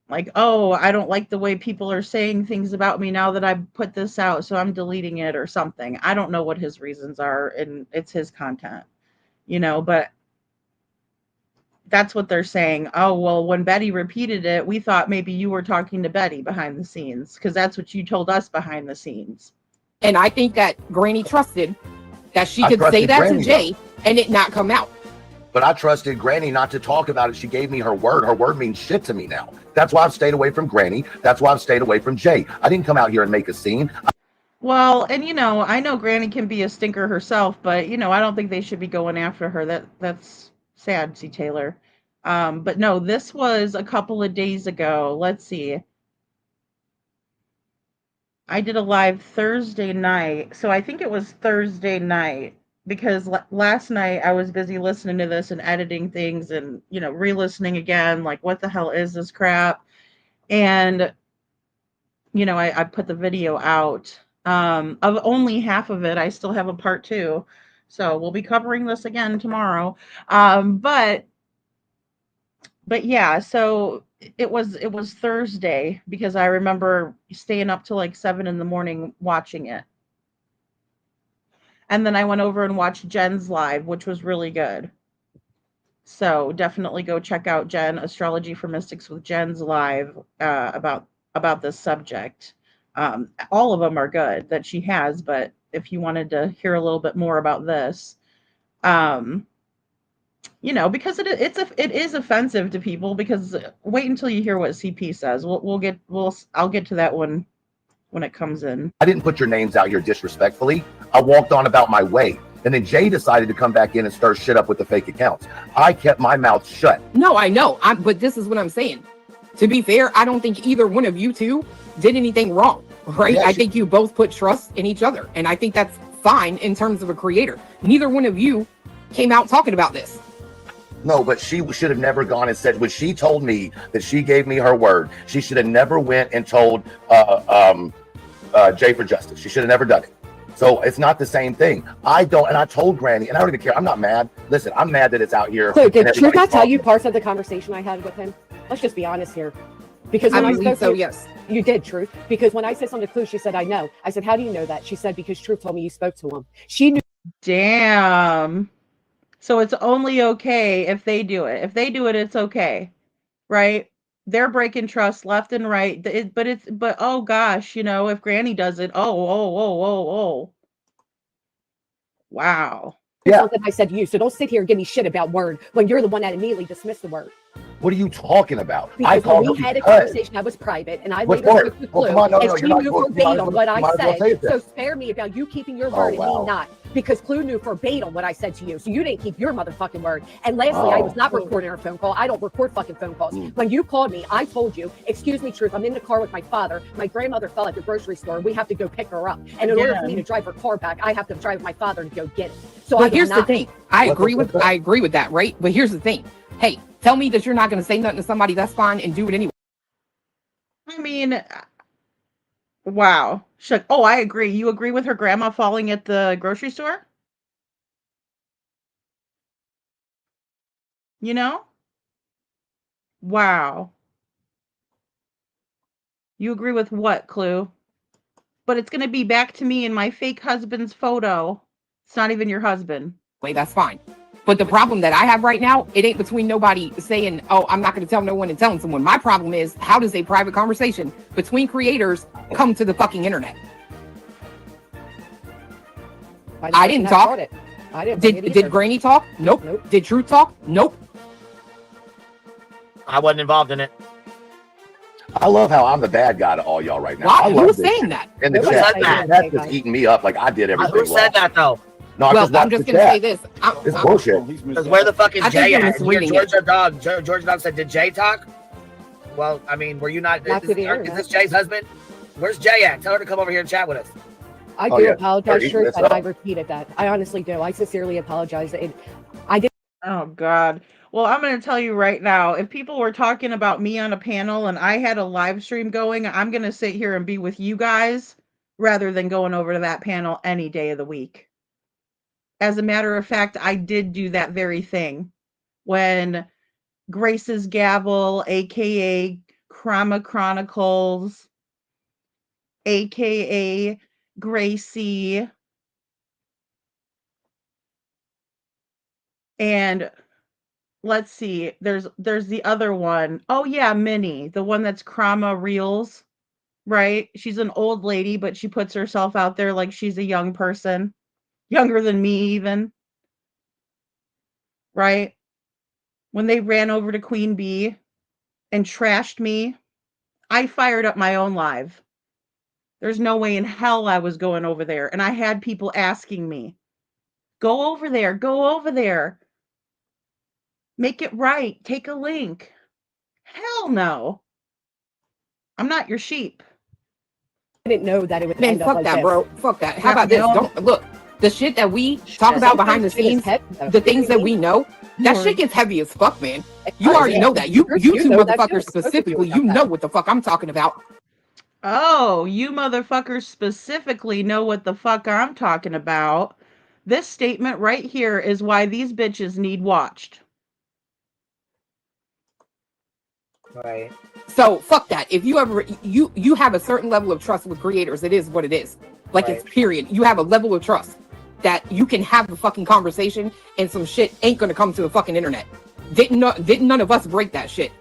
S4: Like, oh, I don't like the way people are saying things about me now that I put this out, so I'm deleting it or something. I don't know what his reasons are, and it's his content, but that's what they're saying. Oh, well, when Betty repeated it, we thought maybe you were talking to Betty behind the scenes, because that's what you told us behind the scenes.
S11: And I think that Granny trusted that she could say that to Jay and it not come out.
S10: But I trusted Granny not to talk about it. She gave me her word. Her word means shit to me now. That's why I've stayed away from Granny. That's why I've stayed away from Jay. I didn't come out here and make a scene.
S4: Well, and I know Granny can be a stinker herself, but I don't think they should be going after her. That's sad, C. Taylor. But no, this was a couple of days ago. Let's see. I did a live Thursday night, so I think it was Thursday night, because last night I was busy listening to this and editing things and, re-listening again, like, what the hell is this crap? And, I put the video out. Of only half of it, I still have a part 2. So we'll be covering this again tomorrow. But yeah, so it was Thursday, because I remember staying up till like 7 a.m. watching it. And then I went over and watched Jen's live, which was really good. So definitely go check out Jen, Astrology for Mystics with Jen's live about this subject. All of them are good that she has, but if you wanted to hear a little bit more about this, because it is offensive to people, because wait until you hear what CP says. I'll get to that one when it comes in.
S10: I didn't put your names out here disrespectfully. I walked on about my way. And then Jay decided to come back in and stir shit up with the fake accounts. I kept my mouth shut.
S11: No, I know. But this is what I'm saying. To be fair, I don't think either one of you two did anything wrong, right? I think you both put trust in each other. And I think that's fine in terms of a creator. Neither one of you came out talking about this.
S10: No, but she should have never gone and said, when she told me that she gave me her word, she should have never went and told Jay for Justice. She should have never done it. So it's not the same thing. I told Granny, and I don't even care. I'm not mad. Listen, I'm mad that it's out here.
S15: So did Truth not tell you parts of the conversation I had with him? Let's just be honest here. Because when I spoke to
S11: yes.
S15: You did, Truth. Because when I said something to Clue, she said, I know. I said, how do you know that? She said, because Truth told me you spoke to him. She knew.
S4: Damn. So it's only okay if they do it. If they do it, it's okay. Right? They're breaking trust left and right. But oh gosh, if Granny does it, oh. Wow.
S15: Yeah. Something I said to you. So don't sit here and give me shit about word when you're the one that immediately dismissed the word.
S10: What are you talking about?
S15: Because when we had a conversation that was private, and I later spoke to Clue, and she knew verbatim what I said. So spare me about you keeping your word and me not. Because Clue knew verbatim what I said to you. So you didn't keep your motherfucking word. And lastly, I was not recording our phone call. I don't record fucking phone calls. When you called me, I told you, excuse me, Truth, I'm in the car with my father. My grandmother fell at the grocery store. We have to go pick her up. And in order for me to drive her car back, I have to drive with my father to go get it. So
S11: here's the thing. I agree with that, right? But here's the thing. Hey, tell me that you're not going to say nothing to somebody, that's fine, and do it anyway.
S4: I mean, wow. Oh, I agree. You agree with her grandma falling at the grocery store? Wow. You agree with what, Clue? But it's going to be back to me in my fake husband's photo. It's not even your husband.
S11: Wait, that's fine. But the problem that I have right now, it ain't between nobody saying, oh, I'm not going to tell no one and telling someone. My problem is, how does a private conversation between creators come to the fucking internet? I didn't talk.
S15: I didn't.
S11: Did Granny talk? Nope. Did Truth talk? Nope.
S7: I wasn't involved in it.
S10: I love how I'm the bad guy to all y'all right now.
S11: Why? Who's saying that?
S10: In the chat. That's just eating me up like I did everything
S7: Who said that, though?
S10: Not
S11: Well,
S10: just
S11: I'm
S10: watch
S11: just
S10: the
S11: gonna say
S10: chat.
S11: this.
S10: It's bullshit.
S7: Because where the fuck is
S11: I think
S7: Jay
S11: you're
S7: at? And your
S11: misreading it.
S7: Georgia Dog said, did Jay talk? Well, I mean, were you not?
S15: Not to the
S7: Is
S15: internet.
S7: this Jay's husband? Where's Jay at? Tell her to come over here and chat with us.
S15: I
S10: Oh,
S15: do
S10: yeah.
S15: apologize,
S10: Or
S15: Truth,
S10: eat
S15: that
S10: this
S15: I
S10: up.
S15: repeated that. I honestly do. I sincerely apologize. I did.
S4: Oh God. Well, I'm going to tell you right now, if people were talking about me on a panel and I had a live stream going, I'm going to sit here and be with you guys rather than going over to that panel any day of the week. As a matter of fact, I did do that very thing when Grace's Gavel, aka Krama Chronicles, aka Gracie, and let's see, there's the other one. Oh yeah, Minnie, the one that's Krama Reels, right? She's an old lady, but she puts herself out there like she's a young person, younger than me even, right? When they ran over to Queen Bee and trashed me, I fired up my own live. There's no way in hell I was going over there. And I had people asking me, go over there, go over there. Make it right. Take a link. Hell no. I'm not your sheep.
S15: I didn't know that it would
S11: Man,
S15: end up
S11: fuck
S15: like
S11: that,
S15: this.
S11: bro. Fuck that. How
S4: Yeah,
S11: about this?
S4: no.
S11: Don't look. The shit that we talk about behind the scenes, the things that we know, that shit gets heavy as fuck, man. You already know that. You two
S15: know that too.
S11: motherfuckers specifically, you know what the fuck I'm talking about.
S4: Oh, you motherfuckers specifically know what the fuck I'm talking about. This statement right here is why these bitches need watched.
S7: Right.
S11: So fuck that. If you ever you have a certain level of trust with creators, it is what it is. Like
S7: Right.
S11: it's period. You have a level of trust that you can have the fucking conversation and some shit ain't gonna come to the fucking internet. Didn't none of us break that shit.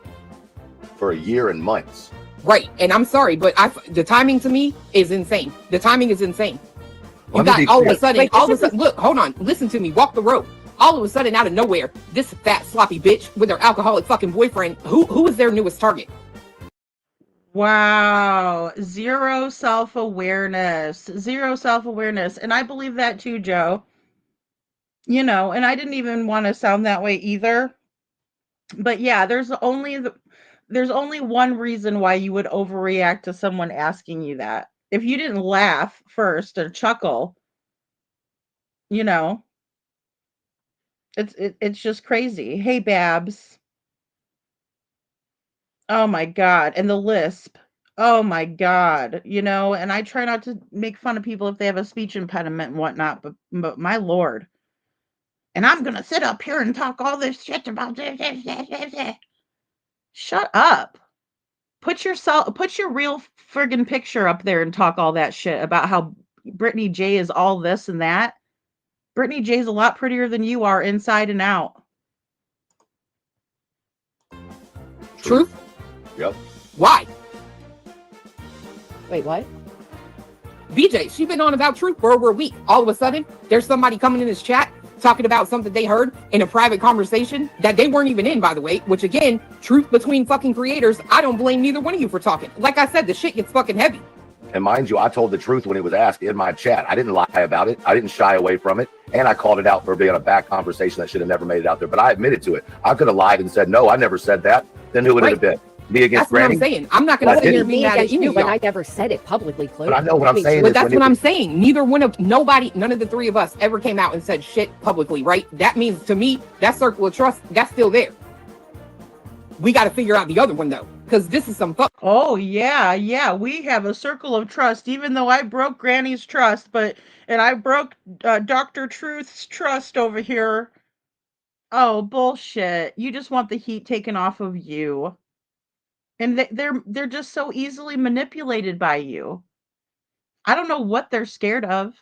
S10: For a year and months.
S11: Right. And I'm sorry, but the timing to me is insane. The timing is insane. You
S10: Let me
S11: got
S10: be
S11: all of
S10: clear.
S11: a sudden,
S15: Wait,
S11: all of a
S15: this
S11: sudden, look, hold on, listen to me, walk the road. All of a sudden, out of nowhere, this fat sloppy bitch with her alcoholic fucking boyfriend, who is their newest target?
S4: Wow. Zero self-awareness. Zero self-awareness. And I believe that too, Joe. You know, and I didn't even want to sound that way either. But yeah, there's only one reason why you would overreact to someone asking you that. If you didn't laugh first or chuckle, you know, it's just crazy. Hey, Babs. Oh my God. And the lisp. Oh my God. You know, and I try not to make fun of people if they have a speech impediment and whatnot, but my Lord. And I'm gonna sit up here and talk all this shit about this. Shut up. Put your real friggin' picture up there and talk all that shit about how Brittany J is all this and that. Brittany J's a lot prettier than you are inside and out.
S11: Truth?
S10: Yep.
S11: Why?
S15: Wait, what?
S11: BJ, she been on about truth for over a week. All of a sudden, there's somebody coming in this chat talking about something they heard in a private conversation that they weren't even in, by the way, which again, truth between fucking creators. I don't blame neither one of you for talking. Like I said, the shit gets fucking heavy.
S10: And mind you, I told the truth when it was asked in my chat. I didn't lie about it. I didn't shy away from it. And I called it out for being a bad conversation that should have never made it out there. But I admitted to it. I could have lied and said, no, I never said that. Then who would it have been? Me against
S11: That's what
S10: Granny?
S11: I'm saying. I'm not going to sit here and be mad at you,
S15: but I never said it publicly, Chloe.
S10: But I know what I'm saying.
S11: But that's what I'm saying. None of the three of us ever came out and said shit publicly, right? That means to me, that circle of trust, that's still there. We got to figure out the other one though, because this is some fuck.
S4: Oh yeah, we have a circle of trust. Even though I broke Granny's trust, and I broke Dr. Truth's trust over here. Oh bullshit! You just want the heat taken off of you, and they're just so easily manipulated by you. I don't know what they're scared of.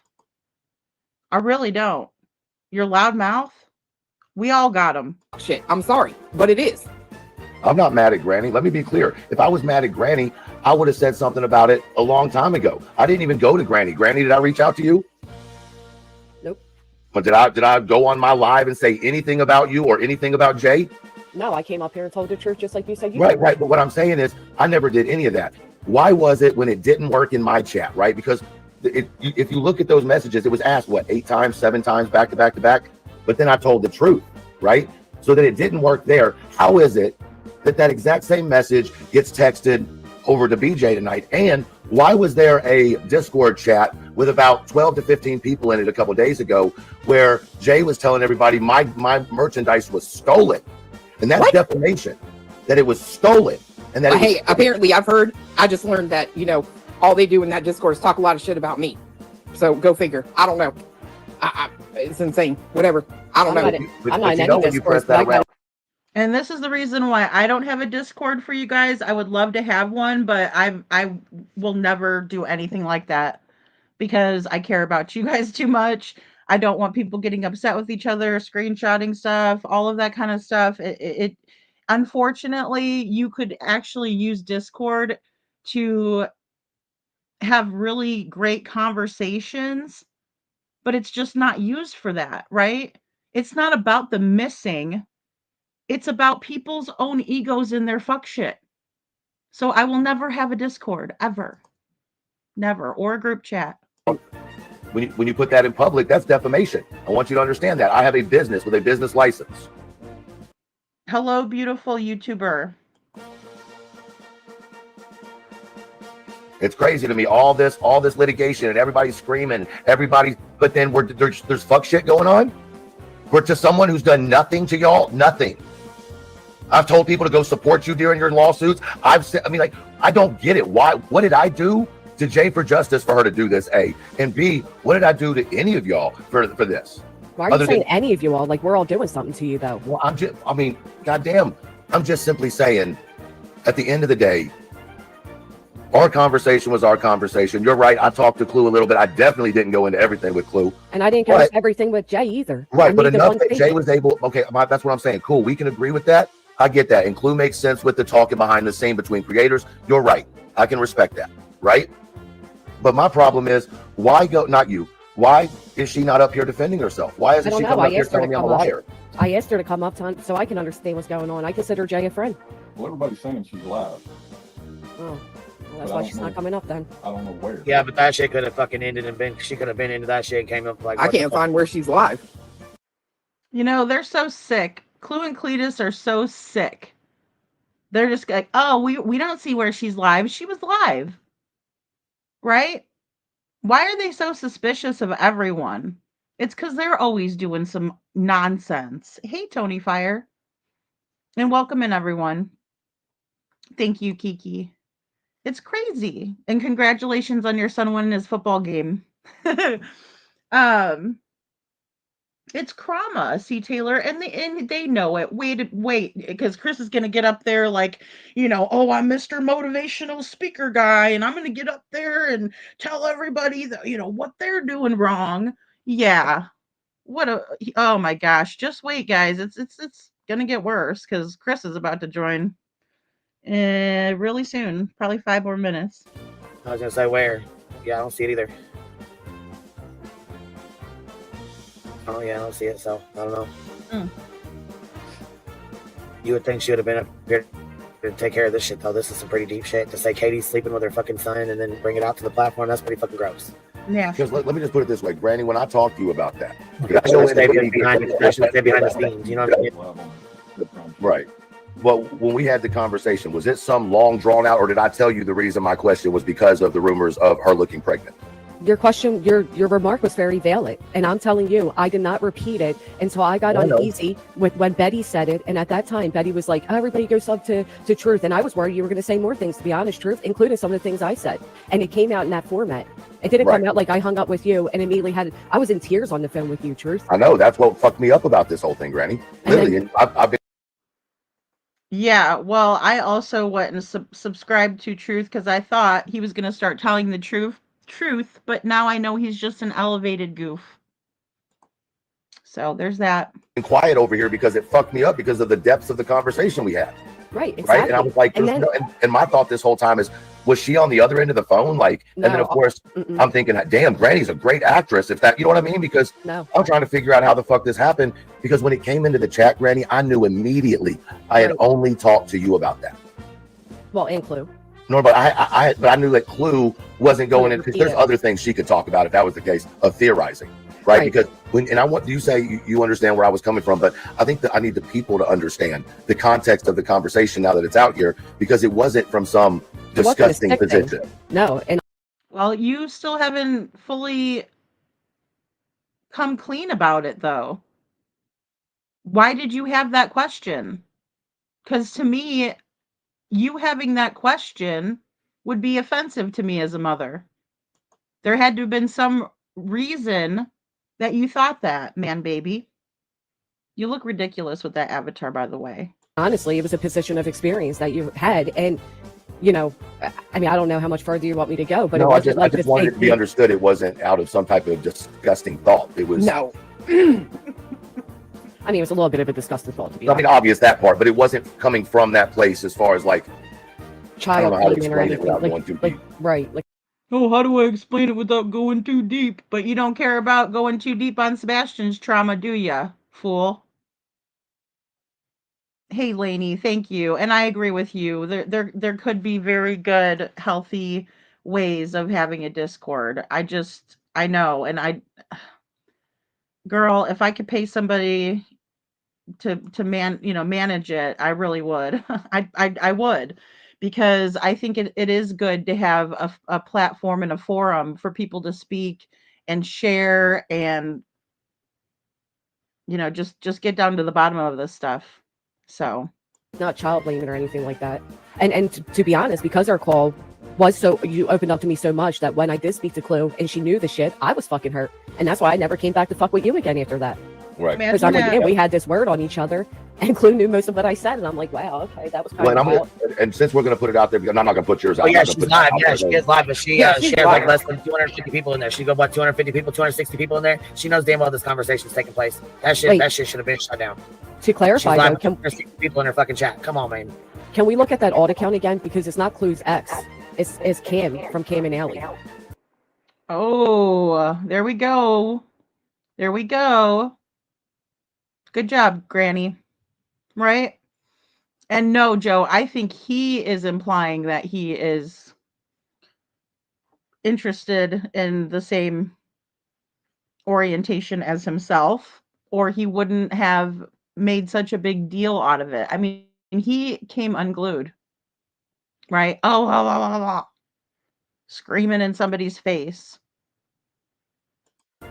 S4: I really don't. Your loud mouth. We all got them.
S11: Shit, I'm sorry, but it is.
S10: I'm not mad at Granny. Let me be clear. If I was mad at Granny, I would have said something about it a long time ago. I didn't even go to Granny. Granny, did I reach out to you?
S15: Nope.
S10: But did I go on my live and say anything about you or anything about Jay?
S15: No, I came up here and told the truth just like you said you
S10: Right,
S15: did.
S10: right. But what I'm saying is I never did any of that. Why was it when it didn't work in my chat, right? Because if you look at those messages, it was asked, what, 8 times, 7 times, back to back to back? But then I told the truth, right? So that it didn't work there. How is it that that exact same message gets texted over to BJ tonight? And why was there a Discord chat with about 12 to 15 people in it a couple days ago where Jay was telling everybody my merchandise was stolen? And that's defamation, that it was stolen. And that
S11: hey, apparently I just learned that, you know, all they do in that Discord is talk a lot of shit about me. So go figure. I don't know. It's insane. Whatever. I don't know.
S15: I'm not in any Discord, but
S4: and this is the reason why I don't have a Discord for you guys. I would love to have one, but I will never do anything like that because I care about you guys too much. I don't want people getting upset with each other, screenshotting stuff, all of that kind of stuff. It unfortunately, you could actually use Discord to have really great conversations, but it's just not used for that, right? It's not about the missing. It's about people's own egos and their fuck shit. So I will never have a Discord, ever. Never. Or a group chat.
S10: When you put that in public, that's defamation. I want you to understand that. I have a business with a business license.
S4: Hello, beautiful YouTuber.
S10: It's crazy to me, all this litigation and everybody's screaming, but then there's fuck shit going on. We're to someone who's done nothing to y'all, nothing. I've told people to go support you during your lawsuits. I mean, I don't get it. Why? What did I do to Jay for Justice for her to do this? A, and B, what did I do to any of y'all for this?
S15: Why are you saying any of you all? Like, we're all doing something to you, though.
S10: Well, goddamn, I'm just simply saying, at the end of the day, our conversation was our conversation. You're right. I talked to Clue a little bit. I definitely didn't go into everything with Clue.
S15: And I didn't go into everything with Jay either.
S10: Right, but enough that Jay was able, okay, that's what I'm saying. Cool, we can agree with that. I get that. And Clue makes sense with the talking behind the scene between creators. You're right. I can respect that, right? But my problem is, why is she not up here defending herself? Why isn't she coming up here telling me I'm a liar?
S15: I asked her to come up so I can understand what's going on. I consider Jay a friend.
S12: Well, everybody's saying she's live.
S15: Oh. Well, that's why she's not coming up then.
S12: I don't know where.
S7: Yeah, but that shit could have fucking ended and she could have been into that shit and came up like.
S11: I can't find where she's live.
S4: You know, they're so sick. Clue and Cletus are so sick. They're just like, oh, we don't see where she's live. She was live. Right? Why are they so suspicious of everyone? It's because they're always doing some nonsense. Hey, Tony Fire. And welcome in, everyone. Thank you, Kiki. It's crazy. And congratulations on your son winning his football game. It's Krama, C. Taylor, and they know it. Wait, because Chris is gonna get up there like, you know, oh, I'm Mr. Motivational Speaker guy, and I'm gonna get up there and tell everybody that, you know, what they're doing wrong. Yeah. Oh my gosh. Just wait, guys. It's gonna get worse because Chris is about to join really soon. Probably 5 more minutes.
S7: I was gonna say where. Yeah, I don't see it either. Oh yeah, I don't see it, so I don't know. You would think she would have been up here to take care of this shit, though. This is some pretty deep shit. To say Katie's sleeping with her fucking son and then bring it out to the platform, that's pretty fucking gross.
S4: Yeah.
S10: Because let me just put it this way, Granny, when I talked to you about that,
S7: I should stay behind the scenes, you know what I mean?
S10: Right. Well, when we had the conversation, was it some long drawn out, or did I tell you the reason my question was because of the rumors of her looking pregnant?
S15: Your question, your remark was very valid, and I'm telling you, I did not repeat it until I got uneasy with when Betty said it, and at that time, Betty was like, everybody goes up to Truth, and I was worried you were going to say more things, to be honest, Truth, including some of the things I said, and it came out in that format. It didn't come out like I hung up with you and immediately I was in tears on the phone with you, Truth.
S10: I know, that's what fucked me up about this whole thing, Granny. Literally, I've been.
S4: Yeah, well, I also went and subscribed to Truth because I thought he was going to start telling the truth, but now I know he's just an elevated goof. So there's that.
S10: Quiet over here because it fucked me up because of the depths of the conversation we had.
S15: Right, exactly.
S10: Right, and I was like, and my thought this whole time is, was she on the other end of the phone? Like, no, and then of course I'm thinking, damn, Granny's a great actress. If that, you know what I mean? Because I'm trying to figure out how the fuck this happened. Because when it came into the chat, Granny, I knew immediately I had only talked to you about that.
S15: Well, and Clue.
S10: No, but I knew that Clue wasn't going in because there's other things she could talk about if that was the case of theorizing, right? Because I want you say you understand where I was coming from, but I think that I need the people to understand the context of the conversation now that it's out here, because it wasn't from some disgusting position.
S15: No, and
S4: well, you still haven't fully come clean about it, though. Why did you have that question? Because to me, you having that question would be offensive to me as a mother. There had to have been some reason that you thought that, man, baby. You look ridiculous with that avatar, by the way.
S15: honestly, it was a position of experience that you had, and you know, I mean, I don't know how much further you want me to go, but
S10: No,
S15: it wasn't
S10: I just wanted it to be understood. It wasn't out of some type of disgusting thought. It was
S15: no. I mean, it was a little bit of a disgusting thought, to be honest.
S10: obvious that part, but it wasn't coming from that place as far as like I don't know how to explain it without going too deep.
S15: Right, like.
S4: Oh, how do I explain it without going too deep? But you don't care about going too deep on Sebastian's trauma, do ya, fool? Hey, Lainey, thank you. And I agree with you. There could be very good, healthy ways of having a Discord. I know. And girl, if I could pay somebody to manage it, I really would. I would, because I think it is good to have a platform and a forum for people to speak and share and just get down to the bottom of this stuff. So
S15: Not child blaming or anything like that. And to be honest, because our call was so, you opened up to me so much that when I did speak to Clue and she knew the shit, I was fucking hurt. And that's why I never came back to fuck with you again after that.
S10: Right.
S15: Because I'm like, man, we had this word on each other, and Clue knew most of what I said, and I'm like, wow, okay, that was kind of
S10: and since we're going to put it out there, because I'm not going to put yours out.
S7: Oh, yeah, she's live. Yeah, she is live, but she has like less than 250 people in there. She got what, 250 people, 260 people in there. She knows damn well this conversation is taking place. That shit should have been shut down.
S15: To clarify,
S7: she's live
S15: though,
S7: with 260 people in her fucking chat. Come on, man.
S15: Can we look at that alt account again? Because it's not Clue's ex. It's Cam from Cam and Alley.
S4: Oh, there we go. There we go. Good job, Granny. Right? And no, Joe, I think he is implying that he is interested in the same orientation as himself, or he wouldn't have made such a big deal out of it. I mean, he came unglued, right? Oh, blah, blah, blah, blah. Screaming in somebody's face.
S7: I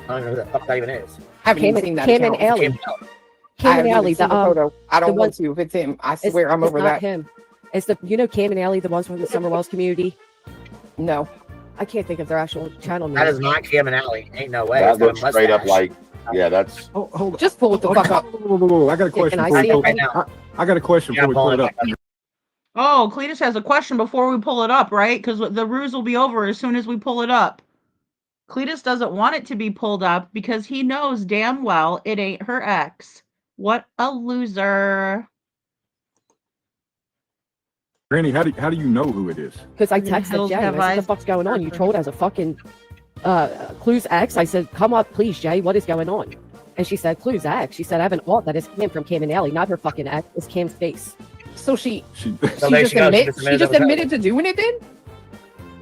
S7: don't know who the fuck that even is.
S11: I haven't even seen that
S15: Cam
S11: account.
S15: and Alley.
S11: I
S15: Cam and
S11: haven't
S15: Alley.
S11: even seen the photo. I don't want
S15: one-
S11: to. If it's him, I swear I'm over
S15: it's
S11: that.
S15: not him. It's the Cam and Alley, the ones from the Summer Wells community.
S11: No,
S15: I can't think of their actual channel name.
S7: That is not Cam and Alley. Ain't no way.
S10: That
S7: It's got a
S10: looks straight up
S7: mustache.
S10: like, yeah, that's.
S12: Oh, hold on.
S11: just pull it the fuck up.
S12: Whoa. I got a question.
S15: Can I
S12: before
S15: see
S12: we
S15: it
S12: pull-
S7: right now?
S12: I got a question
S7: Yeah,
S12: before we pull it up.
S4: Oh, Cletus has a question before we pull it up, right? Because the ruse will be over as soon as we pull it up. Cletus doesn't want it to be pulled up because he knows damn well it ain't her ex. What a loser.
S12: Granny, how do you know who it is?
S15: Because I
S4: The
S15: texted
S4: hills
S15: Jay. I
S4: have
S15: said, what the
S4: eyes.
S15: fuck's going on? You trolled as a fucking Clue's ex. I said, come up, please, Jay. What is going on? And she said, Clue's ex. She said, I have an alt that is Cam from Cam and Alley, not her fucking ex. It's Cam's face.
S11: So she
S12: She
S7: there
S11: just
S7: she goes. She
S11: just
S7: admitted
S11: admitted to doing it then?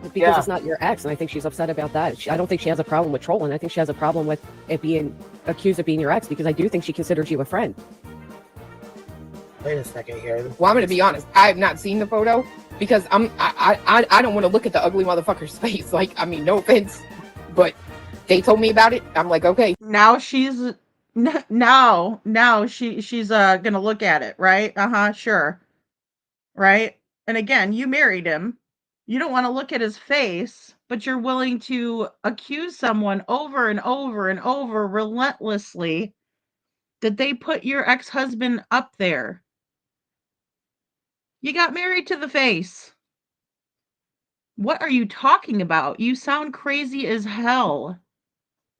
S15: Because
S7: Yeah.
S15: it's not your ex, and I think she's upset about that. I don't think she has a problem with trolling. I think she has a problem with it being accused of being your ex, because I do think she considers you a friend.
S7: Wait a second here.
S11: Well, I'm gonna be honest. I have not seen the photo because I don't want to look at the ugly motherfucker's face. Like, I mean, no offense, but they told me about it. I'm like, okay.
S4: Now she's she's gonna look at it, right? Sure. Right? And again, you married him. You don't want to look at his face, but you're willing to accuse someone over and over and over relentlessly that they put your ex-husband up there. You got married to the face. What are you talking about? You sound crazy as hell.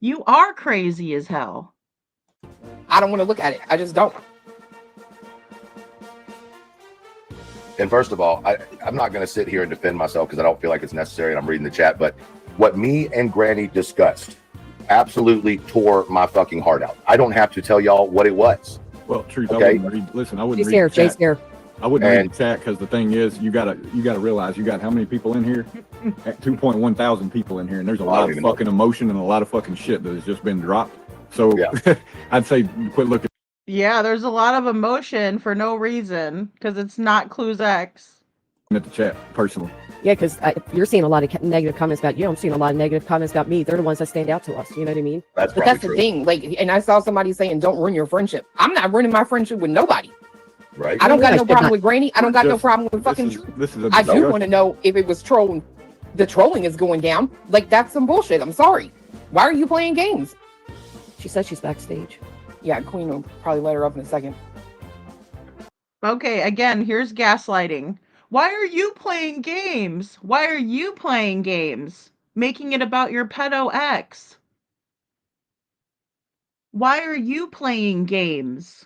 S4: You are crazy as hell.
S11: I don't want to look at it. I just don't.
S10: And first of all, I'm not going to sit here and defend myself because I don't feel like it's necessary, and I'm reading the chat. But what me and Granny discussed absolutely tore my fucking heart out. I don't have to tell y'all what it was.
S12: Well, truth,
S10: Okay.
S12: I wouldn't read. Listen, I wouldn't
S15: Jay's
S12: read.
S15: here.
S12: the chat.
S15: Jay's here.
S12: I wouldn't read
S10: And
S12: the chat because the thing is, you gotta realize you got how many people in here? At 2.1 thousand people in here, and there's a lot of fucking emotion and a lot of fucking shit that has just been dropped. So I'd say quit looking
S4: Yeah, there's a lot of emotion for no reason because it's not Clues X.
S12: at the chat personally.
S15: Yeah, because you're seeing a lot of negative comments about you. I'm seeing a lot of negative comments about me. They're the ones that stand out to us. You know what I mean?
S11: But that's the thing. Like, and I saw somebody saying, "Don't ruin your friendship." I'm not ruining my friendship with nobody.
S10: Right.
S11: I don't got no problem with Granny. I don't got no problem with fucking.
S12: This is a
S11: I do
S12: discussion.
S11: want to know if it was trolling. The trolling is going down. Like, that's some bullshit. I'm sorry. Why are you playing games?
S15: She says she's backstage.
S11: Yeah, Queen will probably let her up in a second.
S4: Okay, again, here's gaslighting. Why are you playing games? Why are you playing games? Making it about your pedo ex. Why are you playing games?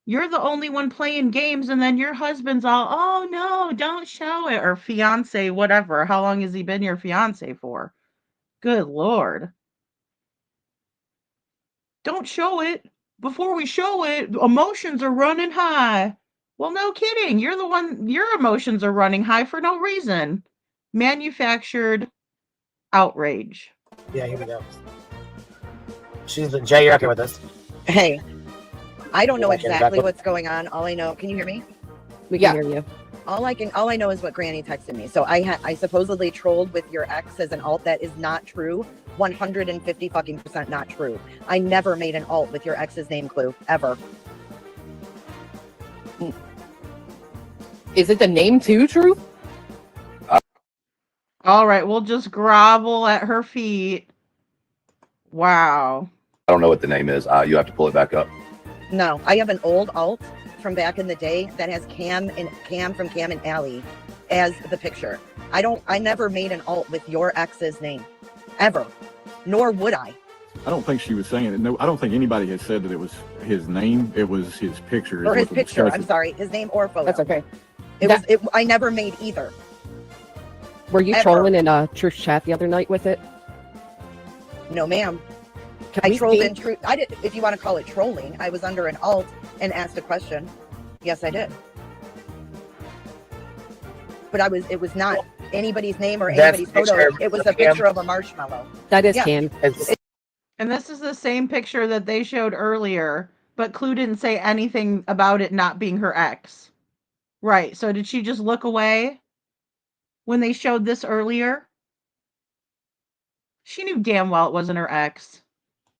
S4: You're the only one playing games, and then your husband's all, oh no, don't show it. Or fiance, whatever. How long has he been your fiance for? Good Lord. Don't show it. Before we show it, emotions are running high. Well, no kidding. You're the one, your emotions are running high for no reason. Manufactured outrage.
S7: Yeah, here we go. Jay, you're up here with us.
S17: Hey, I don't know
S7: Yeah, I can
S17: exactly
S7: back up.
S17: what's going on. All I know, can you hear me?
S15: We can hear you.
S17: All I know is what Granny texted me. So I supposedly trolled with your ex as an alt. That is not true. 150 fucking % not true. I never made an alt with your ex's name clue ever.
S11: Is it the name too, Truth?
S4: All right, we'll just grovel at her feet. Wow.
S10: I don't know what the name is. You have to pull it back up.
S17: No, I have an old alt from back in the day that has Cam from Cam and Allie as the picture. I never made an alt with your ex's name ever, nor would I.
S12: I don't think she was saying it. No, I don't think anybody has said that it was his name. It was his picture.
S17: Or
S12: is
S17: his
S12: what the
S17: picture.
S12: discussion-
S17: I'm sorry, his name or photo.
S11: That's okay.
S17: I never made either.
S15: Were you
S17: Ever.
S15: trolling in church chat the other night with it?
S17: No, ma'am.
S15: Can
S17: I
S15: we
S17: trolled
S15: see?
S17: in truth. I did, if you want to call it trolling. I was under an alt and asked a question. Yes, I did. But it was not anybody's name or
S7: That's
S17: anybody's
S7: a picture
S17: photo. It was
S7: of
S17: a picture
S7: Cam.
S17: of a marshmallow.
S15: That is
S17: Yeah.
S15: Cam.
S4: And this is the same picture that they showed earlier, but Clue didn't say anything about it not being her ex. Right. So did she just look away when they showed this earlier? She knew damn well it wasn't her ex.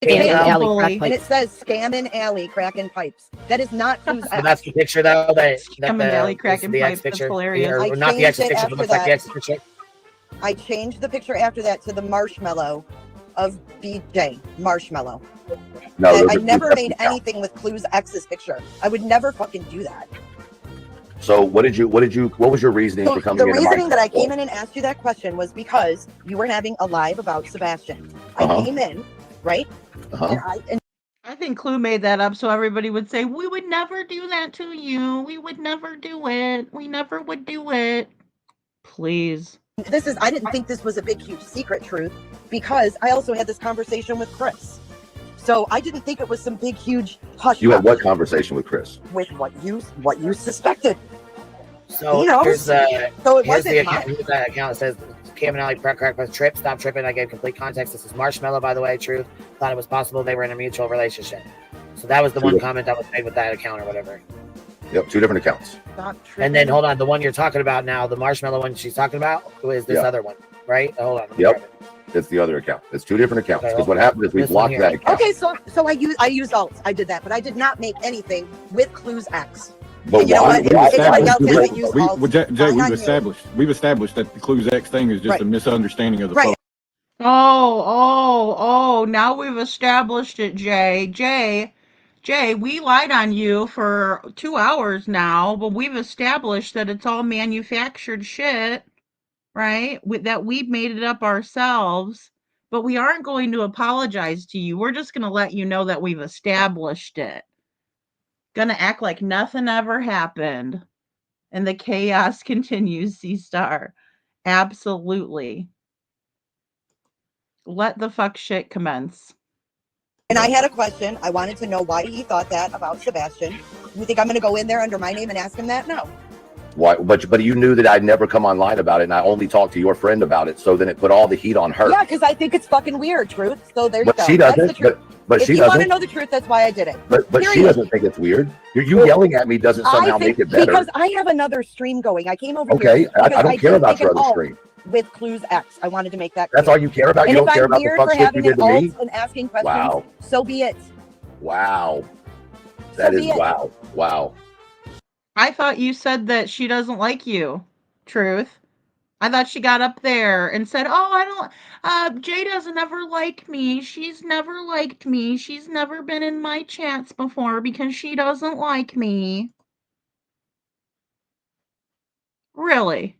S17: It's
S15: And
S17: Cam
S15: Allie
S17: Bully,
S15: crack
S17: and it says Scamming Alley cracking pipes. That is not Clue's
S7: So
S17: ex.
S7: that's the picture, though. That
S4: Scam and Alley cracking
S7: the
S4: pipes.
S7: X
S4: That's
S7: picture.
S4: hilarious.
S7: Or
S17: I
S7: not the X's
S17: changed it
S7: picture, but
S17: after
S7: looks like the
S17: that.
S7: X's picture.
S17: I changed the picture after that to the marshmallow of BJ Marshmallow.
S10: No,
S17: And
S10: those
S17: I
S10: are two
S17: never
S10: separate
S17: made
S10: accounts.
S17: anything with Clue's ex's picture. I would never fucking do that.
S10: So what was your reasoning
S17: So
S10: for coming
S17: the
S10: into my
S17: reasoning that I
S10: channel?
S17: came in and asked you that question was because you were having a live about Sebastian. I
S10: Uh-huh.
S17: came in, right?
S10: Uh-huh.
S17: And
S4: I think Clue made that up so everybody would say, we would never do that to you. We would never do it. We never would do it. Please.
S17: I didn't think this was a big, huge secret, Truth, because I also had this conversation with Chris. So I didn't think it was some big, huge hush.
S10: You had what conversation with Chris?
S17: With what you suspected.
S7: So
S17: He knows.
S7: here's the
S17: So it
S7: here's the
S17: wasn't
S7: account. Here's that account that says Cam and Allie crack trip. Stop tripping. I gave complete context. This is Marshmallow, by the way. Truth. Thought it was possible they were in a mutual relationship. So that was the one comment that was made with that account or whatever.
S10: Yep, two different accounts.
S17: Stop tripping.
S7: And then hold on, the one you're talking about now, the Marshmallow one she's talking about, is this
S10: Yeah.
S7: other one, right? Hold on. let me grab
S10: Yep. It's the other account. It's two different accounts.
S7: Okay,
S10: Because
S7: well,
S10: what happened is we
S7: this one
S10: blocked
S7: here.
S10: that account.
S17: Okay, so I used alts. I did that, but I did not make anything with Clue's X.
S10: But
S17: And you know
S10: why?
S17: what? If anybody else
S12: we-
S17: hasn't used alts,
S12: well, Jay,
S17: fine on you.
S12: we've established that the Clues X thing is just
S17: Right.
S12: a misunderstanding of the
S17: Right.
S12: photo.
S4: Oh, now we've established it, Jay. Jay, we lied on you for 2 hours now, but we've established that it's all manufactured shit, right? That we made it up ourselves, but we aren't going to apologize to you. We're just going to let you know that we've established it. Gonna act like nothing ever happened. And the chaos continues, C-Star. Absolutely. Let the fuck shit commence.
S17: And I had a question. I wanted to know why he thought that about Sebastian. You think I'm going to go in there under my name and ask him that? No.
S10: Why? But you knew that I'd never come online about it, and I only talked to your friend about it. So then it put all the heat on her.
S17: Yeah, because I think it's fucking weird, Truth. So there you
S10: But
S17: go.
S10: she
S17: That's
S10: doesn't.
S17: the truth.
S10: But
S17: If
S10: she
S17: you want to
S10: doesn't.
S17: know the truth, that's why I did it.
S10: But she
S17: Period.
S10: doesn't think it's weird. You yelling at me doesn't somehow make it better.
S17: Because I have another stream going. I came over
S10: Okay,
S17: here.
S10: I
S17: because
S10: don't care
S17: did
S10: about
S17: make
S10: your
S17: an
S10: other
S17: alt
S10: stream.
S17: with Clues X. I wanted to make that clear.
S10: That's all you care about?
S17: And
S10: You don't
S17: if
S10: care
S17: I'm
S10: about the
S17: weird
S10: fuck
S17: for
S10: shit you
S17: having
S10: did
S17: an
S10: to
S17: alt
S10: me?
S17: and asking questions,
S10: Wow.
S17: so be it.
S10: Wow. That is wow. Wow.
S4: I thought you said that she doesn't like you, Truth. I thought she got up there and said, "Oh, I don't. Jay doesn't ever like me. She's never liked me. She's never been in my chats before because she doesn't like me." Really?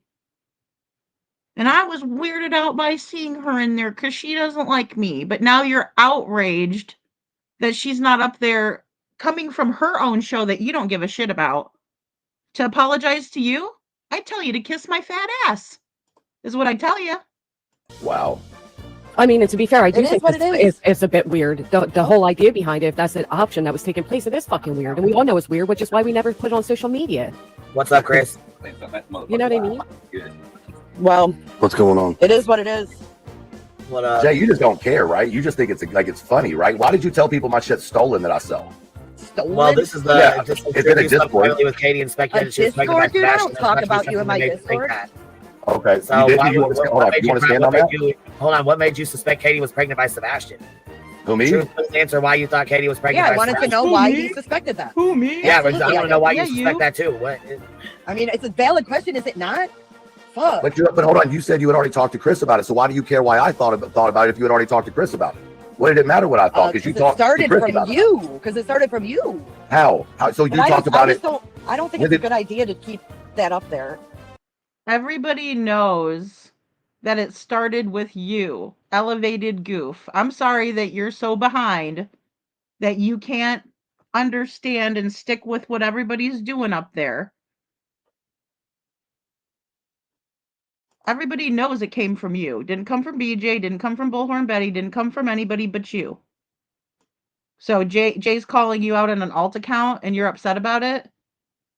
S4: And I was weirded out by seeing her in there because she doesn't like me. But now you're outraged that she's not up there coming from her own show that you don't give a shit about to apologize to you? I tell you to kiss my fat ass, is what I tell you.
S10: Wow.
S15: I mean, and to be fair, I do
S17: It is
S15: think
S17: what it is.
S15: it's a bit weird. The whole idea behind it, if that's an option that was taking place, it is fucking weird. And we all know it's weird, which is why we never put it on social media.
S7: What's up, Chris?
S15: You know what I mean?
S17: Well,
S10: What's going on?
S17: it is what it is.
S7: What
S10: Jay, you just don't care, right? You just think it's funny, right? Why did you tell people my shit's stolen that I sell?
S17: Stolen?
S7: Well, this is the
S10: Yeah,
S7: just
S10: it's in a Discord.
S7: with Katie and speculated
S17: A
S7: she was pregnant by
S17: Discord, dude? I don't
S7: Sebastian.
S17: talk
S7: That's
S17: about
S7: why
S17: you in my
S7: something made me think
S17: Discord.
S7: that.
S10: Okay.
S7: So
S10: You did,
S7: why
S10: you
S7: would-
S10: want to stand,
S7: what
S10: hold on.
S7: made
S10: You want to
S7: you-
S10: stand
S7: what
S10: on that?
S7: made you- Hold on. What made you suspect Katie was pregnant by Sebastian?
S10: Who, me?
S7: Truth, please answer why you thought Katie was pregnant
S17: Yeah,
S7: by
S17: I wanted to
S7: Sebastian.
S17: know why he suspected that.
S4: Who, me?
S7: Yeah, but I
S17: Absolutely,
S7: want to know why
S4: Yeah,
S7: you suspect
S4: you.
S7: that too. What?
S17: I mean, it's a valid question, is it not? Fuck.
S10: But hold on. You said you had already talked to Chris about it. So why do you care why I thought about it if you had already talked to Chris about it? What did it matter what I thought? Because you
S17: It
S10: talked to
S17: started
S10: Chris
S17: from
S10: about it.
S17: you. Because it started from you.
S10: How? So you
S17: And I
S10: talked
S17: just-
S10: about
S17: I
S10: it.
S17: just I don't think
S10: When
S17: it's a
S10: did-
S17: good idea to keep that up there.
S4: Everybody knows that it started with you, elevated goof. I'm sorry that you're so behind that you can't understand and stick with what everybody's doing up there. Everybody knows it came from you. Didn't come from BJ, didn't come from Bullhorn Betty, didn't come from anybody but you. So Jay's calling you out on an alt account and you're upset about it?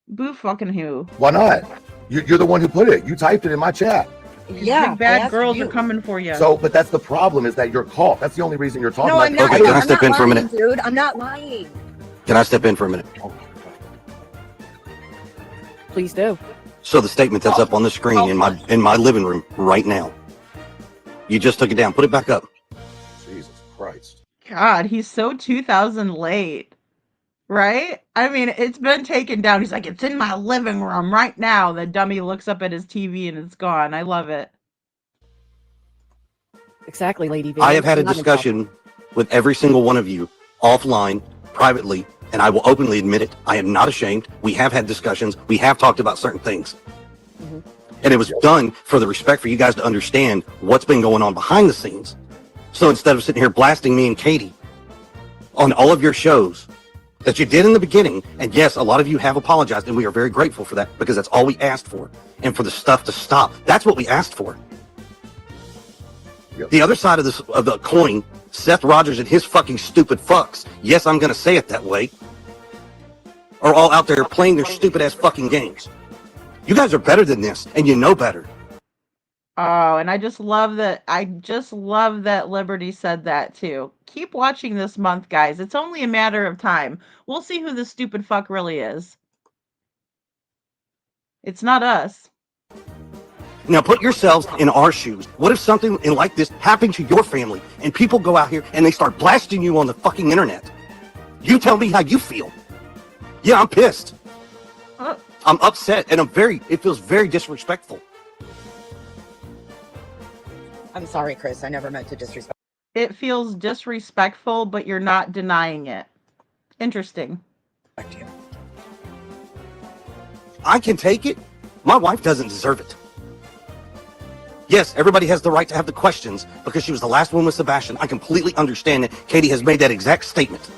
S4: Boo fucking who.
S10: Why not? You're the one who put it. You typed it in my chat.
S17: Yeah,
S4: Big bad
S17: I asked
S4: girls
S17: you.
S4: are coming for you.
S10: So, but that's the problem is that you're caught. That's the only reason you're talking
S17: No,
S10: about
S17: I'm not.
S10: it.
S18: Okay, can I
S17: I'm
S18: step
S17: not
S18: in for a
S17: lying,
S18: minute?
S17: dude. I'm not lying.
S18: Can I step in for a minute?
S15: Please do.
S18: So the statement that's up on the screen in my living room right now. You just took it down. Put it back up.
S10: Jesus Christ.
S4: God, he's so 2000 late. Right? I mean, it's been taken down. He's like, it's in my living room right now. The dummy looks up at his TV and it's gone. I love it.
S15: Exactly, Lady V.
S18: I have had a
S15: Not
S18: discussion with every single one of you offline, privately, and I will openly admit it. I am not ashamed. We have had discussions. We have talked about certain things. And it was done for the respect for you guys to understand what's been going on behind the scenes. So instead of sitting here blasting me and Katie on all of your shows that you did in the beginning, and yes, a lot of you have apologized, and we are very grateful for that because that's all we asked for. And for the stuff to stop. That's what we asked for. The other side of the coin, Seth Rogers and his fucking stupid fucks, yes, I'm going to say it that way, are all out there playing their stupid ass fucking games. You guys are better than this, and you know better.
S4: Oh, and I just love that. Liberty said that too. Keep watching this month, guys. It's only a matter of time. We'll see who the stupid fuck really is. It's not us.
S18: Now put yourselves in our shoes. What if something like this happened to your family and people go out here and they start blasting you on the fucking internet? You tell me how you feel. Yeah, I'm pissed. I'm upset and it feels very disrespectful.
S17: I'm sorry, Chris. I never meant to disrespect.
S4: It feels disrespectful, but you're not denying it. Interesting.
S18: I can take it. My wife doesn't deserve it. Yes, everybody has the right to have the questions because she was the last one with Sebastian. I completely understand it. Katie has made that exact statement.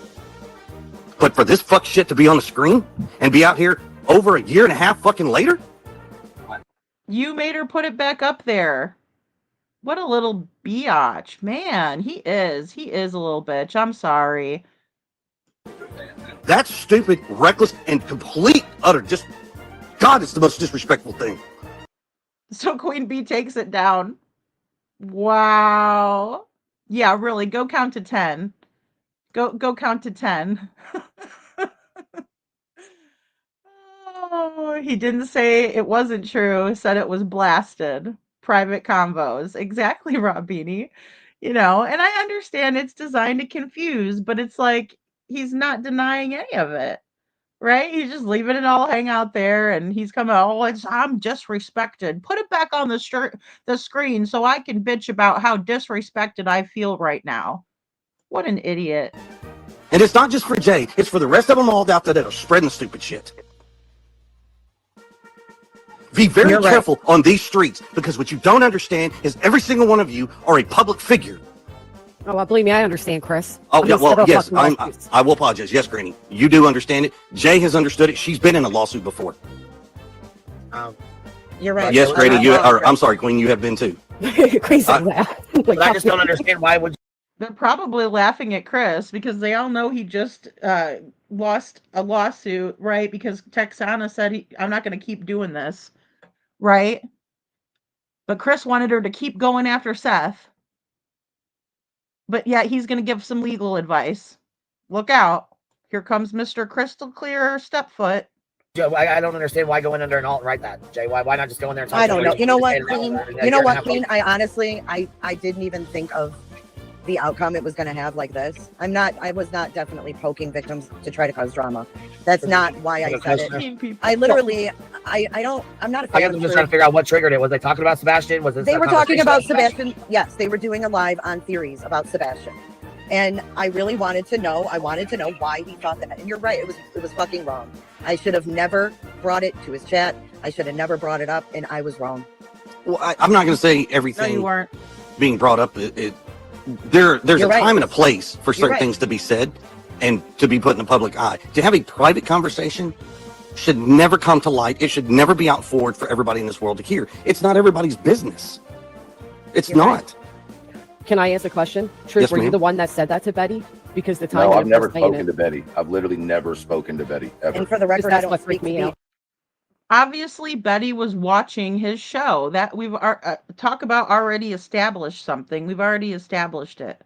S18: But for this fuck shit to be on the screen and be out here over a year and a half fucking later?
S4: You made her put it back up there. What a little biatch. Man, he is. He is a little bitch. I'm sorry.
S18: That's stupid, reckless, and complete utter just God, it's the most disrespectful thing.
S4: So Queen Bee takes it down. Wow. Yeah, really. Go count to 10. Go count to 10. Oh, he didn't say it wasn't true, said it was blasted. Private convos. Exactly, Rob Beanie. You know, and I understand it's designed to confuse, but it's like he's not denying any of it. Right? He's just leaving it all hang out there and he's coming, oh, I'm disrespected. Put it back on the screen so I can bitch about how disrespected I feel right now. What an idiot.
S18: And it's not just for Jay, it's for the rest of them all out there that are spreading stupid shit. Be very careful on these streets, because what you don't understand is every single one of you are a public figure.
S15: Oh, well, believe me, I understand, Chris.
S18: Oh, yeah, well, yes, I will apologize. Yes, Granny, you do understand it. Jay has understood it. She's been in a lawsuit before.
S7: You're right.
S18: Yes, Granny, I'm sorry, Queen, you have been too.
S15: Crazy that.
S7: But I just don't understand why would.
S4: They're probably laughing at Chris because they all know he just lost a lawsuit, right? Because Texana said, I'm not going to keep doing this, right? But Chris wanted her to keep going after Seth. But yeah, he's going to give some legal advice. Look out. Here comes Mr. Crystal Clear Stepfoot.
S7: Joe, I don't understand why go in under an alt and write that, Jay. Why not just go in there and talk?
S17: I don't know. You know what,
S7: Queen?
S17: Queen? I honestly, I didn't even think of the outcome it was going to have like this. I was not definitely poking victims to try to cause drama. That's not why I said it. I literally, I'm not a fan.
S7: I guess I'm just trying to figure out what triggered it. Was they talking about Sebastian? Was this?
S17: They were talking about Sebastian. Yes, they were doing a live on theories about Sebastian. And I really wanted to know. I wanted to know why he thought that. And you're right. It was fucking wrong. I should have never brought it to his chat. I should have never brought it up, and I was wrong.
S18: Well, I'm not going to say everything
S4: No, you weren't.
S18: being brought up. There's a time and a place for certain things to be said and to be put in the public eye. To have a private conversation should never come to light. It should never be out forward for everybody in this world to hear. It's not everybody's business. It's not.
S15: Can I ask a question? Truth,
S18: Yes,
S15: were you
S18: ma'am.
S15: the one that said that to Betty? Because the time
S10: No,
S15: you
S10: I've
S15: were
S10: never
S15: saying
S10: spoken
S15: it-
S10: to Betty. I've literally never spoken to Betty ever.
S17: And for the record, I
S15: that's
S17: don't
S15: what
S17: speak
S15: freaked me
S17: to
S15: out.
S4: Obviously, Betty was watching his show. That we've talk about already established something. We've already established it.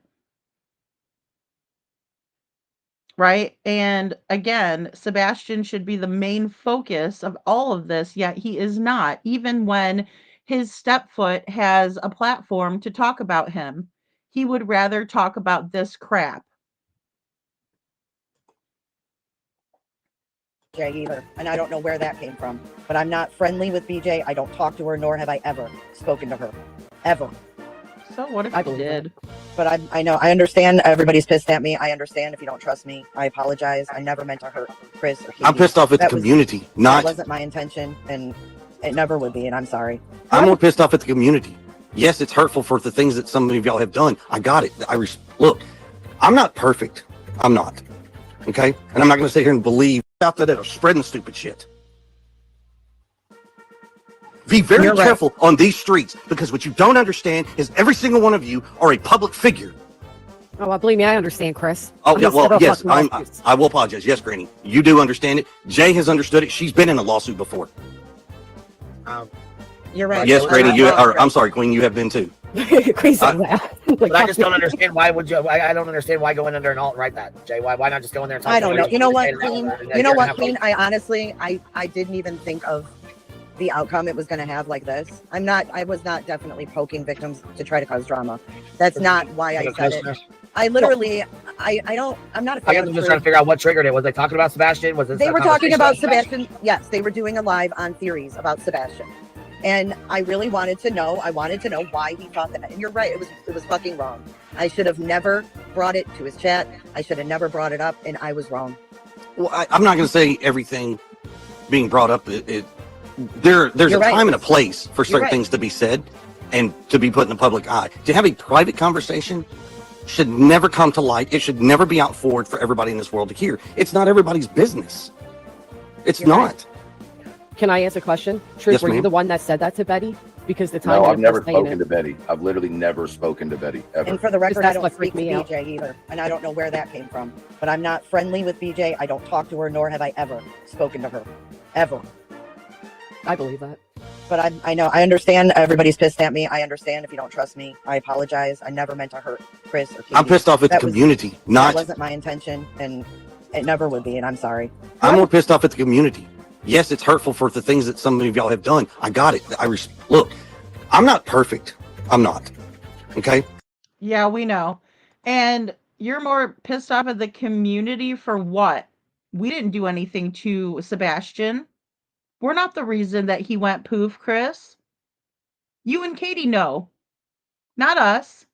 S4: Right? And again, Sebastian should be the main focus of all of this, yet he is not, even when his stepfoot has a platform to talk about him. He would rather talk about this crap.
S17: Jay either, and I don't know where that came from. But I'm not friendly with BJ. I don't talk to her, nor have I ever spoken to her, ever.
S4: So what if I did?
S17: But I know, I understand. Everybody's pissed at me. I understand. If you don't trust me, I apologize. I never meant to hurt Chris or Katie.
S18: I'm pissed off at the community,
S17: That
S18: not.
S17: wasn't my intention, and it never would be. And I'm sorry.
S18: I'm more pissed off at the community. Yes, it's hurtful for the things that some of y'all have done. I got it. Look, I'm not perfect. I'm not. Okay? And I'm not going to sit here and believe out there that are spreading stupid shit. Be very careful on these streets, because what you don't understand is every single one of you are a public figure.
S15: Oh, well, believe me, I understand, Chris.
S18: Oh, yeah, well, yes,
S15: fucking
S18: I will apologize. Yes, Granny, you do understand it. Jay has understood it. She's been in a lawsuit before.
S17: You're right.
S18: Yes, Granny, I'm sorry, Queen, you have been too.
S15: Crazy that.
S7: But I just don't understand why would you. I don't understand why go in under an alt and write that, Jay. Why not just go in there and talk?
S17: I don't know. You know what,
S7: And-
S17: Queen?
S7: and-
S17: You know what,
S7: and-
S17: Queen? I honestly, I didn't even think of the outcome it was going to have like this. I was not definitely poking victims to try to cause drama. That's not why I said it. I literally, I'm not a fan.
S7: I guess I'm just trying to figure out what triggered it. Was they talking about Sebastian? Was this?
S17: They
S7: a
S17: were talking about
S7: conversation
S17: Sebastian. Yes, they were doing a live on theories about Sebastian. And I really wanted to know. I wanted to know why he thought that. And you're right. It was fucking wrong. I should have never brought it to his chat. I should have never brought it up, and I was wrong.
S18: Well, I'm not going to say everything being brought up. There's
S17: You're
S18: a
S17: right.
S18: time and a place for certain
S17: right.
S18: things to be said and to be put in the public eye. To have a private conversation should never come to light. It should never be out forward for everybody in this world to hear. It's not everybody's business. It's not.
S15: Can I ask a question? Truth,
S18: Yes,
S15: were you
S18: ma'am.
S15: the one that said that to Betty? because the
S10: No,
S15: time
S10: I've never
S15: that saying
S10: spoken to Betty. I've literally never spoken to Betty ever.
S17: And for the record, I
S15: that's
S17: don't
S15: what
S17: speak
S15: freaked
S17: to
S15: me out.
S17: BJ either, and I don't know where that came from. But I'm not friendly with BJ. I don't talk to her, nor have I ever spoken to her, ever.
S15: I believe that.
S17: But I know, I understand everybody's pissed at me. I understand if you don't trust me. I apologize. I never meant to hurt Chris or Katie.
S18: I'm pissed off at the community,
S17: That
S18: not.
S17: wasn't my intention, and it never would be, and I'm sorry.
S18: I'm more pissed off at the community. Yes, it's hurtful for the things that some of y'all have done. I got it. Look, I'm not perfect. I'm not. Okay?
S4: Yeah, we know. And you're more pissed off at the community for what? We didn't do anything to Sebastian. We're not the reason that he went poof, Chris. You and Katie know. Not us.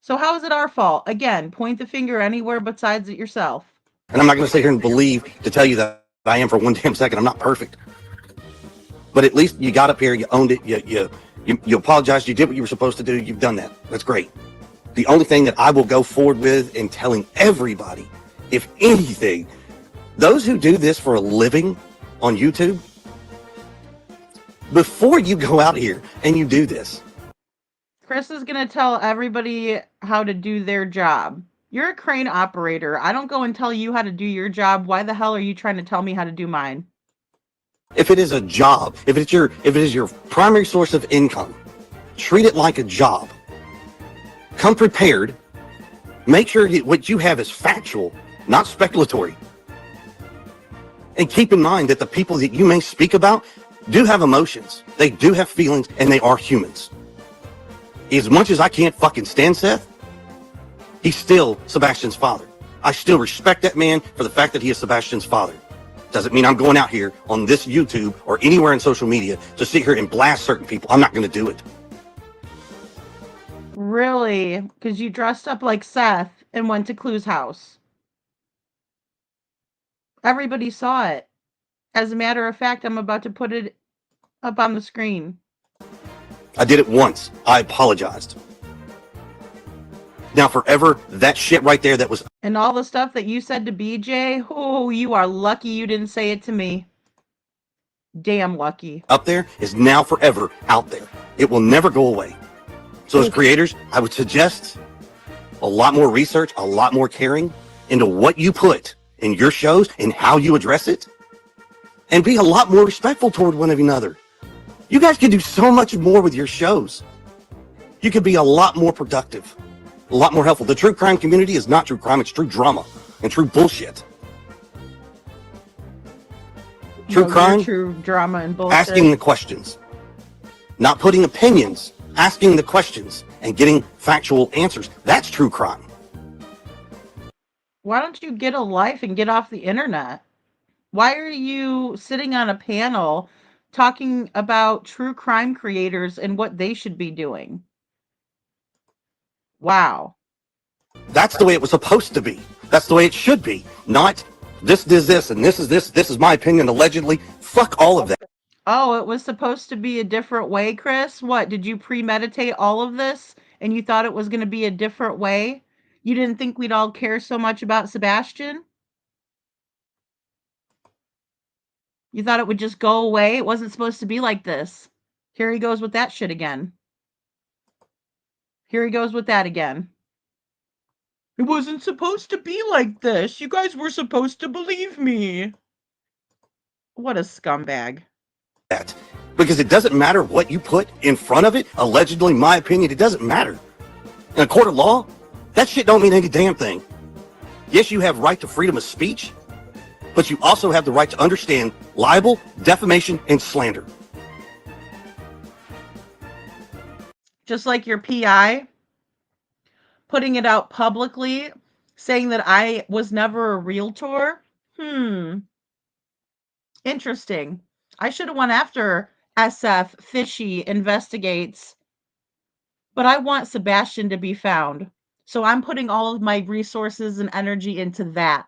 S4: So how is it our fault? Again, point the finger anywhere besides at yourself.
S18: And I'm not going to sit here and to tell you that I am for one damn second. I'm not perfect. But at least you got up here, you owned it, you apologized, you did what you were supposed to do, you've done that. That's great. The only thing that I will go forward with in telling everybody, if anything, those who do this for a living on YouTube, before you go out here and you do this.
S4: Chris is going to tell everybody how to do their job. You're a crane operator. I don't go and tell you how to do your job. Why the hell are you trying to tell me how to do mine?
S18: If it is a job, if it is your primary source of income, treat it like a job. Come prepared. Make sure that what you have is factual, not speculatory. And keep in mind that the people that you may speak about do have emotions. They do have feelings, and they are humans. As much as I can't fucking stand Seth, he's still Sebastian's father. I still respect that man for the fact that he is Sebastian's father. Doesn't mean I'm going out here on this YouTube or anywhere in social media to sit here and blast certain people. I'm not going to do it.
S4: Really? Because you dressed up like Seth and went to Clue's house. Everybody saw it. As a matter of fact, I'm about to put it up on the screen.
S18: I did it once. I apologized. Now forever, that shit right there that was...
S4: And all the stuff that you said to BJ, oh, you are lucky you didn't say it to me. Damn lucky.
S18: up there is now forever out there. It will never go away. So as creators, I would suggest a lot more research, a lot more caring into what you put in your shows and how you address it, and be a lot more respectful toward one another. You guys can do so much more with your shows. You could be a lot more productive, a lot more helpful. The true crime community is not true crime, it's true drama and true bullshit. True crime,
S4: true drama and bullshit.
S18: asking the questions, not putting opinions, asking the questions and getting factual answers. That's true crime.
S4: Why don't you get a life and get off the internet? Why are you sitting on a panel talking about true crime creators and what they should be doing? Wow.
S18: That's the way it was supposed to be. That's the way it should be. Not this is this and this is this. This is my opinion allegedly. Fuck all of that.
S4: Oh, it was supposed to be a different way, Chris? What, did you premeditate all of this and you thought it was going to be a different way? You didn't think we'd all care so much about Sebastian? You thought it would just go away? It wasn't supposed to be like this. Here he goes with that shit again. Here he goes with that again. It wasn't supposed to be like this. You guys were supposed to believe me. What a scumbag.
S18: Because it doesn't matter what you put in front of it. Allegedly, my opinion, it doesn't matter. In a court of law, that shit don't mean any damn thing. Yes, you have right to freedom of speech, but you also have the right to understand libel, defamation, and slander.
S4: Just like your PI putting it out publicly, saying that I was never a realtor. Interesting. I should have went after SF Fishy Investigates, but I want Sebastian to be found. So I'm putting all of my resources and energy into that.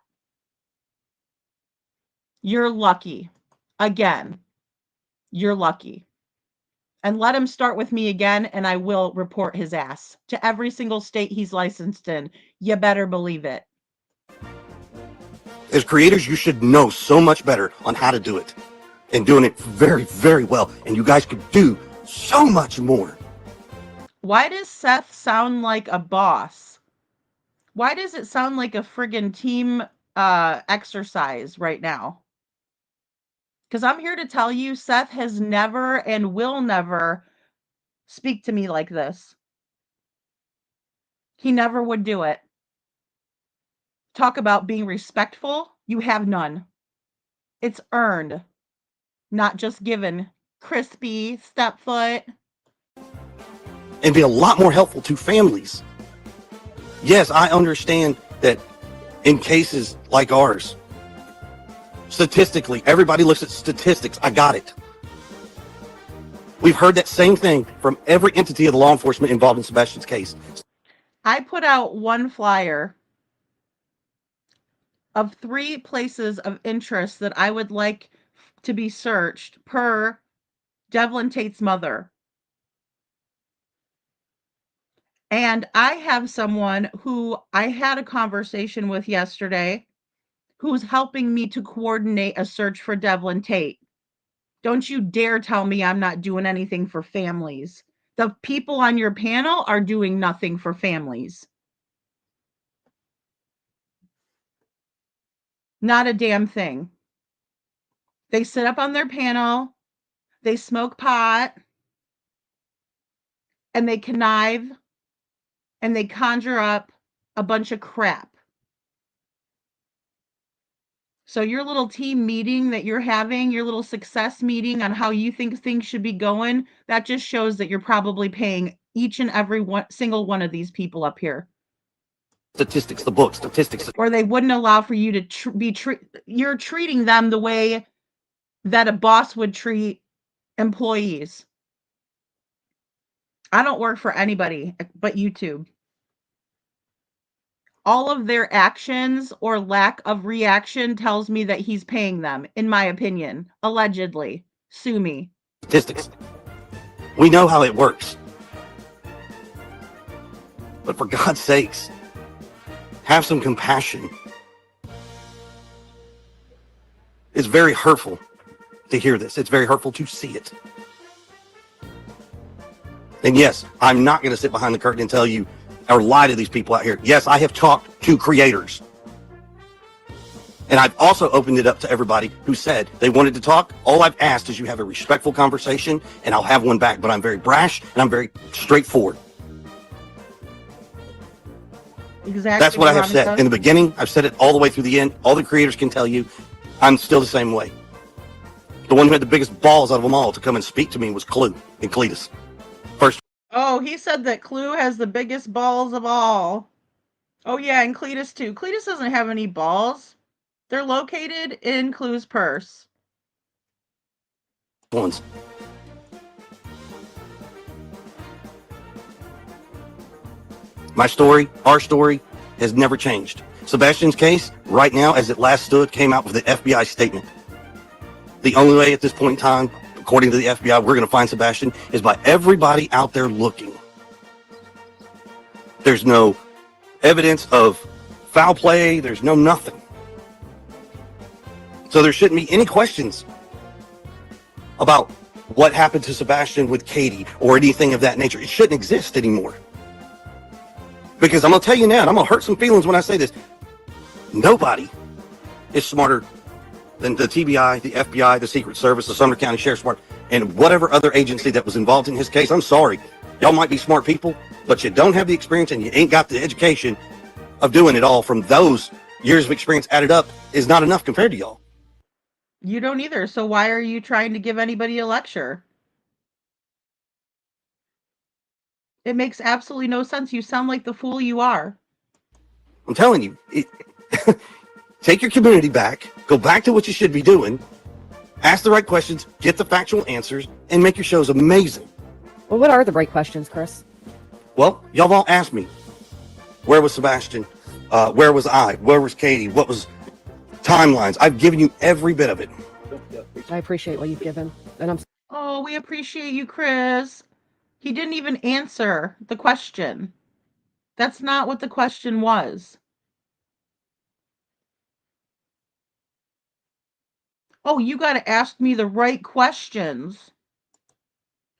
S4: You're lucky. Again, you're lucky. And let him start with me again, and I will report his ass to every single state he's licensed in. You better believe it.
S18: As creators, you should know so much better on how to do it. and doing it very, very well. And you guys could do so much more.
S4: Why does Seth sound like a boss? Why does it sound like a friggin' team exercise right now? Because I'm here to tell you, Seth has never and will never speak to me like this. He never would do it. Talk about being respectful. You have none. It's earned, not just given. Crispy, Stepfoot.
S18: And be a lot more helpful to families. Yes, I understand that in cases like ours, statistically, everybody looks at statistics. I got it. We've heard that same thing from every entity of the law enforcement involved in Sebastian's case.
S4: I put out one flyer of 3 places of interest that I would like to be searched per Devlin Tate's mother. And I have someone who I had a conversation with yesterday who's helping me to coordinate a search for Devlin Tate. Don't you dare tell me I'm not doing anything for families. The people on your panel are doing nothing for families. Not a damn thing. They sit up on their panel, they smoke pot, and they connive, and they conjure up a bunch of crap. So your little team meeting that you're having, your little success meeting on how you think things should be going, that just shows that you're probably paying each and every single one of these people up here.
S18: Statistics, the book, statistics.
S4: Or they wouldn't allow for you to you're treating them the way that a boss would treat employees. I don't work for anybody but YouTube. All of their actions or lack of reaction tells me that he's paying them, in my opinion. Allegedly. Sue me.
S18: Statistics. We know how it works. But for God's sakes, have some compassion. It's very hurtful to hear this. It's very hurtful to see it. And yes, I'm not going to sit behind the curtain and tell you or lie to these people out here. Yes, I have talked to creators. And I've also opened it up to everybody who said they wanted to talk. All I've asked is you have a respectful conversation, and I'll have one back. But I'm very brash, and I'm very straightforward.
S4: Exactly.
S18: That's what I have said. In the beginning, I've said it all the way through the end. All the creators can tell you I'm still the same way. The one who had the biggest balls out of them all to come and speak to me was Clue and Cletus. First.
S4: Oh, he said that Clue has the biggest balls of all. Oh, yeah, and Cletus, too. Cletus doesn't have any balls. They're located in Clue's purse.
S18: Ones. My story, our story, has never changed. Sebastian's case, right now, as it last stood, came out with an FBI statement. The only way at this point in time, according to the FBI, we're going to find Sebastian is by everybody out there looking. There's no evidence of foul play. There's no nothing. So there shouldn't be any questions about what happened to Sebastian with Katie or anything of that nature. It shouldn't exist anymore. Because I'm going to tell you now, and I'm going to hurt some feelings when I say this. Nobody is smarter than the TBI, the FBI, the Secret Service, the Sumner County Sheriff's Department, and whatever other agency that was involved in his case. I'm sorry. Y'all might be smart people, but you don't have the experience and you ain't got the education of doing it all. From those years of experience added up is not enough compared to y'all.
S4: You don't either. So why are you trying to give anybody a lecture? It makes absolutely no sense. You sound like the fool you are.
S18: I'm telling you, take your community back, go back to what you should be doing, ask the right questions, get the factual answers, and make your shows amazing.
S15: Well, what are the right questions, Chris?
S18: Well, y'all all asked me, where was Sebastian? Where was I? Where was Katie? What was timelines? I've given you every bit of it.
S15: I appreciate what you've given. And I'm.
S4: Oh, we appreciate you, Chris. He didn't even answer the question. That's not what the question was. oh, you got to ask me the right questions.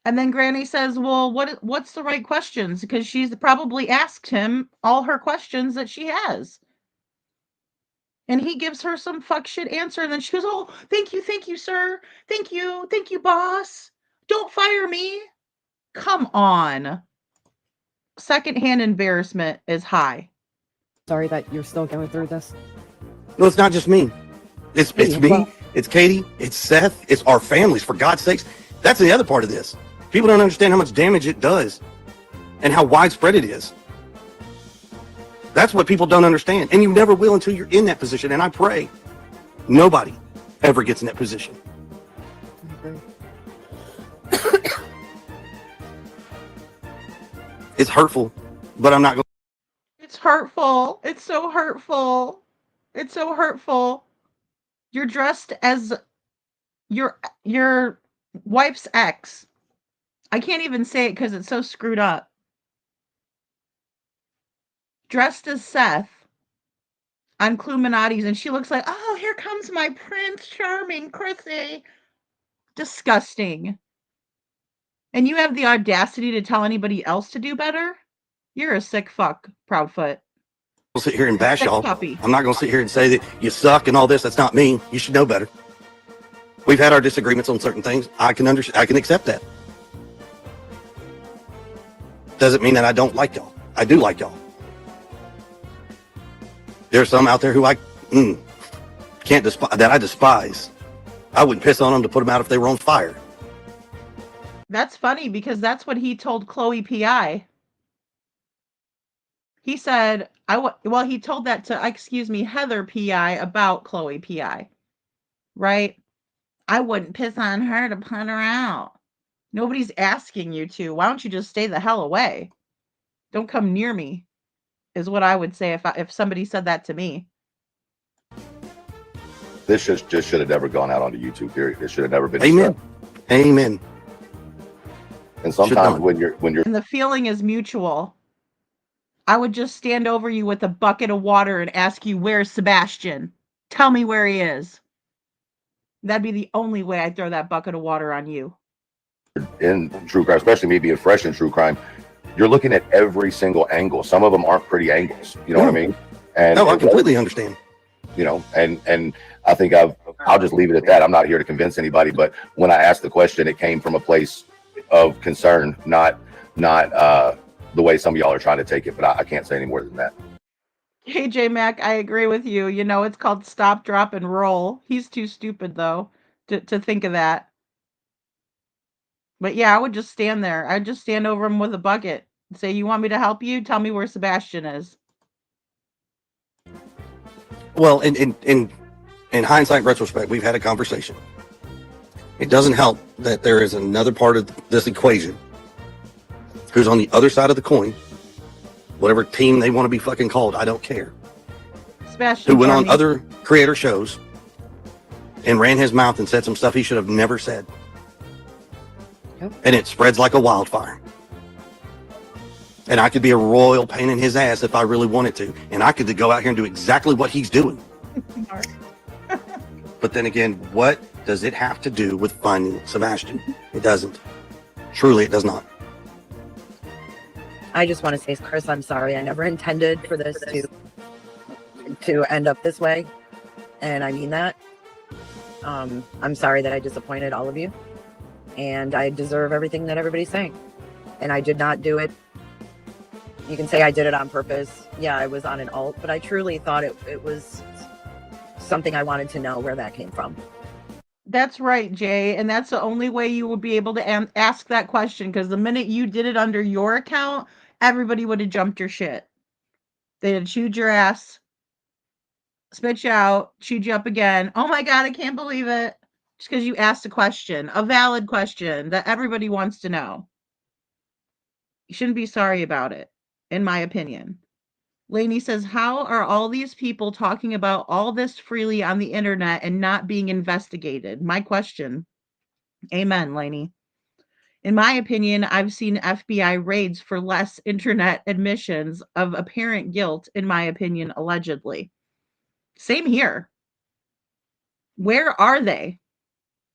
S4: And then Granny says, well, what's the right questions? Because she's probably asked him all her questions that she has. And he gives her some fuck shit answer. And then she goes, oh, thank you, sir. Thank you, boss. Don't fire me. Come on. Secondhand embarrassment is high.
S15: Sorry that you're still going through this.
S18: No, it's not just me. It's
S15: Hey,
S18: me,
S15: well-
S18: it's Katie, it's Seth, it's our families, for God's sakes. That's the other part of this. People don't understand how much damage it does and how widespread it is. That's what people don't understand. And you never will until you're in that position. And I pray nobody ever gets in that position. It's hurtful, but I'm not going.
S4: It's hurtful. It's so hurtful. It's so hurtful. You're dressed as your wife's ex. I can't even say it because it's so screwed up. Dressed as Seth on Cluminati's, and she looks like, oh, here comes my Prince Charming, Chrissy. Disgusting. And you have the audacity to tell anybody else to do better? You're a sick fuck, Proudfoot.
S18: I'll sit here and bash
S4: Sick
S18: y'all.
S4: puppy.
S18: I'm not going to sit here and say that you suck and all this. That's not me. You should know better. We've had our disagreements on certain things. I can accept that. Doesn't mean that I don't like y'all. I do like y'all. There's some out there who I can't despise, that I despise. I wouldn't piss on them to put them out if they were on fire.
S4: That's funny because that's what he told Chloe P.I. He said, he told that to, Heather P.I. about Chloe P.I. Right? I wouldn't piss on her to put her out. Nobody's asking you to. Why don't you just stay the hell away? Don't come near me, is what I would say if somebody said that to me.
S10: This just should have never gone out onto YouTube, period. It should have never been.
S18: Amen. Amen.
S10: And sometimes when you're
S4: And the feeling is mutual. I would just stand over you with a bucket of water and ask you, where's Sebastian? Tell me where he is. That'd be the only way I'd throw that bucket of water on you.
S10: in true crime, especially me being fresh in true crime, you're looking at every single angle. Some of them aren't pretty angles. You know what I mean? And
S18: no, I completely understand.
S10: You know, and I think I'll just leave it at that. I'm not here to convince anybody, but when I asked the question, it came from a place of concern, not the way some of y'all are trying to take it. But I can't say any more than that.
S4: KJ Mac, I agree with you. You know, it's called stop, drop, and roll. He's too stupid, though, to think of that. But yeah, I would just stand there. I'd just stand over him with a bucket and say, you want me to help you? Tell me where Sebastian is.
S18: Well, in hindsight, retrospect, we've had a conversation. It doesn't help that there is another part of this equation who's on the other side of the coin. Whatever team they want to be fucking called, I don't care.
S4: Sebastian
S18: Who went on
S4: Barney.
S18: other creator shows and ran his mouth and said some stuff he should have never said.
S15: Yep.
S18: And it spreads like a wildfire. And I could be a royal pain in his ass if I really wanted to. And I could go out here and do exactly what he's doing. But then again, what does it have to do with finding Sebastian? It doesn't. Truly, it does not.
S17: I just want to say, Chris, I'm sorry. I never intended for this to end up this way. And I mean that. I'm sorry that I disappointed all of you. And I deserve everything that everybody's saying. And I did not do it. You can say I did it on purpose. Yeah, I was on an alt, but I truly thought it was something I wanted to know where that came from.
S4: That's right, Jay. And that's the only way you would be able to ask that question. Because the minute you did it under your account, everybody would have jumped your shit. They'd have chewed your ass, spit you out, chewed you up again. Oh my God, I can't believe it. Just because you asked a question, a valid question that everybody wants to know. You shouldn't be sorry about it, in my opinion. Lainey says, how are all these people talking about all this freely on the internet and not being investigated? My question. Amen, Lainey. In my opinion, I've seen FBI raids for less internet admissions of apparent guilt, in my opinion, allegedly. Same here. Where are they?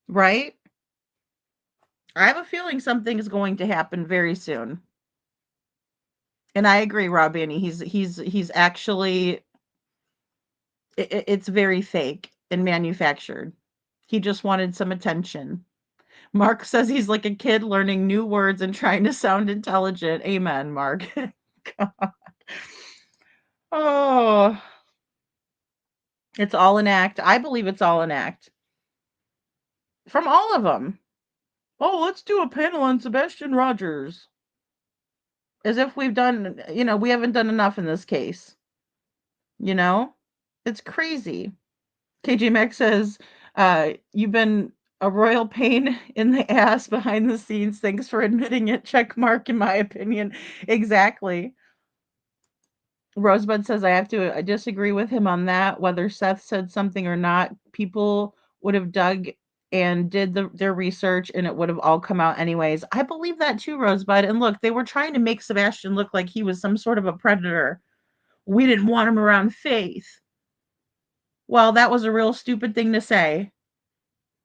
S4: Right? I have a feeling something is going to happen very soon. And I agree, Rob Annie. He's actually it's very fake and manufactured. He just wanted some attention. Mark says he's like a kid learning new words and trying to sound intelligent. Amen, Mark. God. Oh, it's all an act. I believe it's all an act. From all of them. Oh, let's do a panel on Sebastian Rogers. As if we've done, we haven't done enough in this case. It's crazy. KJ Max says, you've been a royal pain in the ass behind the scenes. Thanks for admitting it. Check mark, in my opinion. Exactly. Rosebud says, I disagree with him on that. Whether Seth said something or not, people would have dug and did their research and it would have all come out anyways. I believe that too, Rosebud. And look, they were trying to make Sebastian look like he was some sort of a predator. We didn't want him around Faith. Well, that was a real stupid thing to say.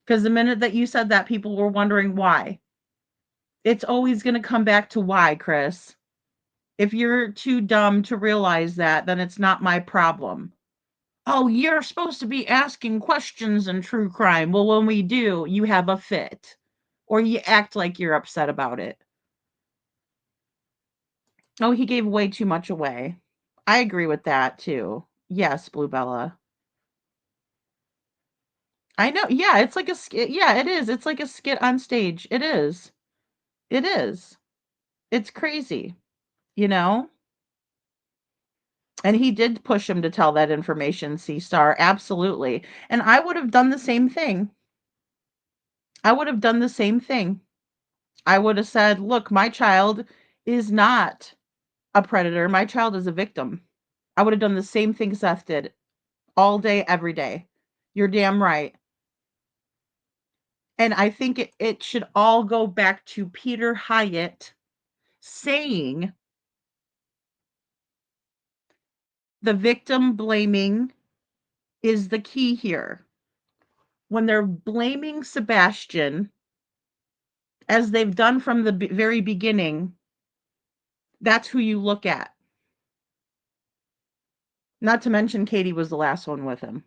S4: Because the minute that you said that, people were wondering why. It's always going to come back to why, Chris. If you're too dumb to realize that, then it's not my problem. Oh, you're supposed to be asking questions in true crime. Well, when we do, you have a fit. Or you act like you're upset about it. Oh, he gave way too much away. I agree with that, too. Yes, Bluebella. I know. Yeah, it's like a skit. Yeah, it is. It's like a skit on stage. It is. It is. It's crazy, you know? And he did push him to tell that information, C-Star. Absolutely. And I would have done the same thing. I would have done the same thing. I would have said, look, my child is not a predator. My child is a victim. I would have done the same thing Seth did all day, every day. You're damn right. And I think it should all go back to Peter Hyatt saying the victim blaming is the key here. When they're blaming Sebastian, as they've done from the very beginning, that's who you look at. Not to mention Katie was the last one with him.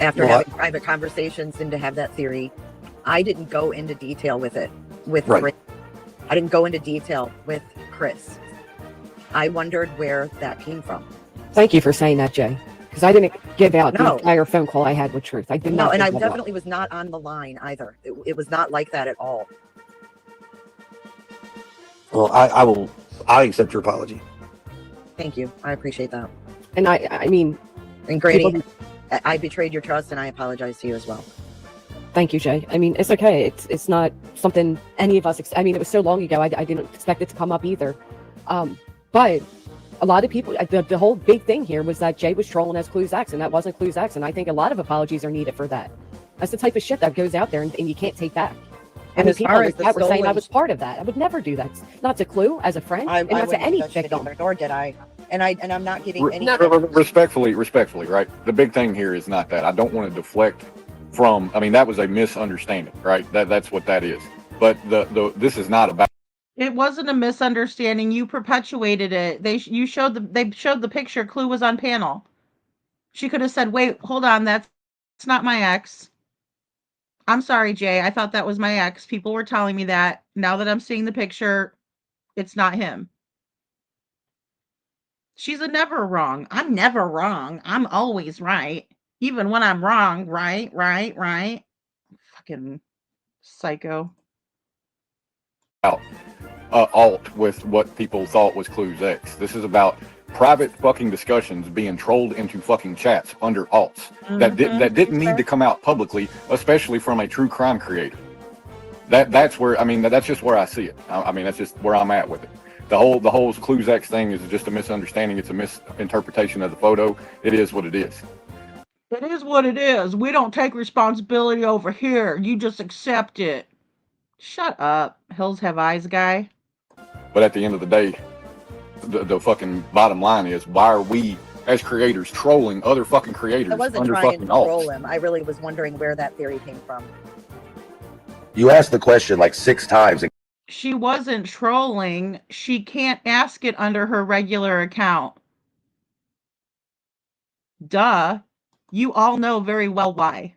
S17: After having private conversations and to have that theory, I didn't go into detail with it.
S18: Right.
S17: I didn't go into detail with Chris. I wondered where that came from.
S15: Thank you for saying that, Jay. Because I didn't give out the
S17: No.
S15: entire phone call I had with Truth. I did not.
S17: No, and I
S15: give that out.
S17: definitely was not on the line either. It was not like that at all.
S18: Well, I accept your apology.
S17: Thank you. I appreciate that.
S15: And I mean,
S17: And Grady,
S15: people-
S17: I betrayed your trust and I apologize to you as well.
S15: Thank you, Jay. I mean, it's okay. It's not something any of us. I mean, it was so long ago. I didn't expect it to come up either. But a lot of people, the whole big thing here was that Jay was trolling as Clues X, and that wasn't Clues X. And I think a lot of apologies are needed for that. That's the type of shit that goes out there and you can't take back.
S17: And
S15: I
S17: as
S15: mean,
S17: far
S15: people
S17: as the
S15: that were saying I
S17: stolen-
S15: was part of that. I would never do that. Not to Clue as a friend, and not to
S17: wouldn't
S15: any
S17: have done shit
S15: victim.
S17: either, nor did I. And I'm not getting any.
S12: Respectfully, right? The big thing here is not that. I don't want to deflect from. I mean, that was a misunderstanding, right? That's what that is. But this is not about.
S4: It wasn't a misunderstanding. You perpetuated it. They showed the picture. Clue was on panel. She could have said, "Wait, hold on. That's not my ex. I'm sorry, Jay. I thought that was my ex. People were telling me that. Now that I'm seeing the picture, it's not him." She's a never wrong. I'm never wrong. I'm always right. Even when I'm wrong, right. Fucking psycho.
S12: Alt with what people thought was Clues X. This is about private fucking discussions being trolled into fucking chats under alts that didn't need to come out publicly, especially from a true crime creator. That's where, I mean, that's just where I see it. I mean, that's just where I'm at with it. The whole Clues X thing is just a misunderstanding. It's a misinterpretation of the photo. It is what it is.
S4: It is what it is. We don't take responsibility over here. You just accept it. Shut up, Hills Have Eyes guy.
S12: But at the end of the day, the fucking bottom line is, why are we as creators trolling other fucking creators
S17: I wasn't
S12: under
S17: trying
S12: fucking
S17: to
S12: alts.
S17: troll him. I really was wondering where that theory came from.
S10: You asked the question like 6 times.
S4: She wasn't trolling. She can't ask it under her regular account. Duh. You all know very well why.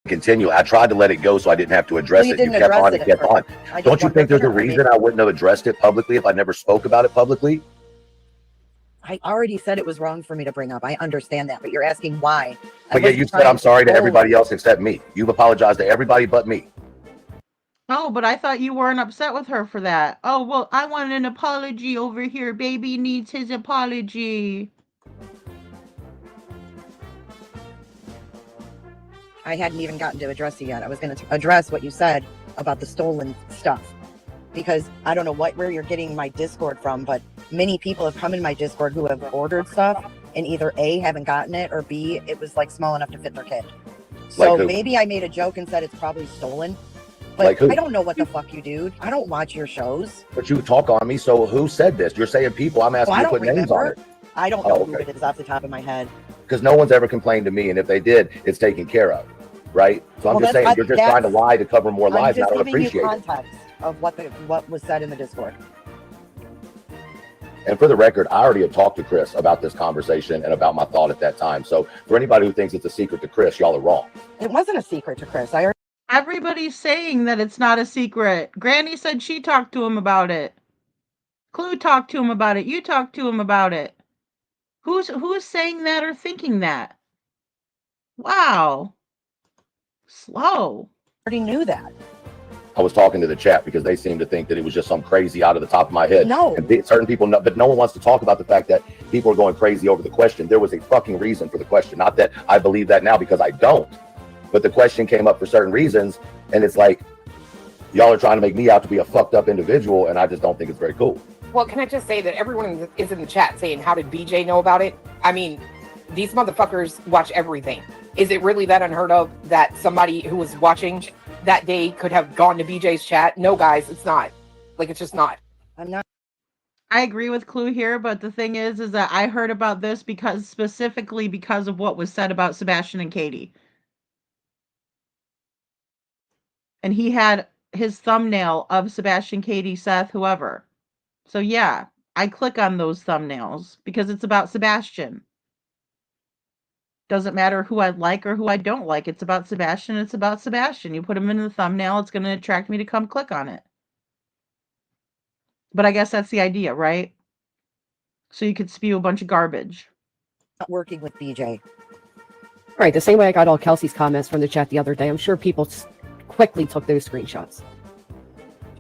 S10: Continue. I tried to let it go so I didn't have to address
S17: Well, you
S10: it. You
S17: didn't
S10: kept
S17: address
S10: on
S17: it
S10: and
S17: at
S10: kept on.
S17: first. I just
S10: Don't you think there's a
S17: wondered, maybe-
S10: reason I wouldn't have addressed it publicly if I never spoke about it publicly?
S17: I already said it was wrong for me to bring up. I understand that, but you're asking why.
S10: But yeah, you said I'm sorry to everybody else except me. You've apologized to everybody but me.
S4: Oh, but I thought you weren't upset with her for that. Oh, well, I want an apology over here. Baby needs his apology.
S17: I hadn't even gotten to address it yet. I was going to address what you said about the stolen stuff, because I don't know where you're getting my Discord from, but many people have come in my Discord who have ordered stuff and either A, haven't gotten it, or B, it was like small enough to fit their kid. So
S10: Like
S17: maybe I made a joke and said it's probably stolen, but
S10: Like who?
S17: I don't know what the fuck you do. I don't watch your shows.
S10: But you talk on me, so who said this? You're saying people. I'm asking
S17: Well, I
S10: you to
S17: don't
S10: put names on
S17: remember.
S10: it.
S17: I don't know who it is off the top of my head.
S10: Because no one's ever complained to me, and if they did, it's taken care of, right? So I'm
S17: Well,
S10: just saying
S17: that's-
S10: you're just trying to lie to cover more
S17: I'm
S10: lies, and I
S17: just
S10: don't
S17: giving you
S10: appreciate it.
S17: context of what was said in the Discord.
S10: And for the record, I already had talked to Chris about this conversation and about my thought at that time. So for anybody who thinks it's a secret to Chris, y'all are wrong.
S17: It wasn't a secret to Chris.
S4: Everybody's saying that it's not a secret. Granny said she talked to him about it. Clue talked to him about it. You talked to him about it. Who's saying that or thinking that? Wow. Slow.
S17: Already knew that.
S10: I was talking to the chat because they seem to think that it was just some crazy out of the top of my head.
S17: No.
S10: And certain people know, but no one wants to talk about the fact that people are going crazy over the question. There was a fucking reason for the question. Not that I believe that now, because I don't. But the question came up for certain reasons, and it's like, y'all are trying to make me out to be a fucked up individual, and I just don't think it's very cool.
S11: Well, can I just say that everyone is in the chat saying, how did BJ know about it? I mean, these motherfuckers watch everything. Is it really that unheard of that somebody who was watching that day could have gone to BJ's chat? No, guys, it's not. Like, it's just not.
S17: I'm not.
S4: I agree with Clue here, but the thing is that I heard about this specifically because of what was said about Sebastian and Katie. And he had his thumbnail of Sebastian, Katie, Seth, whoever. So yeah, I click on those thumbnails because it's about Sebastian. Doesn't matter who I like or who I don't like. It's about Sebastian. It's about Sebastian. You put him in the thumbnail, it's going to attract me to come click on it. But I guess that's the idea, right? So you could spew a bunch of garbage.
S17: Not working with BJ.
S15: Right, the same way I got all Kelsey's comments from the chat the other day. I'm sure people quickly took those screenshots.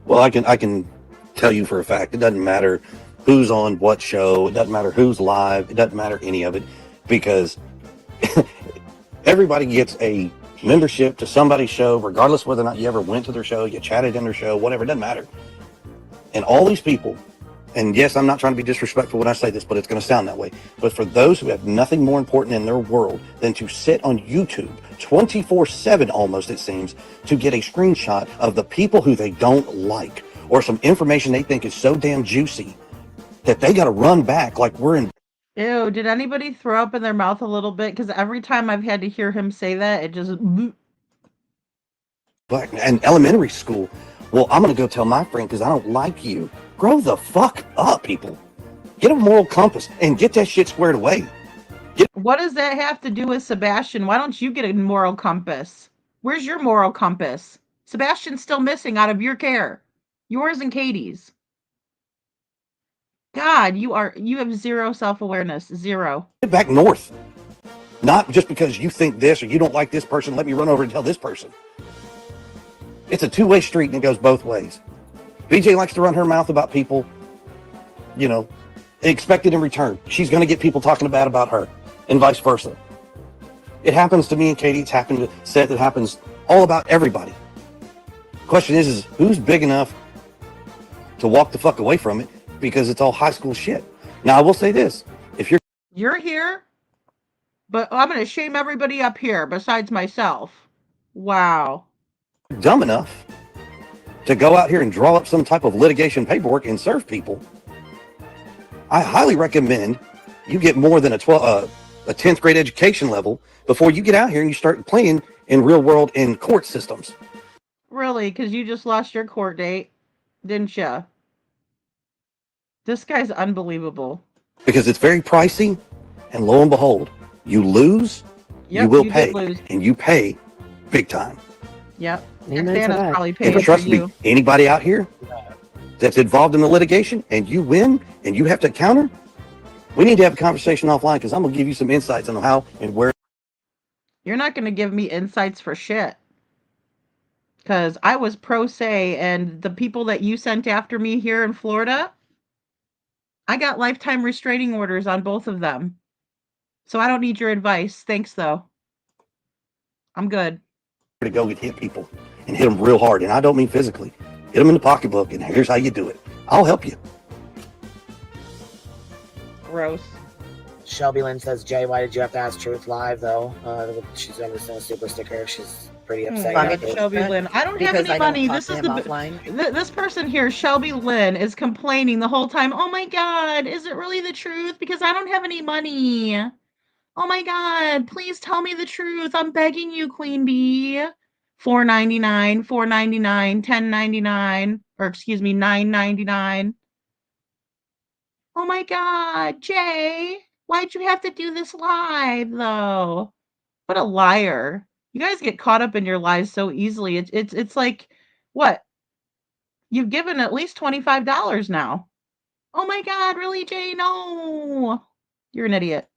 S18: Well, I can tell you for a fact, it doesn't matter who's on what show, it doesn't matter who's live, it doesn't matter any of it, because everybody gets a membership to somebody's show, regardless whether or not you ever went to their show, you chatted in their show, whatever, it doesn't matter. And all these people, and yes, I'm not trying to be disrespectful when I say this, but it's going to sound that way. But for those who have nothing more important in their world than to sit on YouTube 24/7 almost, it seems, to get a screenshot of the people who they don't like, or some information they think is so damn juicy that they got to run back like we're in.
S4: Ew, did anybody throw up in their mouth a little bit? Because every time I've had to hear him say that, it just...
S18: But in elementary school, well, I'm going to go tell my friend because I don't like you. Grow the fuck up, people. Get a moral compass and get that shit squared away.
S4: What does that have to do with Sebastian? Why don't you get a moral compass? Where's your moral compass? Sebastian's still missing out of your care. Yours and Katie's. God, you have zero self-awareness. Zero.
S18: Get back north. Not just because you think this or you don't like this person, let me run over and tell this person. It's a two-way street and it goes both ways. BJ likes to run her mouth about people, you know, expected in return. She's going to get people talking bad about her and vice versa. It happens to me and Katie. It's happened to Seth. It happens all about everybody. Question is who's big enough to walk the fuck away from it, because it's all high school shit. Now, I will say this. If
S4: you're here, but I'm going to shame everybody up here besides myself. Wow.
S18: Dumb enough to go out here and draw up some type of litigation paperwork and serve people, I highly recommend You get more than a 10th grade education level before you get out here and you start playing in real world in court systems.
S4: Really? Because you just lost your court date, didn't ya? This guy's unbelievable.
S18: Because it's very pricey, and lo and behold, you lose,
S4: Yep,
S18: you will
S4: did
S18: pay,
S4: lose.
S18: and you pay big time.
S4: Yep.
S15: Amen to
S4: Xana's
S15: that.
S4: probably
S18: And
S4: paying for
S18: trust me,
S4: you.
S18: anybody out here that's involved in the litigation and you win and you have to counter, we need to have a conversation offline because I'm going to give you some insights on how and where.
S4: You're not going to give me insights for shit. Because I was pro se, and the people that you sent after me here in Florida, I got lifetime restraining orders on both of them. So I don't need your advice. Thanks, though. I'm good.
S18: to go and hit people and hit them real hard. And I don't mean physically. Hit them in the pocketbook, and here's how you do it. I'll help you.
S4: Gross.
S7: Shelby Lynn says, Jay, why did you have to ask Truth live, though? She's going to send a super sticker. She's pretty upset.
S4: Shelby Lynn. I don't have any money. This is this person here, Shelby Lynn, is complaining the whole time. Oh my God, is it really the truth? Because I don't have any money. Oh my God, please tell me the truth. I'm begging you, Queen Bee. $4.99, $4.99, $10.99, or excuse me, $9.99. Oh my God, Jay, why'd you have to do this live though? What a liar. You guys get caught up in your lies so easily. It's like, what? You've given at least $25 now. Oh my God, really, Jay? No. You're an idiot.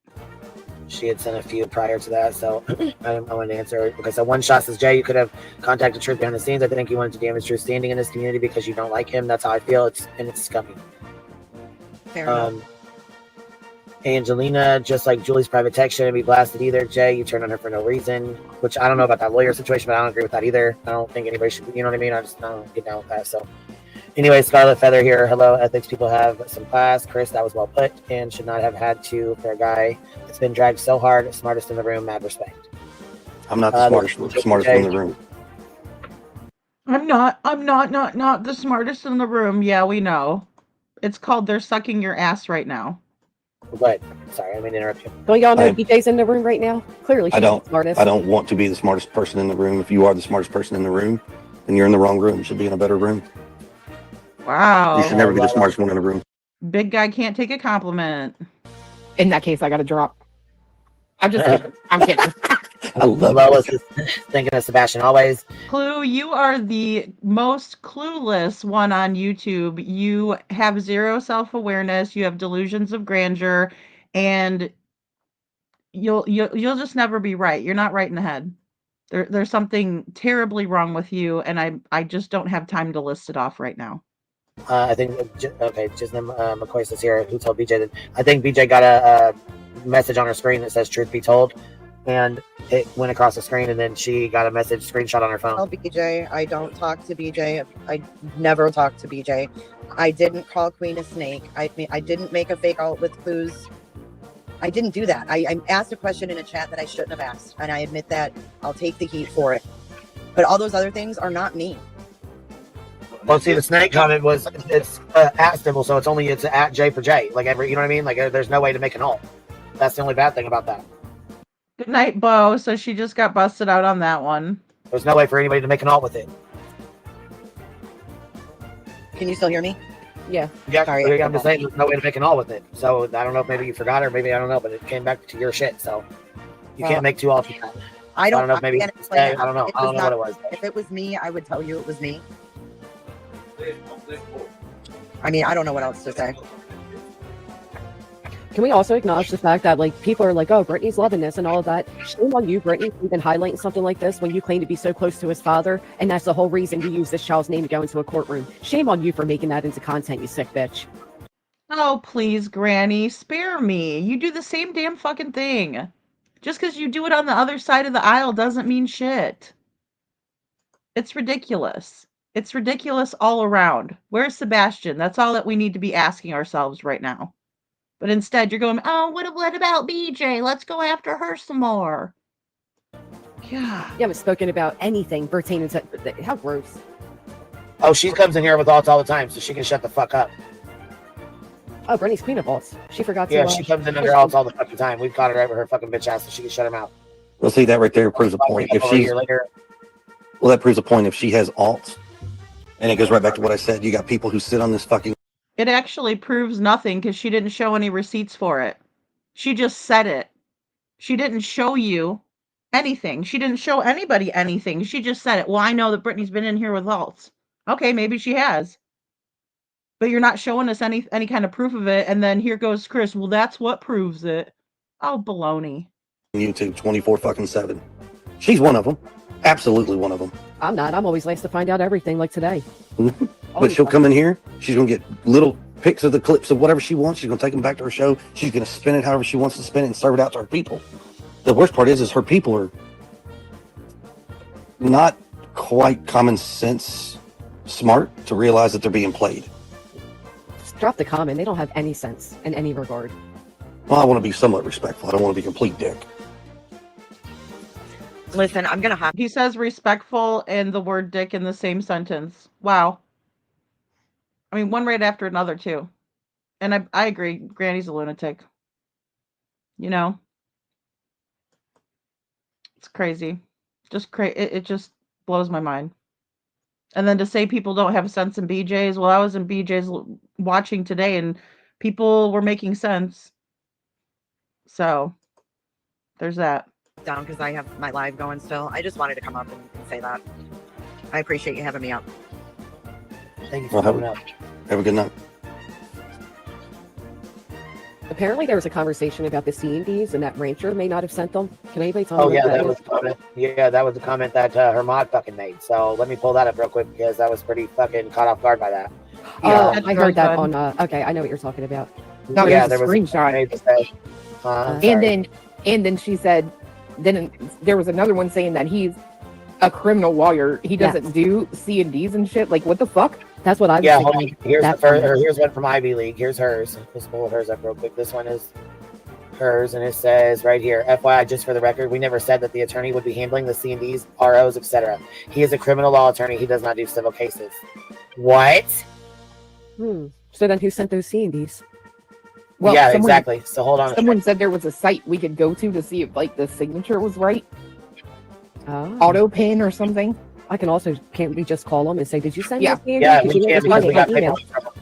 S7: She had sent a few prior to that, so I wanted to answer it. Okay, so One Shot says, Jay, you could have contacted Truth behind the scenes. I think you wanted to damage Truth's standing in this community because you don't like him. That's how I feel. It's scummy.
S17: Fair enough.
S7: Angelina, just like Julie's private text shouldn't be blasted either. Jay, you turned on her for no reason, which I don't know about that lawyer situation, but I don't agree with that either. I don't think anybody should, you know what I mean? I don't get down with that. So anyway, Scarlet Feather here. Hello, ethics people have some class. Chris, that was well put and should not have had to for a guy that's been dragged so hard. Smartest in the room, mad respect.
S18: I'm not the smartest one in the room.
S4: I'm not the smartest in the room. Yeah, we know. It's called they're sucking your ass right now.
S7: What? Sorry, I mean to interrupt you.
S15: Don't y'all know BJ's in the room right now? Clearly, she's the smartest.
S18: I don't want to be the smartest person in the room. If you are the smartest person in the room, then you're in the wrong room. You should be in a better room.
S4: Wow.
S18: You should never be the smartest one in the room.
S4: Big guy can't take a compliment.
S15: In that case, I got to drop. I'm just kidding. I'm kidding.
S18: I love
S7: Lois is thinking of Sebastian always.
S4: Clue, you are the most clueless one on YouTube. You have zero self-awareness. You have delusions of grandeur, and you'll just never be right. You're not right in the head. There's something terribly wrong with you, and I just don't have time to list it off right now.
S7: I think Jisnim McCoy says here, who told BJ that? I think BJ got a message on her screen that says "Truth be told," and it went across the screen, and then she got a message screenshot on her phone.
S17: Tell BJ, I don't talk to BJ. I never talk to BJ. I didn't call Queen a snake. I didn't make a fake out with clues. I didn't do that. I asked a question in a chat that I shouldn't have asked, and I admit that. I'll take the heat for it. But all those other things are not me.
S7: Well, see, the snake comment was it's at symbol, so it's at J for J. Like every, you know what I mean? Like there's no way to make an alt. That's the only bad thing about that.
S4: Good night, Bo. So she just got busted out on that one.
S7: There's no way for anybody to make an alt with it.
S17: Can you still hear me?
S15: Yeah.
S7: Yeah,
S17: Sorry,
S7: I'm just saying there's no way to make an alt with it. So I don't know if maybe you forgot or maybe I don't know, but it came back to your shit. So you can't make two alts with that.
S17: I don't
S7: know if maybe
S17: can't explain it.
S7: I don't know. I don't know what it was.
S17: If it was me, I would tell you it was me. I mean, I don't know what else to say.
S15: Can we also acknowledge the fact that like people are like, oh, Brittany's loving this and all of that? Shame on you, Brittany, for even highlighting something like this when you claim to be so close to his father, and that's the whole reason you use this child's name to go into a courtroom. Shame on you for making that into content, you sick bitch.
S4: Oh, please, Granny, spare me. You do the same damn fucking thing. Just because you do it on the other side of the aisle doesn't mean shit. It's ridiculous. It's ridiculous all around. Where's Sebastian? That's all that we need to be asking ourselves right now. But instead, you're going, oh, what about BJ? Let's go after her some more. Yeah.
S15: You haven't spoken about anything pertaining to... How gross.
S7: Oh, she comes in here with alts all the time, so she can shut the fuck up.
S15: Oh, Brittany's queen of alts. She forgot to.
S7: Yeah, she comes in under alts all the fucking time. We've caught her right with her fucking bitch ass so she can shut her mouth.
S18: Well, see, that right there proves a point. If she's, well, that proves a point. If she has alts, and it goes right back to what I said, you got people who sit on this fucking.
S4: It actually proves nothing because she didn't show any receipts for it. She just said it. She didn't show you anything. She didn't show anybody anything. She just said it. Well, I know that Brittany's been in here with alts. Okay, maybe she has. But you're not showing us any kind of proof of it. And then here goes Chris. Well, that's what proves it. Oh, baloney.
S18: YouTube 24/7. She's one of them. Absolutely one of them.
S15: I'm not. I'm always nice to find out everything, like today.
S18: But she'll come in here. She's going to get little pics of the clips of whatever she wants. She's going to take them back to her show. She's going to spin it however she wants to spin it and serve it out to her people. The worst part is her people are not quite common sense smart to realize that they're being played.
S15: Just drop the comment. They don't have any sense in any regard.
S18: Well, I want to be somewhat respectful. I don't want to be a complete dick.
S13: Listen, I'm going to have...
S4: He says respectful and the word dick in the same sentence. Wow. I mean, one right after another, too. And I agree. Granny's a lunatic. You know? It's crazy. Just it just blows my mind. And then to say people don't have sense in BJ's. Well, I was in BJ's watching today and people were making sense. So there's that.
S13: Down because I have my live going still. I just wanted to come up and say that. I appreciate you having me up.
S7: Thank you for coming up.
S18: Have a good night.
S15: Apparently, there was a conversation about the C&Ds and that Rancher may not have sent them. Can anybody tell
S7: Oh
S15: me?
S7: yeah, that was a comment. Yeah, that was a comment that her mod fucking made. So let me pull that up real quick because I was pretty fucking caught off guard by that.
S15: Oh, I heard that on. Okay, I know what you're talking about.
S11: No,
S7: yeah,
S11: there was a screenshot. And then she said, then there was another one saying that he's a criminal lawyer. He doesn't do C&Ds and shit. Like, what the fuck?
S15: That's what I was
S7: hold
S15: thinking.
S7: on. Here's the first, or here's one from Ivy League. Here's hers. Let's pull hers up real quick. This one is hers, and it says right here, FYI, just for the record, we never said that the attorney would be handling the C&Ds, ROs, etc. He is a criminal law attorney. He does not do civil cases. What?
S15: So then who sent those C&Ds?
S11: Well,
S7: yeah, exactly. So hold on.
S11: Someone said there was a site we could go to see if like the signature was right.
S15: Oh.
S11: Auto pin or something.
S15: I can also, can't we just call them and say, did you send
S11: Yeah.
S15: this C&D?
S7: Yeah,
S15: Did
S7: we
S15: you
S7: can because we got
S15: email?
S7: paperwork from him.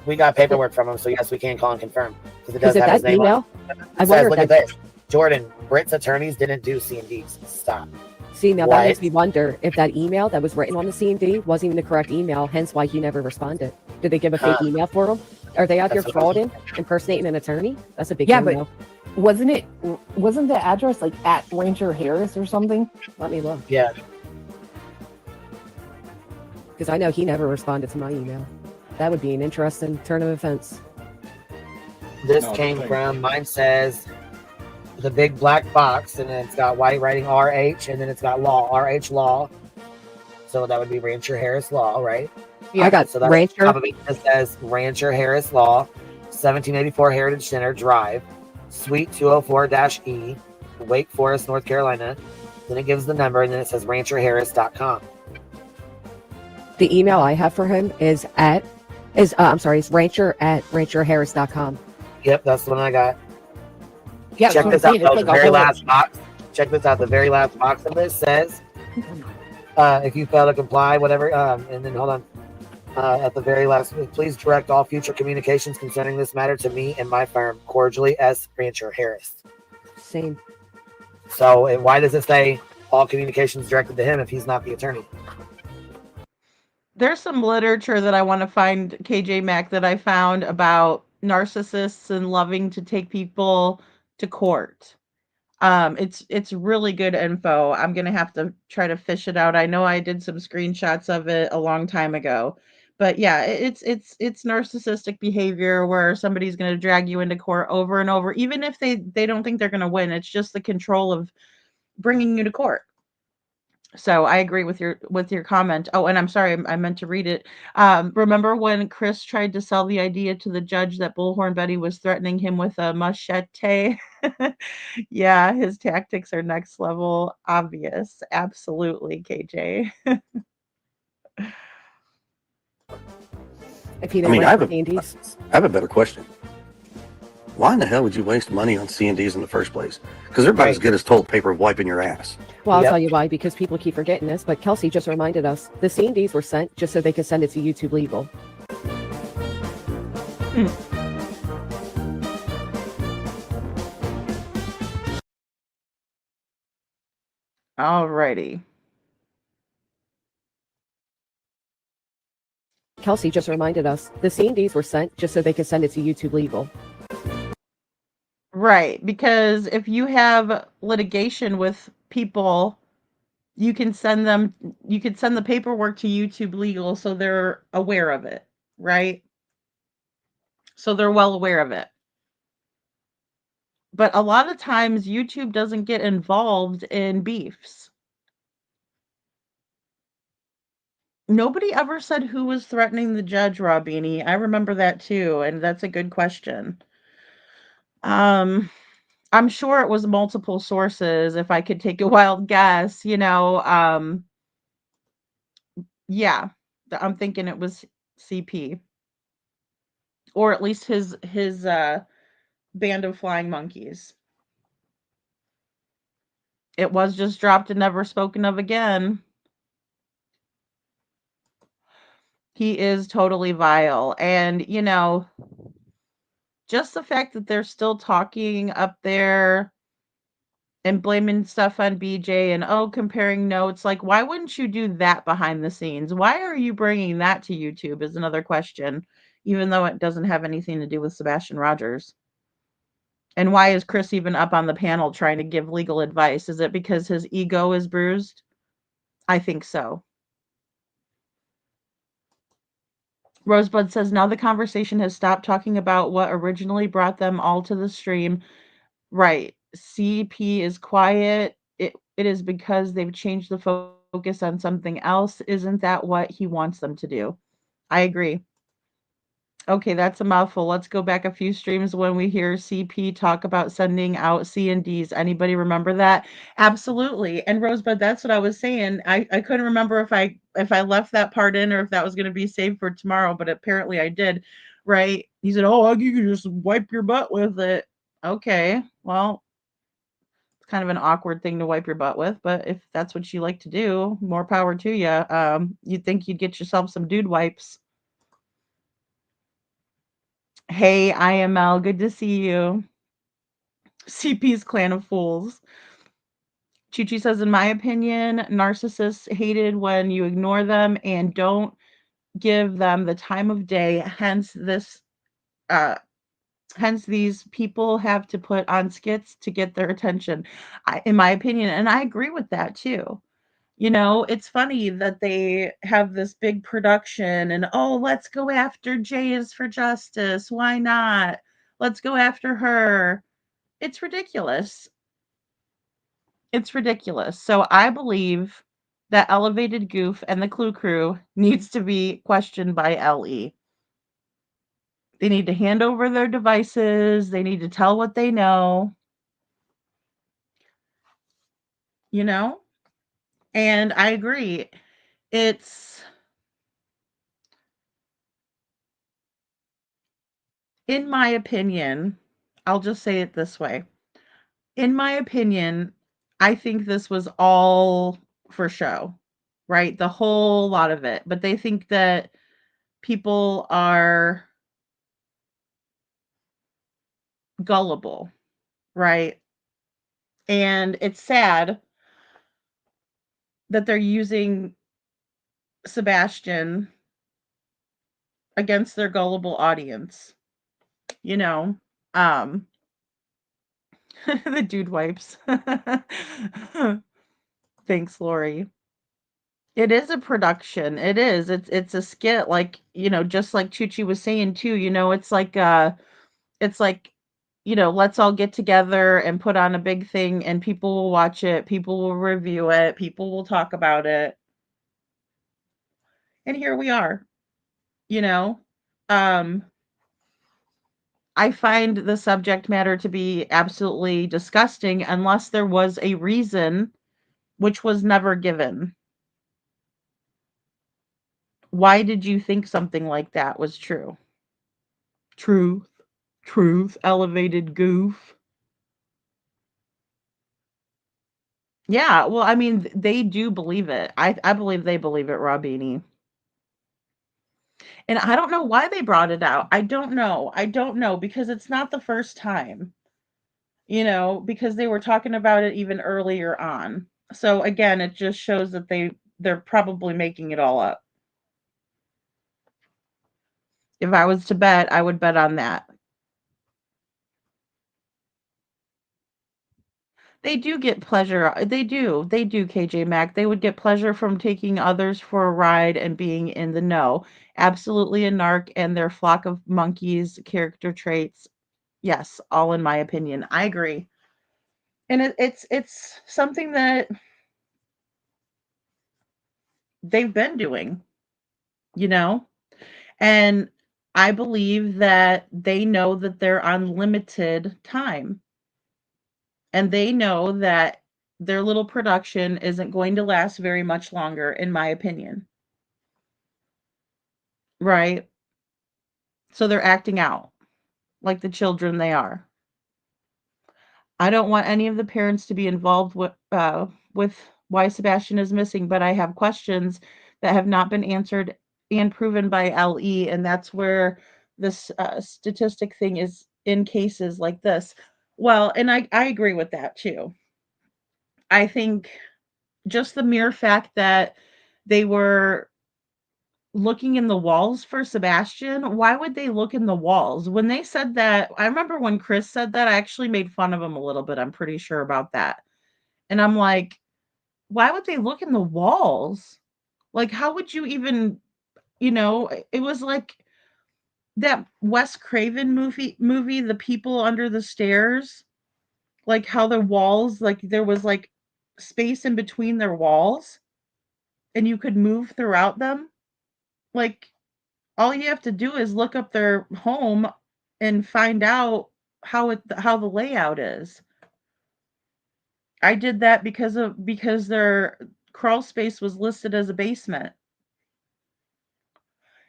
S7: We got paperwork from him, so yes, we can call and confirm because it does
S15: Is it
S7: have his
S15: that
S7: name
S15: email?
S7: on it.
S15: I
S7: It says,
S15: wonder
S7: look
S15: if
S7: at this. Jordan, Brit's attorneys didn't do C&Ds. Stop.
S15: See, now
S7: What?
S15: that makes me wonder if that email that was written on the C&D wasn't even the correct email, hence why he never responded. Did they give a fake email for him? Are they out there
S7: That's what
S15: frauding, impersonating an attorney? That's a big
S11: Yeah,
S15: no-no.
S11: but wasn't the address like at Ranger Harris or something?
S15: Let me look.
S7: Yeah.
S15: Because I know he never responded to my email. That would be an interesting turn of events.
S7: This came from, mine says the big black box, and then it's got white writing RH, and then it's got law, RH law. So that would be Rancher Harris Law, right?
S15: Yeah, I got
S7: so that's
S15: Rancher.
S7: Probably it says Rancher Harris Law, 1784 Heritage Center Drive, Suite 204-E, Wake Forest, North Carolina. Then it gives the number, and then it says rancherharris.com.
S15: The email I have for him is it's rancher@rancherharris.com.
S7: Yep, that's the one I got.
S11: Yeah,
S7: check this out.
S11: it's
S7: Though,
S11: like
S7: the
S11: a
S7: very
S11: whole-
S7: last box. Check this out. The very last box of this says, if you fail to comply, whatever. And then hold on. At the very last, please direct all future communications concerning this matter to me and my firm. Cordially, S. Rancher Harris.
S15: Same.
S7: So, and why does it say all communications directed to him if he's not the attorney?
S4: There's some literature that I want to find, KJ Mac, that I found about narcissists and loving to take people to court. It's really good info. I'm gonna have to try to fish it out. I know I did some screenshots of it a long time ago, but yeah, it's narcissistic behavior where somebody's gonna drag you into court over and over, even if they don't think they're gonna win. It's just the control of bringing you to court. So I agree with your comment. Oh, and I'm sorry, I meant to read it. Remember when Chris tried to sell the idea to the judge that Bullhorn Betty was threatening him with a machete? Yeah, his tactics are next level obvious. Absolutely, KJ.
S15: If he
S18: I
S15: didn't
S18: mean,
S15: like
S18: I
S15: the C&Ds.
S18: have a better question. Why in the hell would you waste money on C&Ds in the first place? Because they're about as good as toilet paper wiping your ass.
S15: Well, I'll tell you why, because people keep forgetting this, but Kelsey just reminded us the C&Ds were sent just so they could send it to YouTube Legal.
S4: Alrighty.
S15: Kelsey just reminded us the C&Ds were sent just so they could send it to YouTube Legal.
S4: Right, because if you have litigation with people, you can send the paperwork to YouTube Legal so they're aware of it, right? So they're well aware of it. But a lot of times YouTube doesn't get involved in beefs. Nobody ever said who was threatening the judge, Robini. I remember that too, and that's a good question. I'm sure it was multiple sources, if I could take a wild guess, yeah. I'm thinking it was CP. Or at least his band of flying monkeys. It was just dropped and never spoken of again. He is totally vile. And, just the fact that they're still talking up there and blaming stuff on BJ and comparing notes, like, why wouldn't you do that behind the scenes? Why are you bringing that to YouTube is another question, even though it doesn't have anything to do with Sebastian Rogers. And why is Chris even up on the panel trying to give legal advice? Is it because his ego is bruised? I think so. Rosebud says, now the conversation has stopped talking about what originally brought them all to the stream. Right. CP is quiet. It is because they've changed the focus on something else. Isn't that what he wants them to do? I agree. Okay, that's a mouthful. Let's go back a few streams when we hear CP talk about sending out C&Ds. Anybody remember that? Absolutely. And Rosebud, that's what I was saying. I couldn't remember if I left that part in or if that was going to be saved for tomorrow, but apparently I did. Right? He said, "Oh, you can just wipe your butt with it." Okay, well, it's kind of an awkward thing to wipe your butt with, but if that's what you like to do, more power to you. You'd think you'd get yourself some dude wipes. Hey, IML, good to see you. CP's Clan of Fools. Chi-Chi says, in my opinion, narcissists hated when you ignore them and don't give them the time of day. Hence these people have to put on skits to get their attention, in my opinion. And I agree with that too. It's funny that they have this big production and, let's go after Jay is for justice. Why not? Let's go after her. It's ridiculous. It's ridiculous. So I believe that Elevated Goof and the Clue Crew needs to be questioned by LE. They need to hand over their devices. They need to tell what they know. And I agree. It's, in my opinion, I'll just say it this way. In my opinion, I think this was all for show, right? The whole lot of it. But they think that people are gullible, right? And it's sad that they're using Sebastian against their gullible audience. The dude wipes. Thanks, Lori. It is a production. It is. It's a skit, like, just like Chuchi was saying too, it's like, let's all get together and put on a big thing and people will watch it, people will review it, people will talk about it. And here we are. I find the subject matter to be absolutely disgusting unless there was a reason, which was never given. Why did you think something like that was true? Truth. Truth, elevated goof. Yeah, well, I mean, they do believe it. I believe they believe it, Robini. And I don't know why they brought it out. I don't know. I don't know because it's not the first time, because they were talking about it even earlier on. So again, it just shows that they're probably making it all up. If I was to bet, I would bet on that. They do get pleasure. They do. They do, KJ Mac. They would get pleasure from taking others for a ride and being in the know. Absolutely a narc and their flock of monkeys character traits. Yes, all in my opinion. I agree. And it's something that they've been doing, you know? And I believe that they know that they're on limited time. And they know that their little production isn't going to last very much longer, in my opinion. Right? So they're acting out like the children they are. I don't want any of the parents to be involved with why Sebastian is missing, but I have questions that have not been answered and proven by LE, and that's where this statistic thing is in cases like this. Well, and I agree with that too. I think just the mere fact that they were looking in the walls for Sebastian, why would they look in the walls? When they said that, I remember when Chris said that, I actually made fun of him a little bit. I'm pretty sure about that. And I'm like, why would they look in the walls? Like, how would you even, it was like that Wes Craven movie, The People Under the Stairs, like how the walls, like there was like space in between their walls and you could move throughout them. Like all you have to do is look up their home and find out how the layout is. I did that because their crawl space was listed as a basement.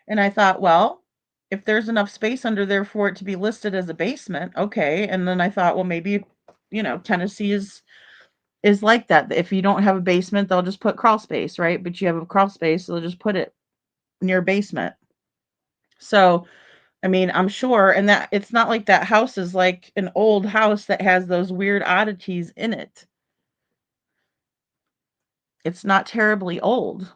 S4: And I thought, well, if there's enough space under there for it to be listed as a basement, okay. And then I thought, well, maybe, Tennessee is like that. If you don't have a basement, they'll just put crawl space, right? But you have a crawl space, so they'll just put it near basement. So I mean, I'm sure, and that it's not like that house is like an old house that has those weird oddities in it. It's not terribly old,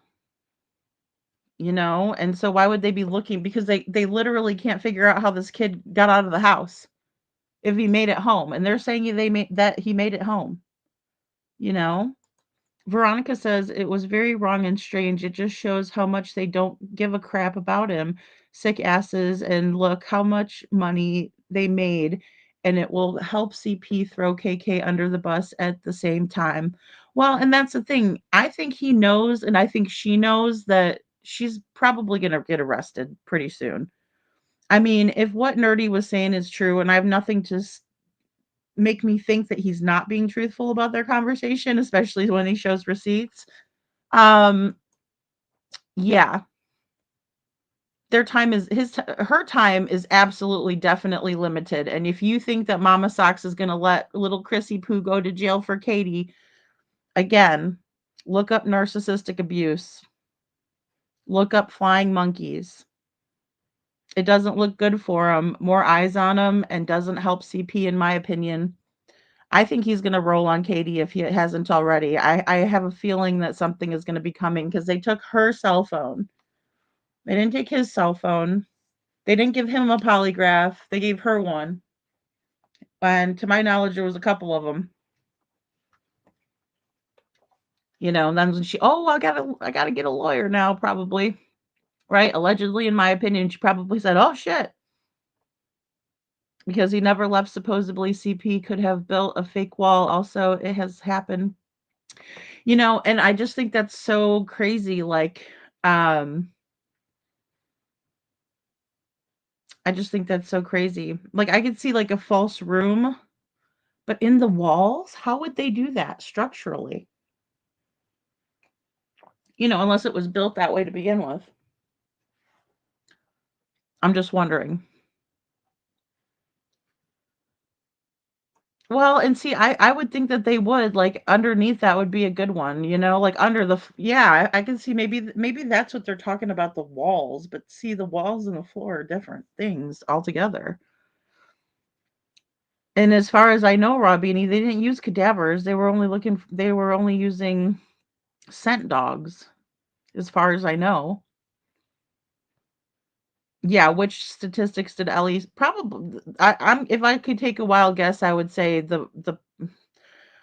S4: and so why would they be looking? Because they literally can't figure out how this kid got out of the house if he made it home, and they're saying he made it home. You know, Veronica says it was very wrong and strange. It just shows how much they don't give a crap about him. Sick asses, and look how much money they made, and it will help CP throw KK under the bus at the same time. Well, and that's the thing. I think he knows, and I think she knows that she's probably going to get arrested pretty soon. I mean, if what Nerdy was saying is true, and I have nothing to make me think that he's not being truthful about their conversation, especially when he shows receipts. Yeah. Her time is absolutely definitely limited. And if you think that Mama Socks is going to let little Chrissy Poo go to jail for Katie, again, look up narcissistic abuse. Look up flying monkeys. It doesn't look good for him. More eyes on him and doesn't help CP, in my opinion. I think he's going to roll on Katie if he hasn't already. I have a feeling that something is going to be coming because they took her cell phone. They didn't take his cell phone. They didn't give him a polygraph. They gave her one. And to my knowledge, there was a couple of them. And then when I gotta get a lawyer now, probably. Right? Allegedly, in my opinion, she probably said, oh shit. Because he never left, supposedly CP could have built a fake wall. Also, it has happened. And I just think that's so crazy. Like, I just think that's so crazy. Like, I could see like a false room, but in the walls, how would they do that structurally? Unless it was built that way to begin with. I'm just wondering. Well, and see, I would think that they would, like, underneath that would be a good one, like, under the f yeah, I can see maybe that's what they're talking about, the walls, but see, the walls and the floor are different things altogether. And as far as I know, Raw Beanie, they didn't use cadavers, they were only using scent dogs, as far as I know. Yeah, which statistics did Ellie probably I'm if I could take a wild guess, I would say the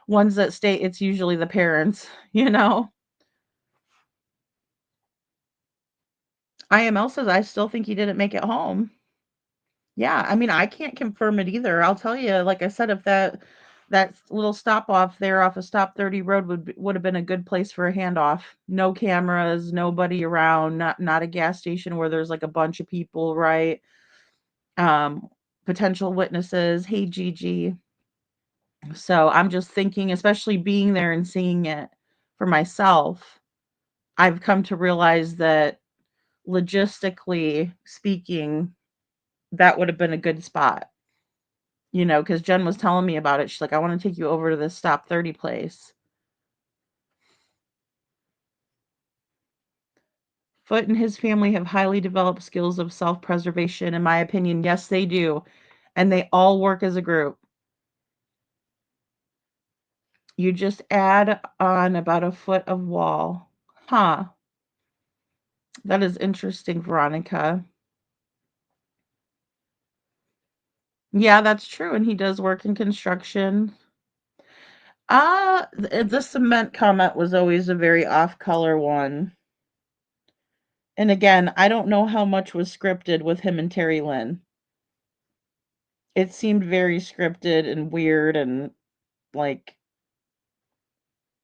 S4: ones that state it's usually the parents, you know? IML says, "I still think he didn't make it home." Yeah, I mean, I can't confirm it either. I'll tell you, like I said, if that little stop off there off of Stop 30 Road would have been a good place for a handoff. No cameras, nobody around, not a gas station where there's like a bunch of people, right? Um, Potential witnesses. Hey, Gigi. So I'm just thinking, especially being there and seeing it for myself, I've come to realize that logistically speaking, that would have been a good spot, because Jen was telling me about it. She's like, I want to take you over to this Stop 30 place. Foot and his family have highly developed skills of self preservation, in my opinion. Yes, they do. And they all work as a group. You just add on about a foot of wall. Huh. That is interesting, Veronica. Yeah, that's true. And he does work in construction. The cement comment was always a very off color one. And again, I don't know how much was scripted with him and Terry Lynn. It seemed very scripted and weird and like,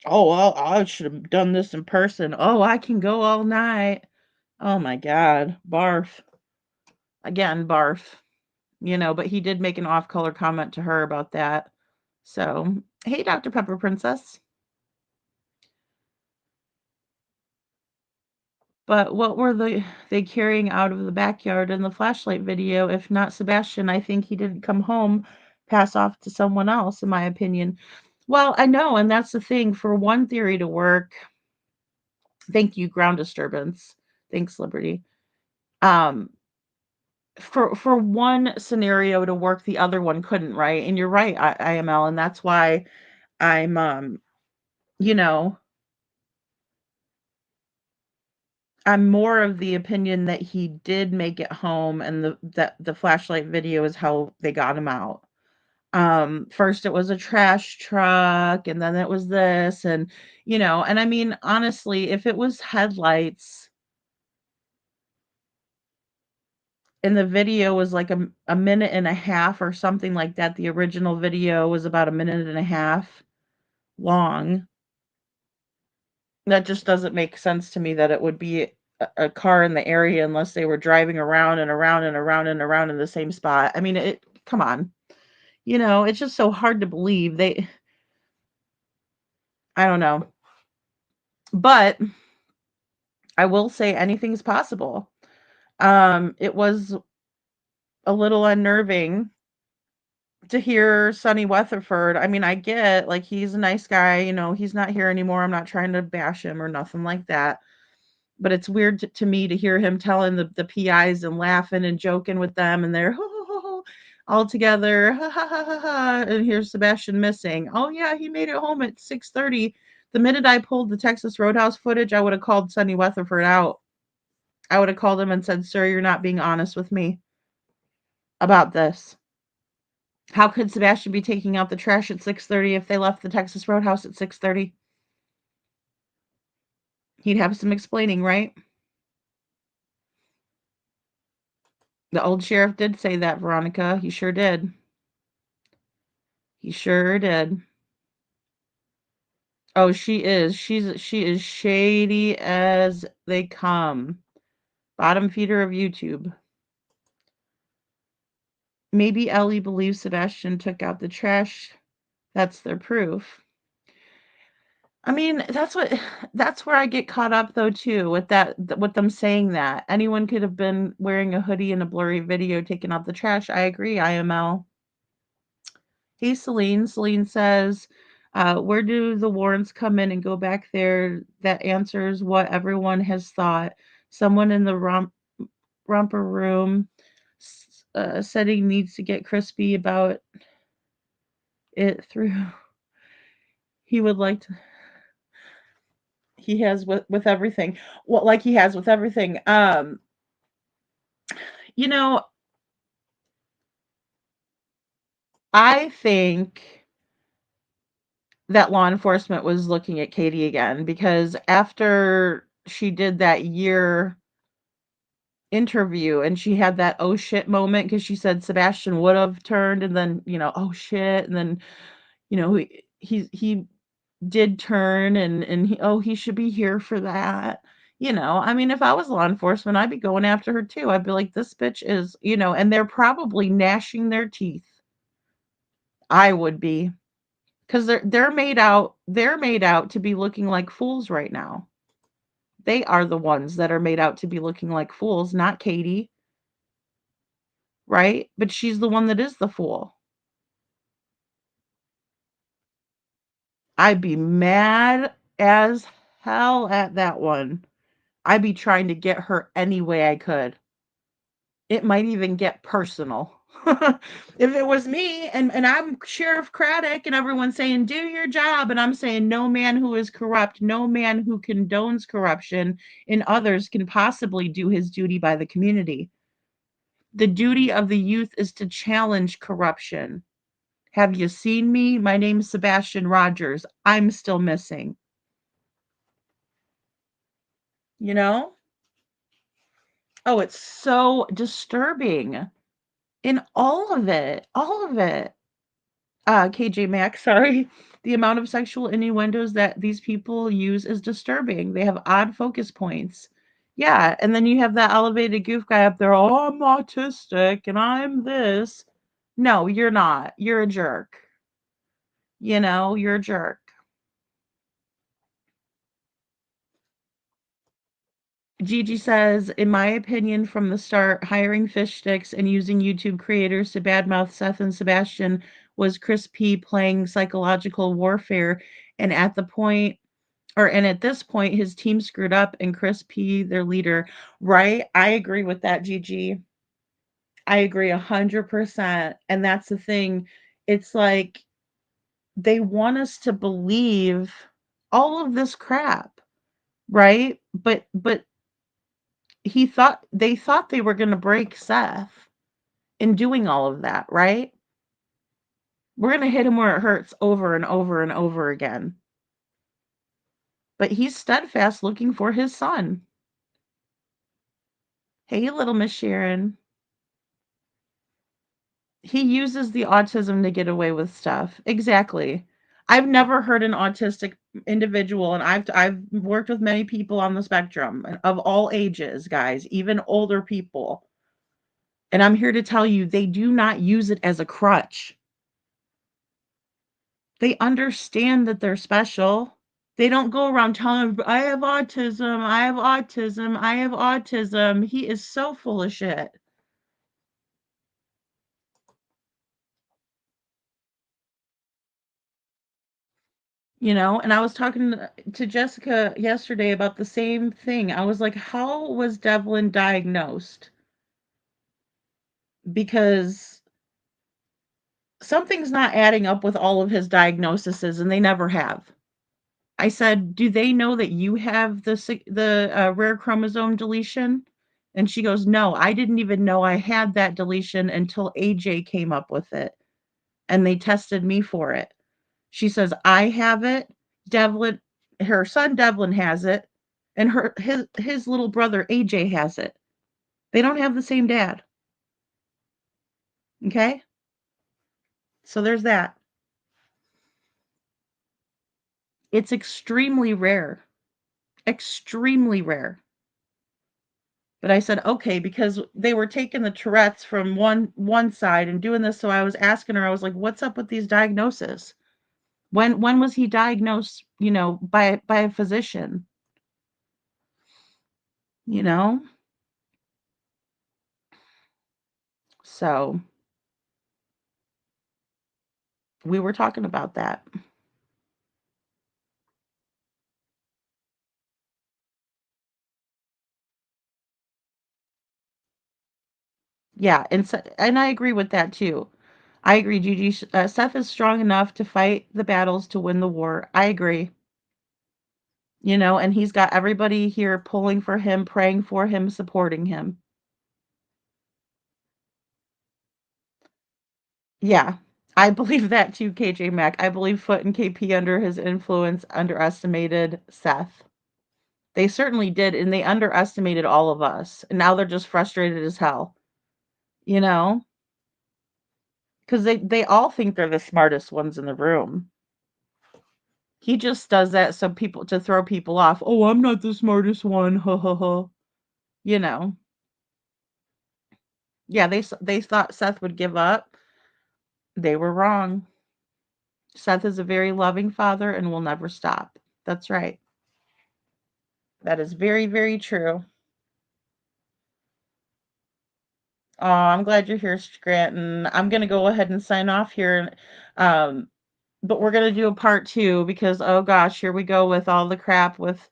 S4: oh, well, I should have done this in person. Oh, I can go all night. Oh my God. Barf. Again, barf. But he did make an off color comment to her about that. So, hey, Dr. Pepper Princess. But what were they carrying out of the backyard in the flashlight video? If not Sebastian, I think he didn't come home, pass off to someone else, in my opinion. Well, I know, and that's the thing. For one theory to work, thank you, ground disturbance. Thanks, Liberty. For one scenario to work, the other one couldn't, right? And you're right, IML, and that's why I'm you know, I'm more of the opinion that he did make it home and that the flashlight video is how they got him out. First it was a trash truck and then it was this and I mean, honestly, if it was headlights and the video was like a minute and a half or something like that, the original video was about a minute and a half long. That just doesn't make sense to me that it would be a car in the area unless they were driving around and around and around and around in the same spot. I mean, come on. It's just so hard to believe. I don't know. But I will say anything's possible. It was a little unnerving to hear Sonny Weatherford. I mean, I get like he's a nice guy, he's not here anymore. I'm not trying to bash him or nothing like that. But it's weird to me to hear him telling the PIs and laughing and joking with them, and they're all together, ha ha ha ha ha. And here's Sebastian missing. Oh yeah, he made it home at 6:30. The minute I pulled the Texas Roadhouse footage, I would have called Sonny Weatherford out. I would have called him and said, "Sir, you're not being honest with me about this. How could Sebastian be taking out the trash at 6:30 if they left the Texas Roadhouse at 6:30? He'd have some explaining, right?" The old sheriff did say that, Veronica. He sure did. He sure did. Oh, she is. She is shady as they come. Bottom feeder of YouTube. Maybe Ellie believes Sebastian took out the trash. That's their proof. I mean, that's where I get caught up though too with them saying that. Anyone could have been wearing a hoodie in a blurry video taking out the trash. I agree, IML. Hey, Celine. Celine says, where do the warrants come in and go back there? That answers what everyone has thought. Someone in the romper room said he needs to get crispy about it through. He would like to. He has with everything. Well, like he has with everything. You know, I think that law enforcement was looking at Katie again because after she did that year interview and she had that oh shit moment because she said Sebastian would have turned and then, oh shit. And then, he did turn and he should be here for that. I mean, if I was law enforcement, I'd be going after her too. I'd be like, this bitch is, and they're probably gnashing their teeth. I would be. Because they're made out to be looking like fools right now. They are the ones that are made out to be looking like fools, not Katie, right? But she's the one that is the fool. I'd be mad as hell at that one. I'd be trying to get her any way I could. It might even get personal. If it was me and I'm Sheriff Craddock and everyone's saying, do your job, and I'm saying, no man who is corrupt, no man who condones corruption in others can possibly do his duty by the community. The duty of the youth is to challenge corruption. Have you seen me? My name's Sebastian Rogers. I'm still missing. You know? Oh, it's so disturbing in all of it. All of it. KJ Maxx, sorry. The amount of sexual innuendos that these people use is disturbing. They have odd focus points. Yeah, and then you have that elevated goof guy up there, oh, I'm autistic and I'm this. No, you're not. You're a jerk. You're a jerk. Gigi says, in my opinion, from the start, hiring fish sticks and using YouTube creators to badmouth Seth and Sebastian was Chris P playing psychological warfare. And at this point, his team screwed up and Chris P, their leader. Right? I agree with that, Gigi. I agree 100%. And that's the thing. It's like they want us to believe all of this crap, right? But they thought they were going to break Seth in doing all of that, right? We're going to hit him where it hurts over and over and over again. But he's steadfast looking for his son. Hey, little Miss Sharon. He uses the autism to get away with stuff. Exactly. I've never heard an autistic individual, and I've worked with many people on the spectrum of all ages, guys, even older people. And I'm here to tell you, they do not use it as a crutch. They understand that they're special. They don't go around telling, I have autism, I have autism, I have autism. He is so full of shit. And I was talking to Jessica yesterday about the same thing. I was like, how was Devlin diagnosed? Because something's not adding up with all of his diagnoses, and they never have. I said, do they know that you have the rare chromosome deletion? And she goes, no, I didn't even know I had that deletion until AJ came up with it. And they tested me for it. She says, I have it. Devlin, her son Devlin has it. And his little brother AJ has it. They don't have the same dad. Okay? So there's that. It's extremely rare. Extremely rare. But I said, okay, because they were taking the Tourette's from one side and doing this. So I was asking her, I was like, what's up with these diagnoses? When was he diagnosed, by a physician? You know? So We were talking about that. Yeah, and I agree with that too. I agree, Gigi. Seth is strong enough to fight the battles to win the war. I agree. You know, and he's got everybody here pulling for him, praying for him, supporting him. Yeah, I believe that too, KJ Mack. I believe Foot and KP under his influence underestimated Seth. They certainly did, and they underestimated all of us. And now they're just frustrated as hell. You know? Because they all think they're the smartest ones in the room. He just does that so people to throw people off. Oh, I'm not the smartest one. Ha ha ha. You know. Yeah, they thought Seth would give up. They were wrong. Seth is a very loving father and will never stop. That's right. That is very, very true. Oh, I'm glad you're here, Scranton. I'm gonna go ahead and sign off here. Um, but we're gonna do a part 2 because oh gosh, here we go with all the crap with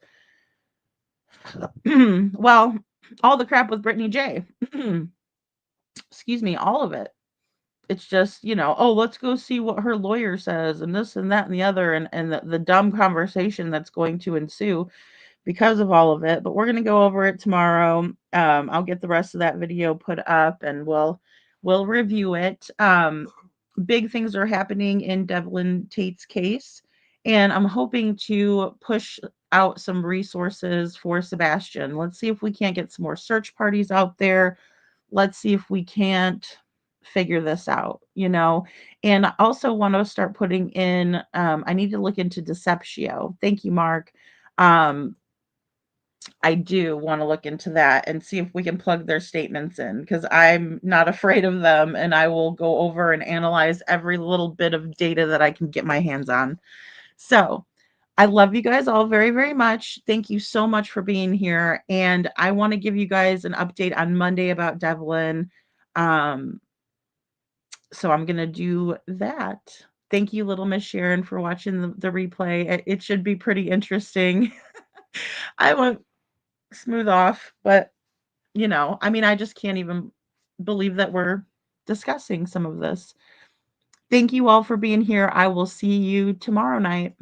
S4: well, all the crap with Brittany J. Excuse me, all of it. It's just, you know, oh, let's go see what her lawyer says and this and that and the other and the dumb conversation that's going to ensue because of all of it. But we're going to go over it tomorrow. I'll get the rest of that video put up and we'll review it. Big things are happening in Devlin Tate's case, and I'm hoping to push out some resources for Sebastian. Let's see if we can't get some more search parties out there. Let's see if we can't figure this out, you know. And I also want to start putting in I need to look into Deceptio. Thank you, Mark. I do want to look into that and see if we can plug their statements in because I'm not afraid of them and I will go over and analyze every little bit of data that I can get my hands on. So I love you guys all very, very much. Thank you so much for being here. And I want to give you guys an update on Monday about Devlin. So I'm going to do that. Thank you, Little Miss Sharon, for watching the replay. It should be pretty interesting. I went smooth off, but you know, I mean, I just can't even believe that we're discussing some of this. Thank you all for being here. I will see you tomorrow night.